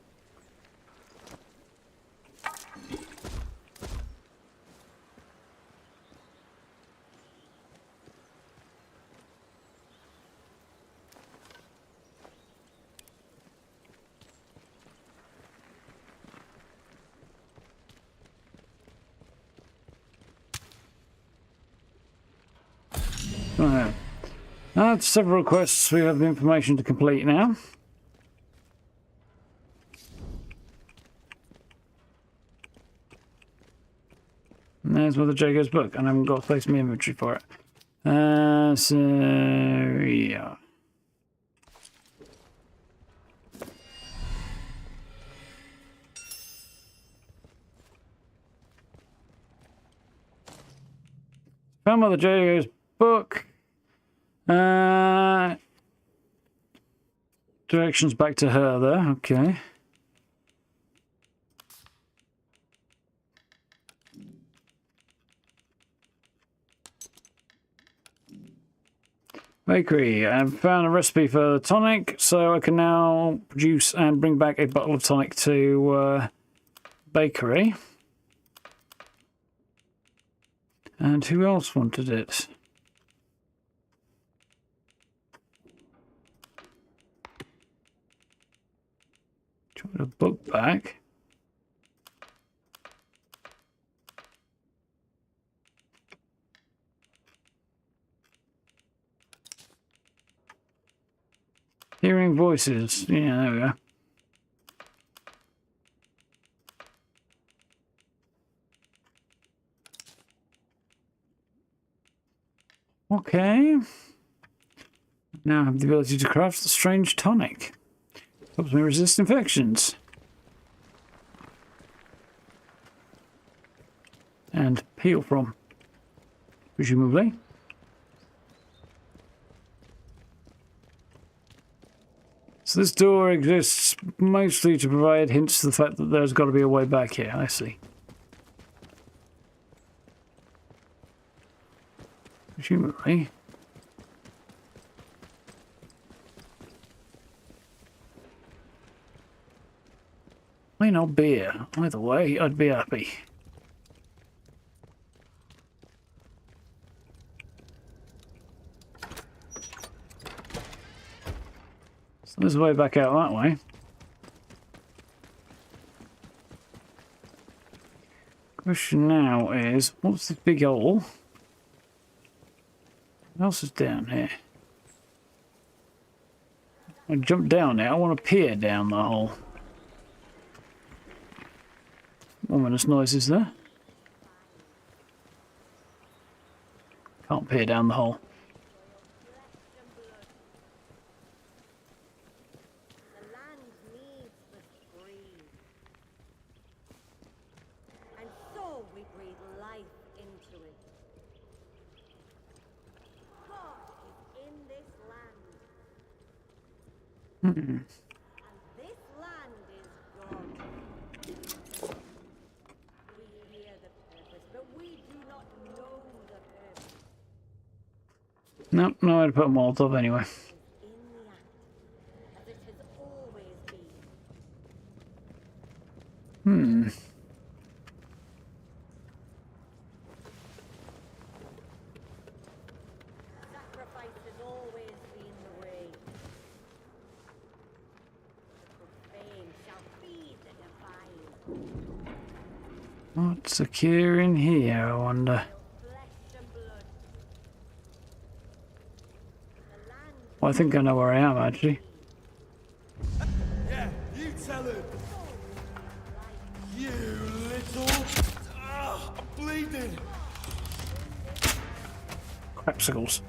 Right. That's several quests. We have the information to complete now. And there's Mother Jago's book, and I haven't got space in my inventory for it. So yeah. Found Mother Jago's book. Directions back to her there, okay. Bakery. I've found a recipe for the tonic, so I can now produce and bring back a bottle of tonic to bakery. And who else wanted it? Do you want a book back? Hearing voices. Yeah, there we go. Okay. Now I have the ability to craft the strange tonic. Helps me resist infections. And heal from, presumably. So this door exists mostly to provide hints to the fact that there's got to be a way back here. I see. Presumably. Wine or beer. Either way, I'd be happy. So there's a way back out that way. Question now is, what's this big hole? What else is down here? I jump down there. I want to peer down the hole. Ominous noises there. Can't peer down the hole. The land needs the breeze. And so we breathe life into it. God is in this land. And this land is God. We hear the purpose, but we do not know the purpose. Nope, no way to put a Molotov anyway. In the act, as it has always been. Sacrifice has always been the way. The profane shall feed the divine. What's secure in here, I wonder? Flesh and blood. The land Well, I think I know where I am, actually. Yeah, you tell him. You little... I'm bleeding. Crapsicles.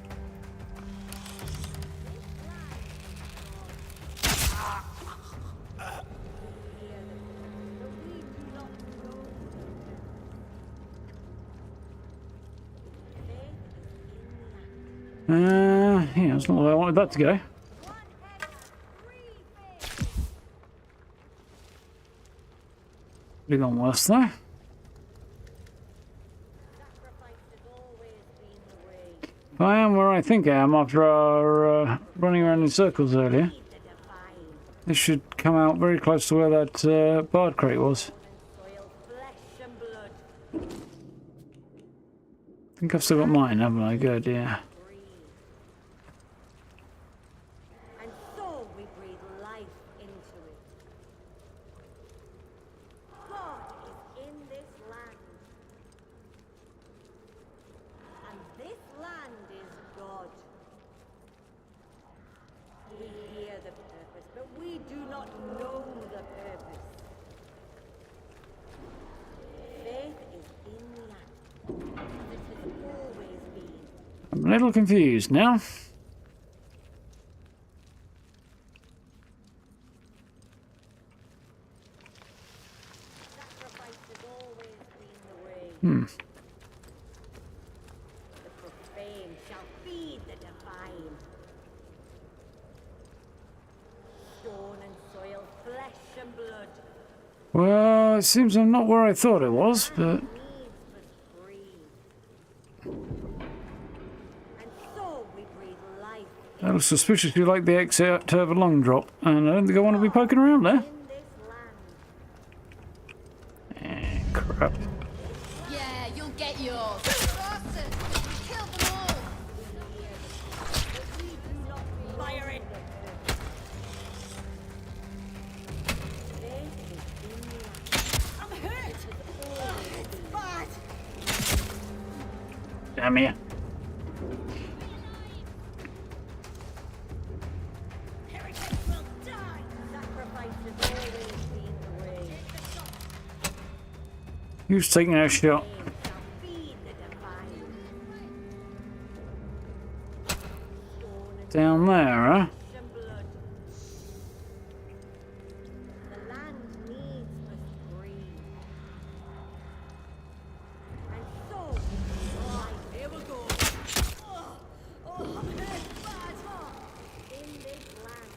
Yeah, that's not the way I wanted that to go. Could have gone worse though. If I am where I think I am after our running around in circles earlier, this should come out very close to where that bard crate was. I think I've still got mine, haven't I? Good, yeah. And so we breathe life into it. God is in this land. And this land is God. We hear the purpose, but we do not know the purpose. Faith is in the act, as it has always been. I'm a little confused now. Sacrifice has always been the way. The profane shall feed the divine. Stone and soil, flesh and blood. Well, it seems I'm not where I thought it was, but Needs was free. And so we breathe life that looks suspiciously like the exit to have a long drop, and I don't think I want to be poking around there. in this land. Crap. Yeah, you'll get yours. Bastard! Kill them all! Fire it! I'm hurt! It's bad! Damn you. Heretics will die! Sacrifice has always been the way. Who's taking our shot? Shall feed the divine. Stone and Down there, huh? flesh and blood. The land needs must breathe. And so, here we go. I'm hurt bad. In this land.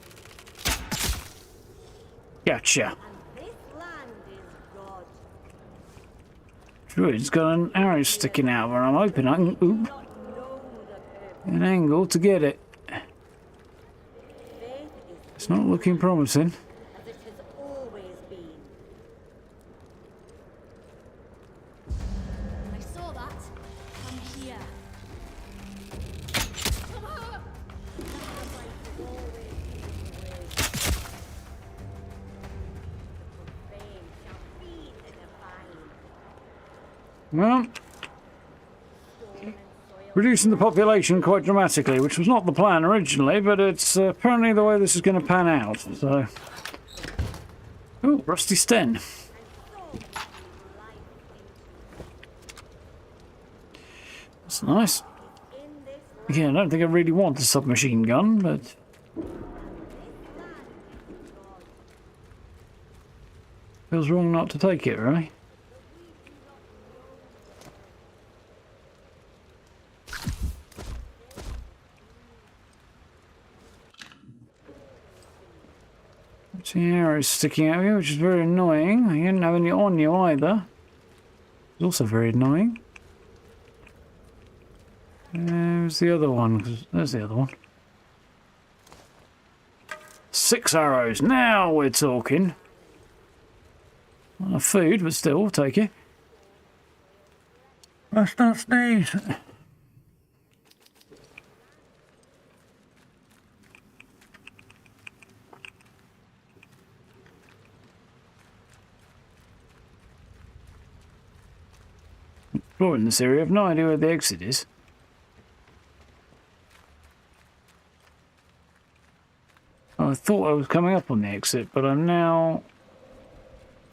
Gotcha. And this land is God. Druid's got an arrow sticking out where I'm hoping I can oop Not know the purpose. an angle to get it. Faith is It's not looking promising. as it has always been. I saw that. Come here. Fame shall feed the divine. Well, Stone and soil. reducing the population quite dramatically, which was not the plan originally, but it's apparently the way this is going to pan out. So, oh, rusty sten. That's nice. In this Again, I don't think I really want a submachine gun, but feels wrong not to take it, right? See, arrows sticking out of you, which is very annoying. You didn't have any on you either. It's also very annoying. There's the other one. 'Cause there's the other one. 6 arrows. Now we're talking. Not enough food, but still, we'll take it. Must not sneeze. Exploring this area, I've no idea where the exit is. I thought I was coming up on the exit, but I'm now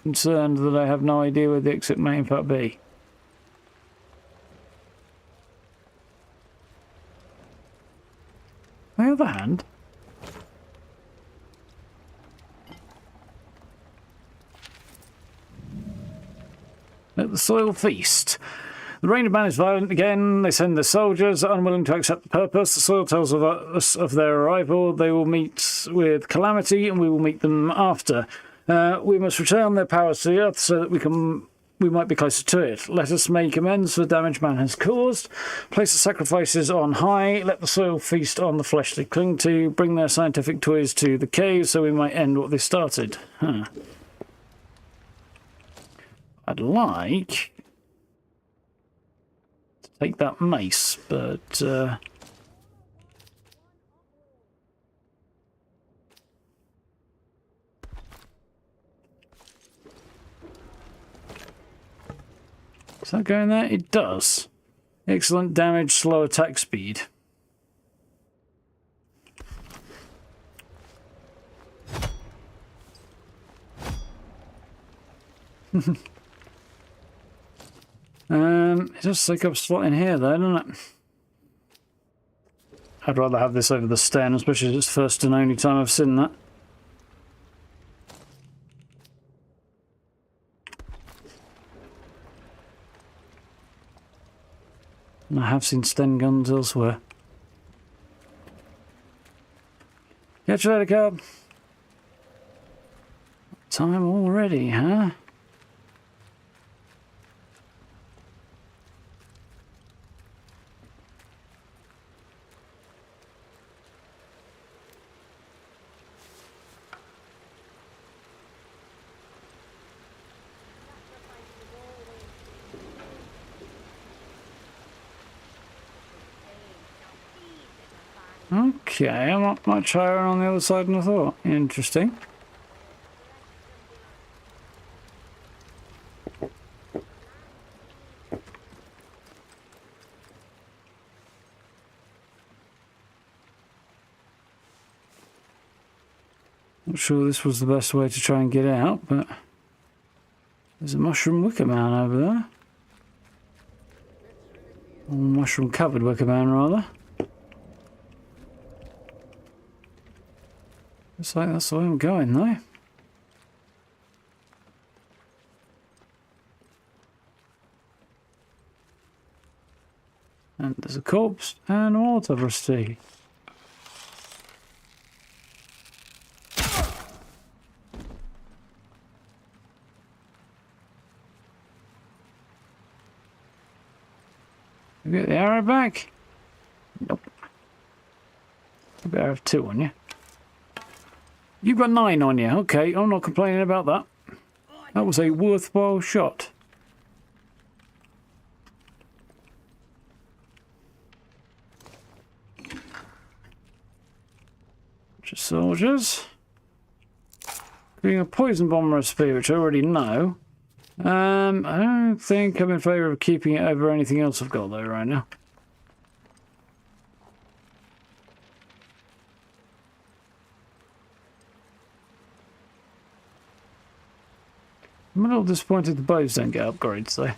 concerned that I have no idea where the exit may in fact be. other hand, let the soil feast. The rain of man is violent again. They send their soldiers, unwilling to accept the purpose. The soil tells of us of their arrival. They will meet with calamity, and we will meet them after. We must return their powers to the earth so that we might be closer to it. Let us make amends for the damage man has caused. Place the sacrifices on high. Let the soil feast on the flesh they cling to. Bring their scientific toys to the cave so we might end what they started. Huh. I'd like to take that mace, but does that go in there? It does. Excellent damage, slow attack speed. It does take up a slot in here though, doesn't it? I'd rather have this over the stand, especially as it's the first and only time I've seen that. And I have seen Sten guns elsewhere. Catch you later, cub. Time already, huh? Okay, I'm not much higher on the other side than I thought. Interesting. Not sure this was the best way to try and get out, but there's a mushroom wicker man over there. Or mushroom covered wicker man, rather. Looks like that's the way I'm going, though. And there's a corpse and a water rusty. You get the arrow back? Nope. You better have 2 on you. You've got 9 on you. Okay, I'm not complaining about that. That was a worthwhile shot. Just soldiers. Getting a poison bomb recipe, which I already know. I don't think I'm in favour of keeping it over anything else I've got though right now. I'm a little disappointed the bows don't get upgrades though.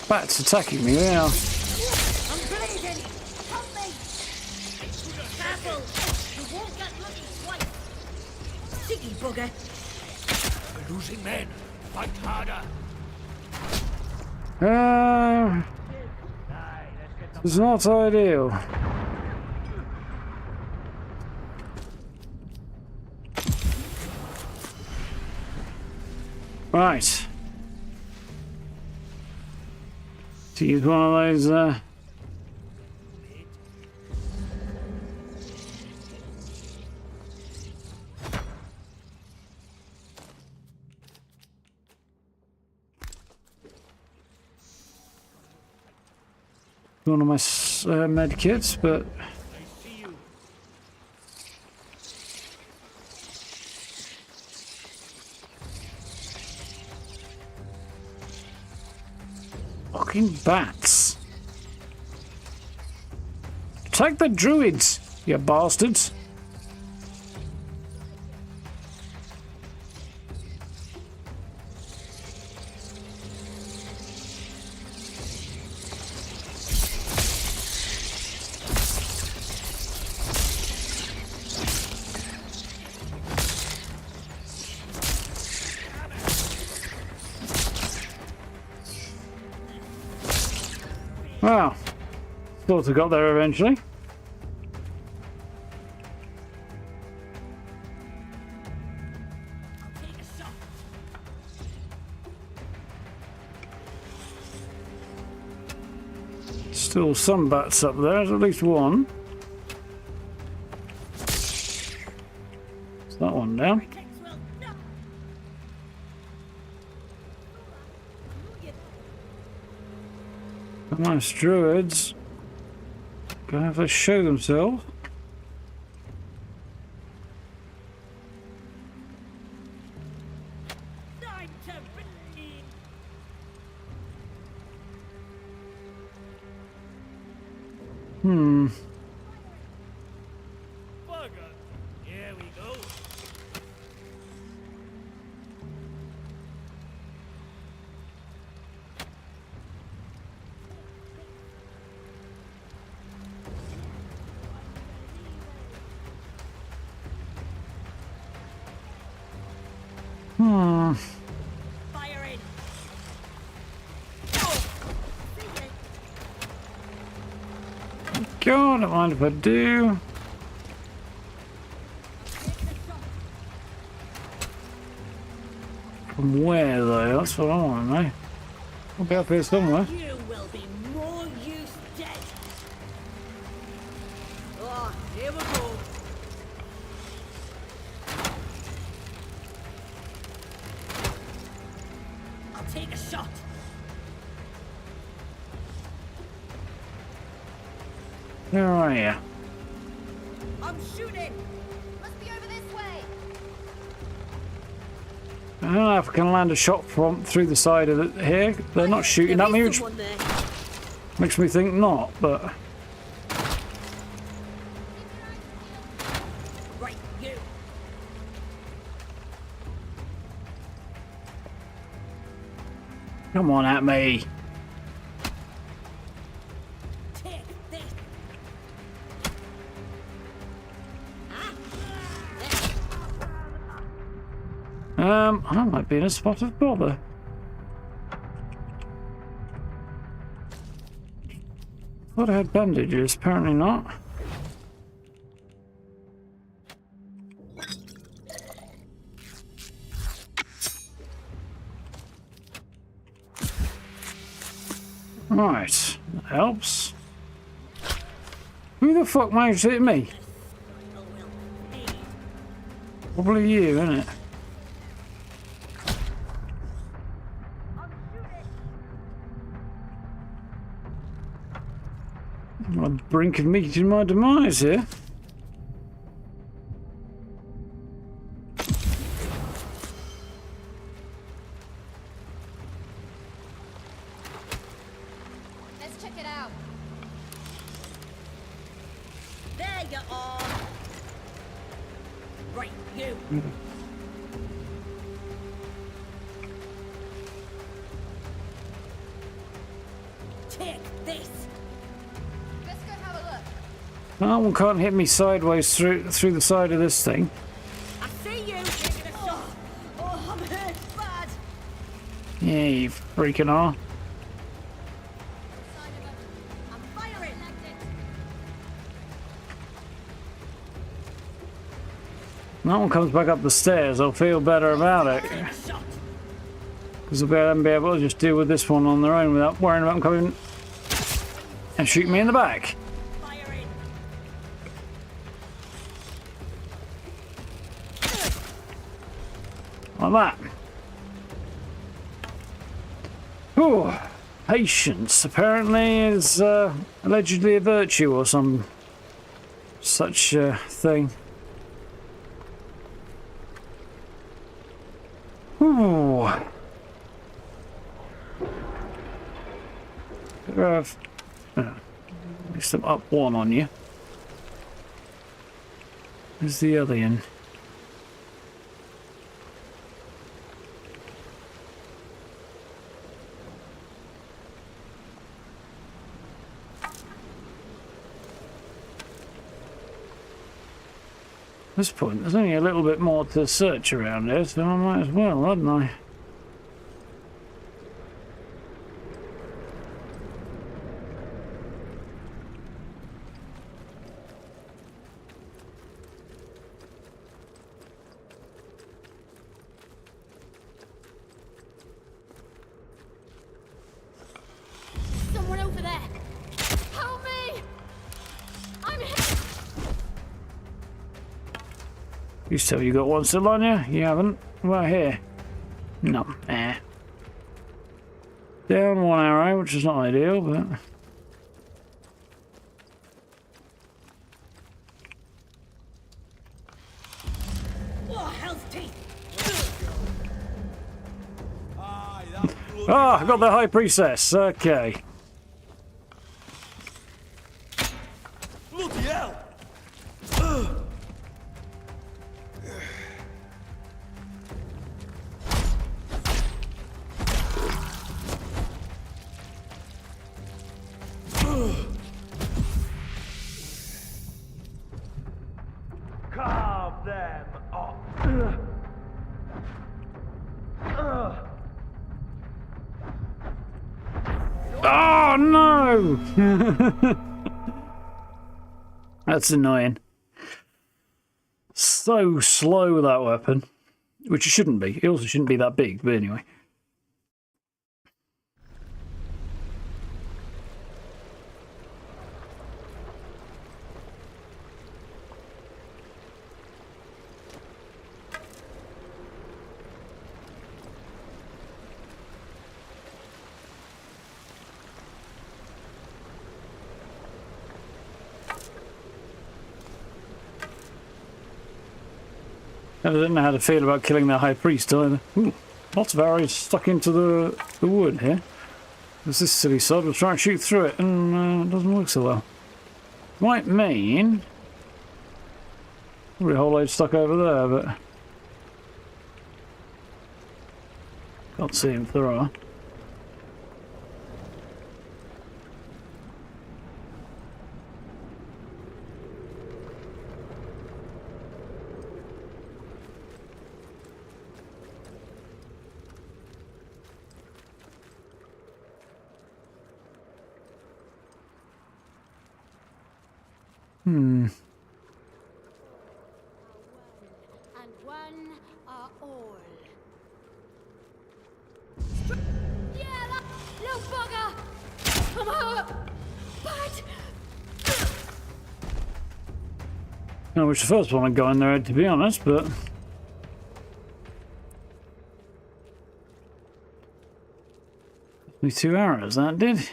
Bats attacking me now. I'm bleeding! Help me! Careful! You won't get lucky twice! Sticky bugger! We're losing men. Fight harder. It's not ideal. Right. To use one of those, one of my med kits, but fucking bats. Take the druids, you bastards. Well, sort of got there eventually. Still some bats up there, there's at least one. Is that one down? Nice druids. Gonna have to show themselves. Bugger. Here we go. Fire in. God, don't mind if I do. From where though? That's what I want to know. I'll be up here somewhere. You will be more use dead. Oh, here we go. I'll take a shot. Where are you? I'm shooting. Must be over this way. I don't know if I can land a shot from through the side of it here. They're not shooting at me, which Someone there. makes me think not, but Right, you. come on at me. Take this. I might be in a spot of bother. Thought I had bandages, apparently not. Right, that helps. Who the fuck managed to hit me? Probably you, isn't it? I'm on the brink of meeting my demise here. Let's check it out. There you are. Right, you. Take this. Let's go have a look. That one can't hit me sideways through the side of this thing. I see you. Taking a shot. Oh, I'm hurt bad. Yeah, you freaking are. Side of it. I'm firing. That one comes back up the stairs, I'll feel better about it. Take a shot. Because I'll be able to just deal with this one on their own without worrying about them coming and shooting me in the back. Firing. Like that. Ooh, patience apparently is allegedly a virtue or some such thing. Ooh. At least I'm up one on you. Where's the other end? At this point, there's only a little bit more to search around here, so I might as well, hadn't I? You tell you got one still on you? You haven't? Well, here. No. Down one arrow, which is not ideal, but... Ah, I got the High Priestess. Okay. Bloody hell! Carve them up. Oh no! That's annoying. So slow, that weapon. Which it shouldn't be. It also shouldn't be that big, but anyway. I don't know how to feel about killing the High Priest either. Ooh, lots of arrows stuck into the wood here. There's this silly sod. We'll try and shoot through it, and it doesn't work so well. Might mean... probably a whole load stuck over there, but... can't see him if there are. And one are all. Yeah, that little bugger! Come on! But... I wish the first one had gone in their head, to be honest, but... only 2 arrows, that did.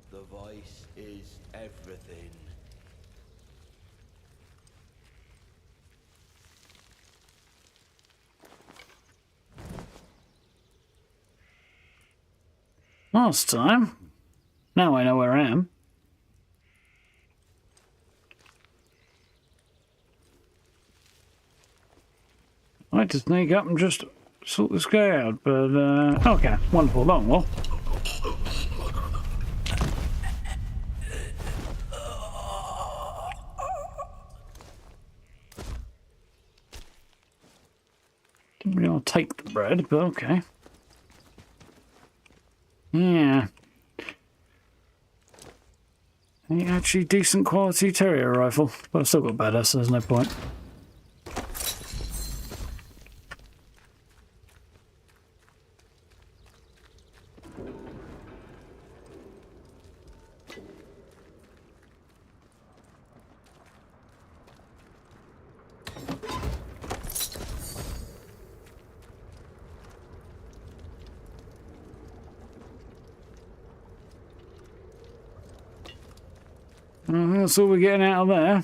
The voice is everything. Last time. Now I know where I am. I had to sneak up and just sort this guy out, but okay, wonderful, long well. Didn't really want to take the bread, but okay. Yeah. Actually decent quality terrier rifle, but I've still got badass, so there's no point. That's all we're getting out of there.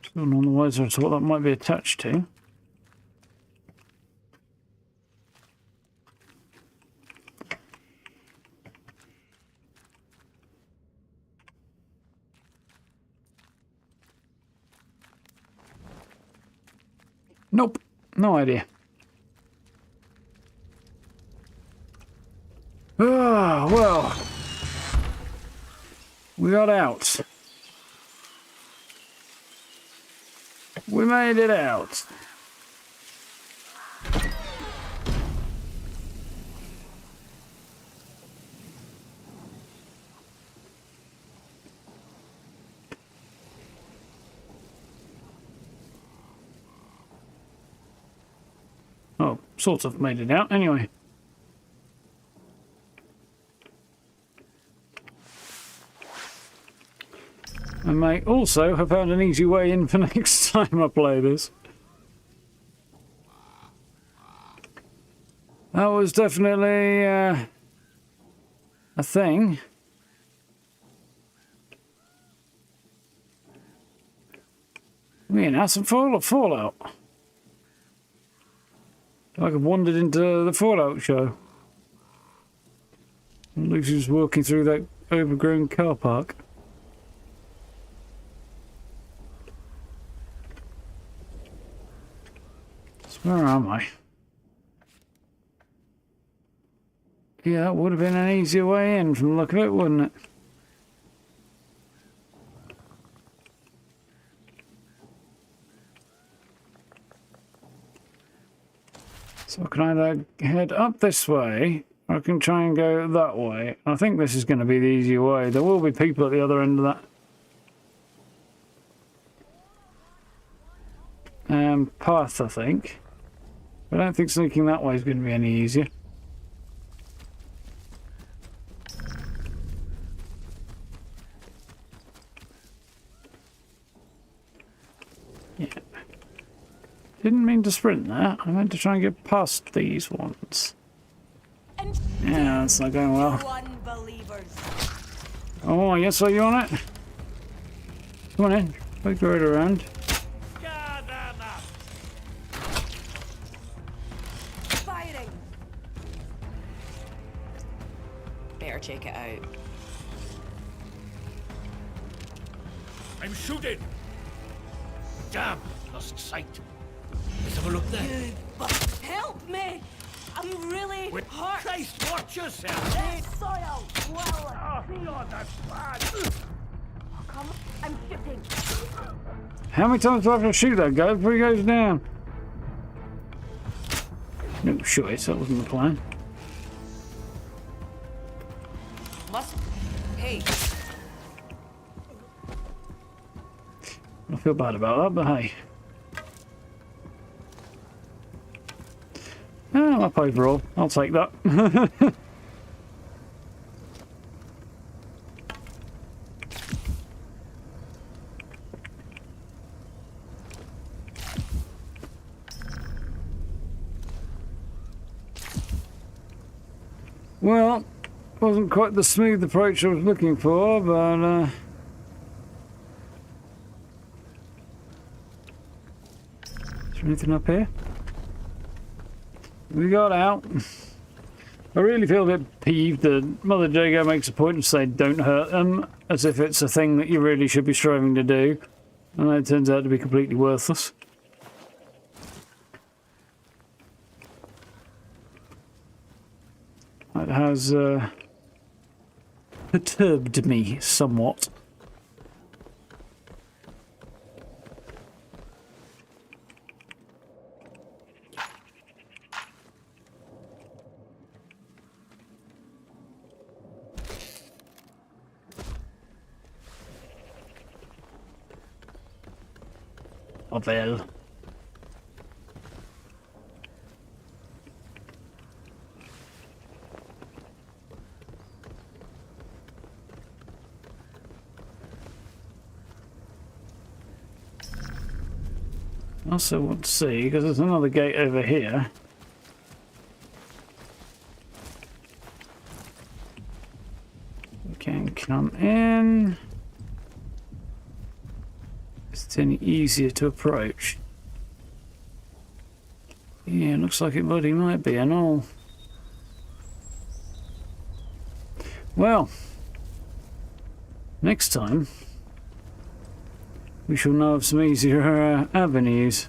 Still none the wiser as to what that might be attached to. Nope, no idea. Ah, well, we got out. We made it out. Oh, sort of made it out. Anyway. I may also have found an easy way in for next time I play this. That was definitely a thing. We in Atomfall or Fallout? Like I've wandered into the Fallout show. Lucy's walking through that overgrown car park. So where am I? Yeah, that would have been an easier way in from the look of it, wouldn't it? So I can either head up this way, or I can try and go that way. I think this is going to be the easier way. There will be people at the other end of that path, I think. I don't think sneaking that way is going to be any easier. Yeah. Didn't mean to sprint there. I meant to try and get past these ones. Yeah, that's not going well. Oh, yes, are you on it? Come on in. We'll go right around. Firing. Better check it out. I'm shooting! Damn, lost sight. Let's have a look there. Help me! I'm really With hurt. Christ, watch yourself! This soil. Well, Oh, God, that's bad! come. I'm shooting. How many times do I have to shoot that guy before he goes down? No, sure, that wasn't the plan. Must. Hey. I feel bad about that, but hey. Oh, up overall. I'll take that. Well, wasn't quite the smooth approach I was looking for, but is there anything up here? We got out. I really feel a bit peeved that Mother Jago makes a point to say don't hurt them, as if it's a thing that you really should be striving to do, and it turns out to be completely worthless. That has perturbed me somewhat. Oh, well. I also want to see, because there's another gate over here. We can come in. Is it any easier to approach? Yeah, looks like it bloody might be and all. Well, next time we shall know of some easier avenues.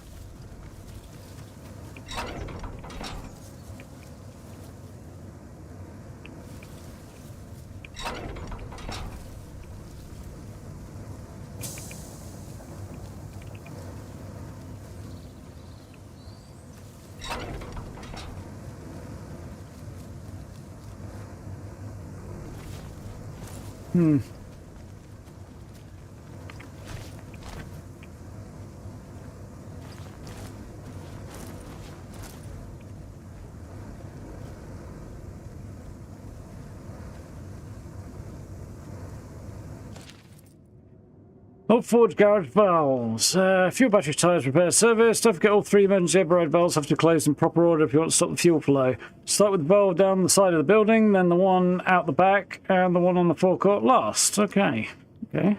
Up forward garage valves. Fuel battery tires repair service. Don't forget all 3 emergency override valves have to close in proper order if you want to stop the fuel flow. Start with the valve down the side of the building, then the one out the back, and the one on the forecourt last. Okay. Okay.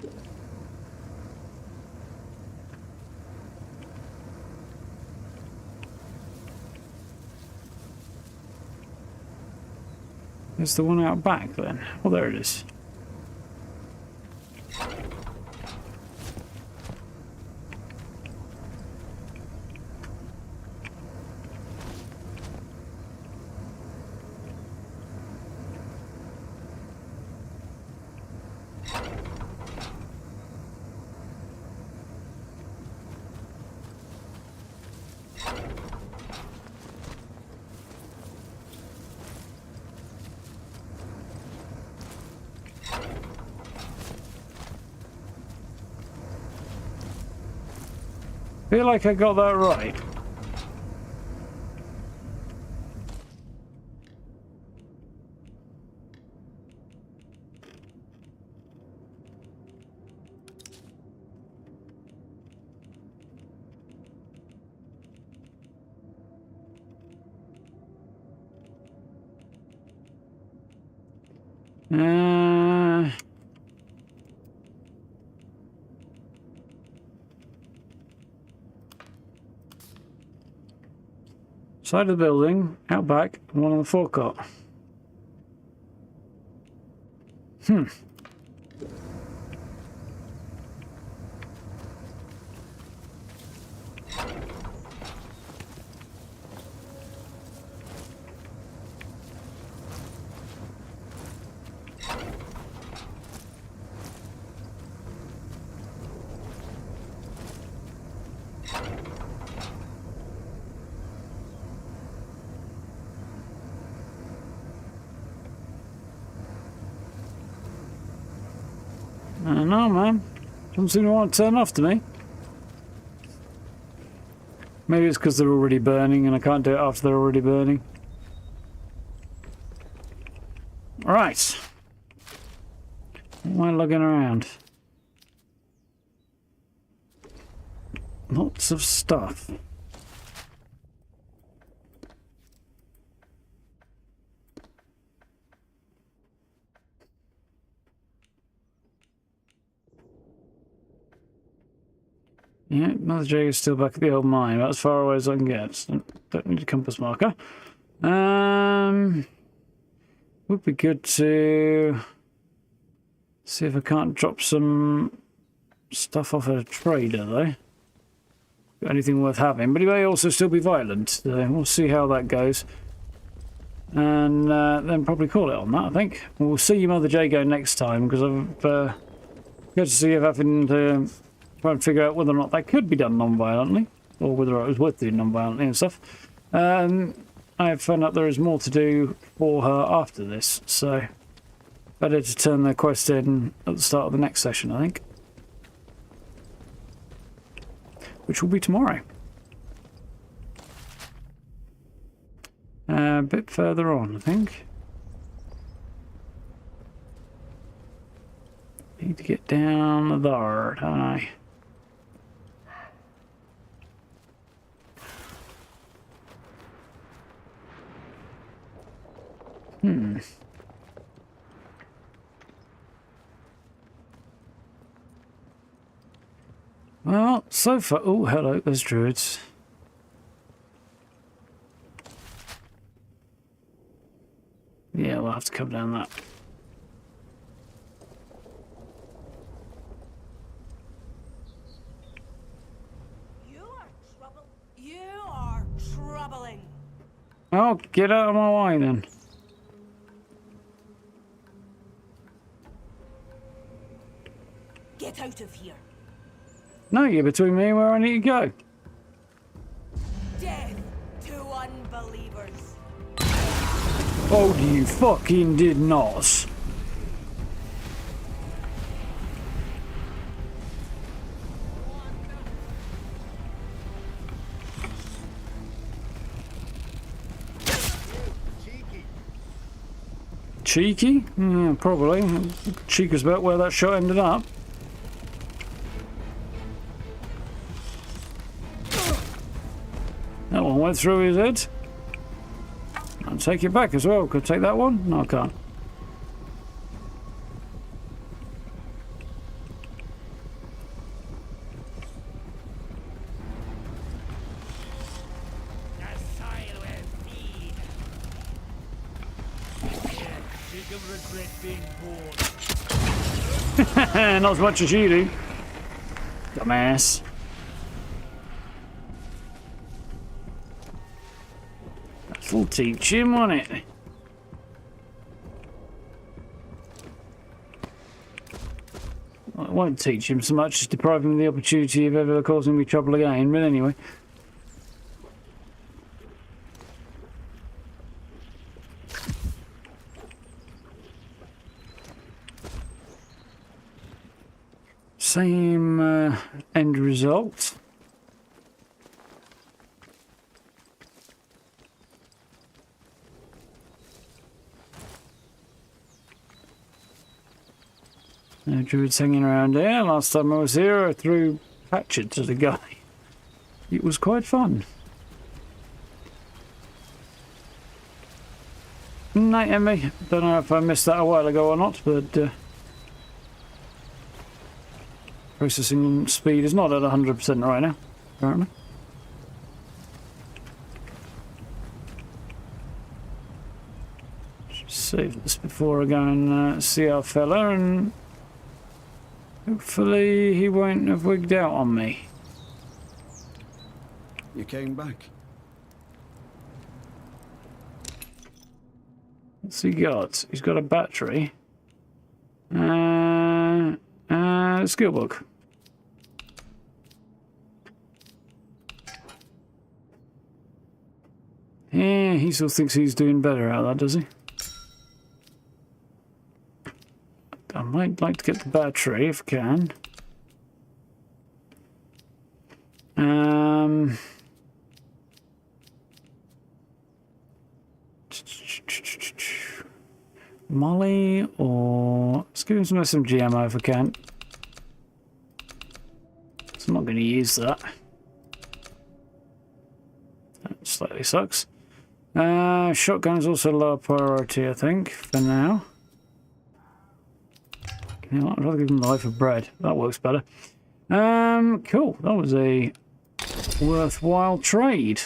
There's the one out back then. Well, there it is. Feel like I got that right. Side of the building, out back, and one on the forecourt. I don't know, man. Doesn't seem to want to turn off to me. Maybe it's because they're already burning and I can't do it after they're already burning. Right. Why am I lugging around? Lots of stuff. Yeah, Mother Jade is still back at the old mine, about as far away as I can get. So don't need a compass marker. Would be good to see if I can't drop some stuff off a trader, though. Got anything worth having, but he may also still be violent. So we'll see how that goes. And then probably call it on that, I think. We'll see you, Mother Jago, next time, because I've got to see if having to try and figure out whether or not that could be done non-violently, or whether it was worth doing non-violently and stuff. I have found out there is more to do for her after this, so better to turn the quest in at the start of the next session, I think. Which will be tomorrow. A bit further on, I think. Need to get down there, don't I? Well, so far... Oh, hello, there's druids. Yeah, we'll have to come down that. You are troubling. Oh, get out of my way then. Get out of here. No, you're between me and where I need to go. Death to unbelievers. Oh, you fucking did not. Cheeky? Yeah, probably. Cheek is about where that shot ended up. That one went through his head. I'll take it back as well. Could I take that one? No, I can't. Not as much as you do. Dumbass. That'll teach him, won't it? Well, it won't teach him so much as deprive him of the opportunity of ever causing me trouble again, but anyway. Same end result. No druids hanging around here. Last time I was here, I threw hatchets at a guy. It was quite fun. Night, Emmy. Don't know if I missed that a while ago or not, but processing speed is not at 100% right now, apparently. Save this before I go and see our fella, and hopefully he won't have wigged out on me. You came back. What's he got? He's got a battery. Skill book. Yeah, he still thinks he's doing better out of that, does he? I might like to get the battery if I can. Molly, or let's give him some SMG ammo if I can. So I'm not going to use that. That slightly sucks. Shotgun is also lower priority, I think, for now. You know what? I'd rather give him the loaf of bread. That works better. Cool. That was a worthwhile trade.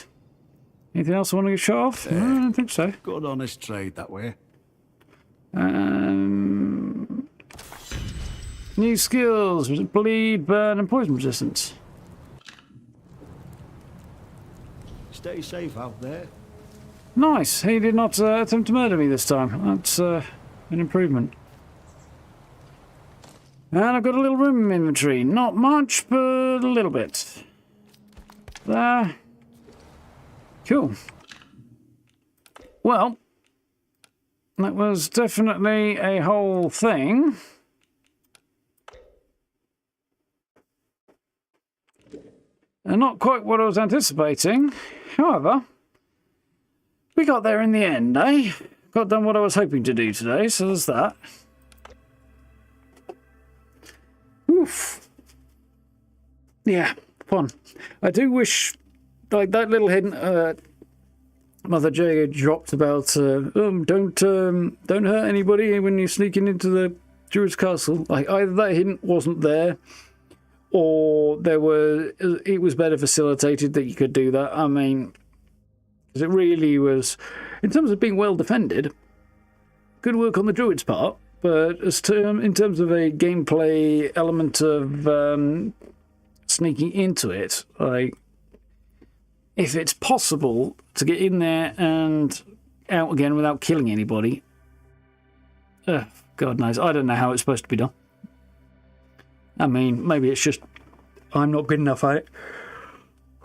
Anything else I want to get shot off? No, I don't think so. Good honest trade that way. New skills. Was it bleed, burn, and poison resistance? Stay safe out there. Nice. He did not attempt to murder me this time. That's an improvement. And I've got a little room in inventory. Not much, but a little bit. There. Cool. Well, that was definitely a whole thing. And not quite what I was anticipating. However, we got there in the end, eh? Got done what I was hoping to do today, so there's that. Oof. Yeah, fun. I do wish, like, that little hint Mother Jaga dropped about don't hurt anybody when you're sneaking into the Druid's castle. Like, either that hint wasn't there, or it was better facilitated that you could do that. I mean, because it really was, in terms of being well defended, good work on the Druid's part. But in terms of a gameplay element of sneaking into it, like, if it's possible to get in there and out again without killing anybody, God knows, I don't know how it's supposed to be done. I mean, maybe it's just I'm not good enough at it.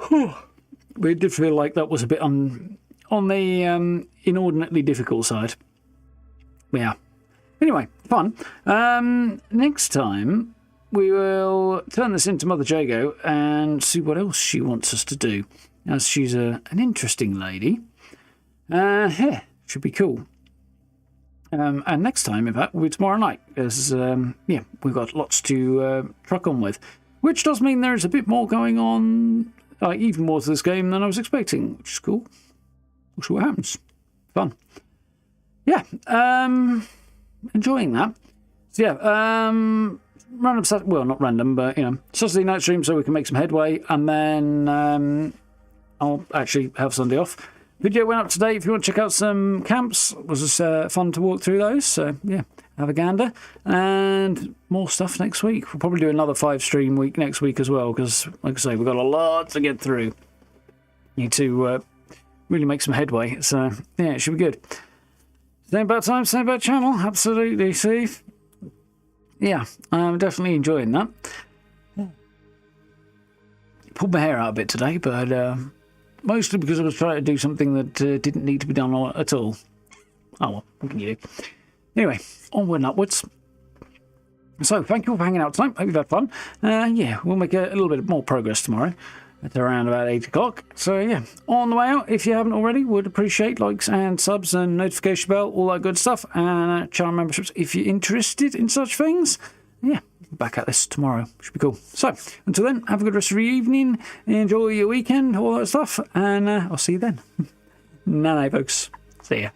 But it did feel like that was a bit on the inordinately difficult side. Yeah. Anyway, fun. Next time, we will turn this into Mother Jago and see what else she wants us to do, as she's an interesting lady. Yeah, should be cool. And next time, in fact, will be tomorrow night, because, yeah, we've got lots to truck on with. Which does mean there is a bit more going on, even more to this game than I was expecting, which is cool. We'll see what happens. Fun. Yeah, enjoying that. So, yeah, random, well, not random, but, you know, Saturday night stream so we can make some headway, and then I'll actually have Sunday off. Video went up today. If you want to check out some camps, it was fun to walk through those. So, yeah, have a gander. And more stuff next week. We'll probably do another 5-stream week next week as well, because, like I say, we've got a lot to get through. Need to really make some headway. So, yeah, it should be good. Same about time, same about channel. Absolutely, Steve. Yeah, I'm definitely enjoying that. Pulled my hair out a bit today, but mostly because I was trying to do something that didn't need to be done at all. Oh well, what can you do? Anyway, onward and upwards. So, thank you for hanging out tonight. Hope you've had fun. Yeah, we'll make a little bit more progress tomorrow at around about 8 o'clock. So, yeah, on the way out, if you haven't already, would appreciate likes and subs and notification bell, all that good stuff, and channel memberships if you're interested in such things. Yeah, back at this tomorrow. Should be cool. So, until then, have a good rest of your evening, enjoy your weekend, all that stuff, and I'll see you then. Night, folks. See ya.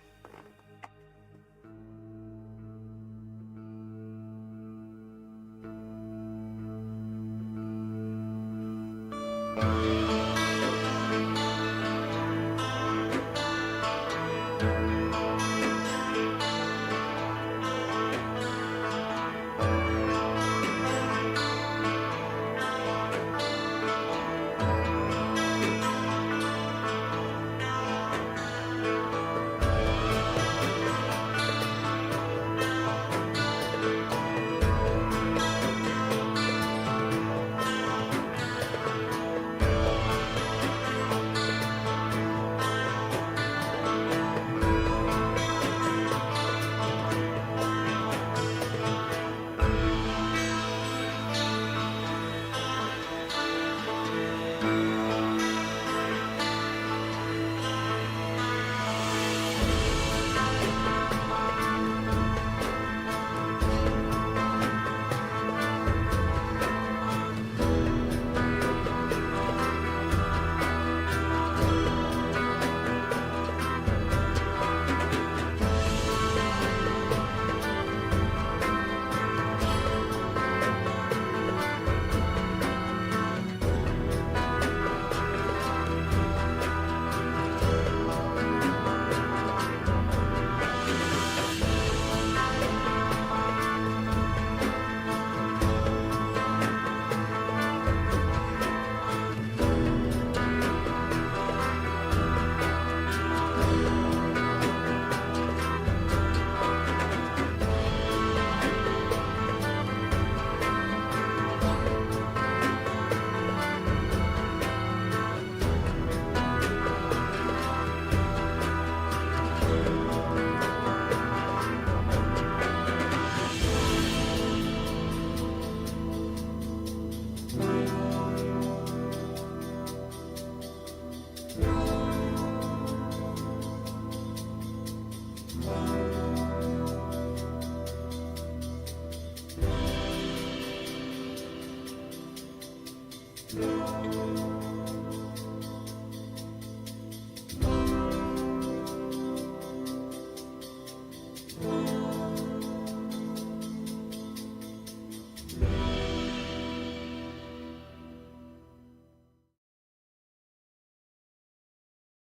Thank you.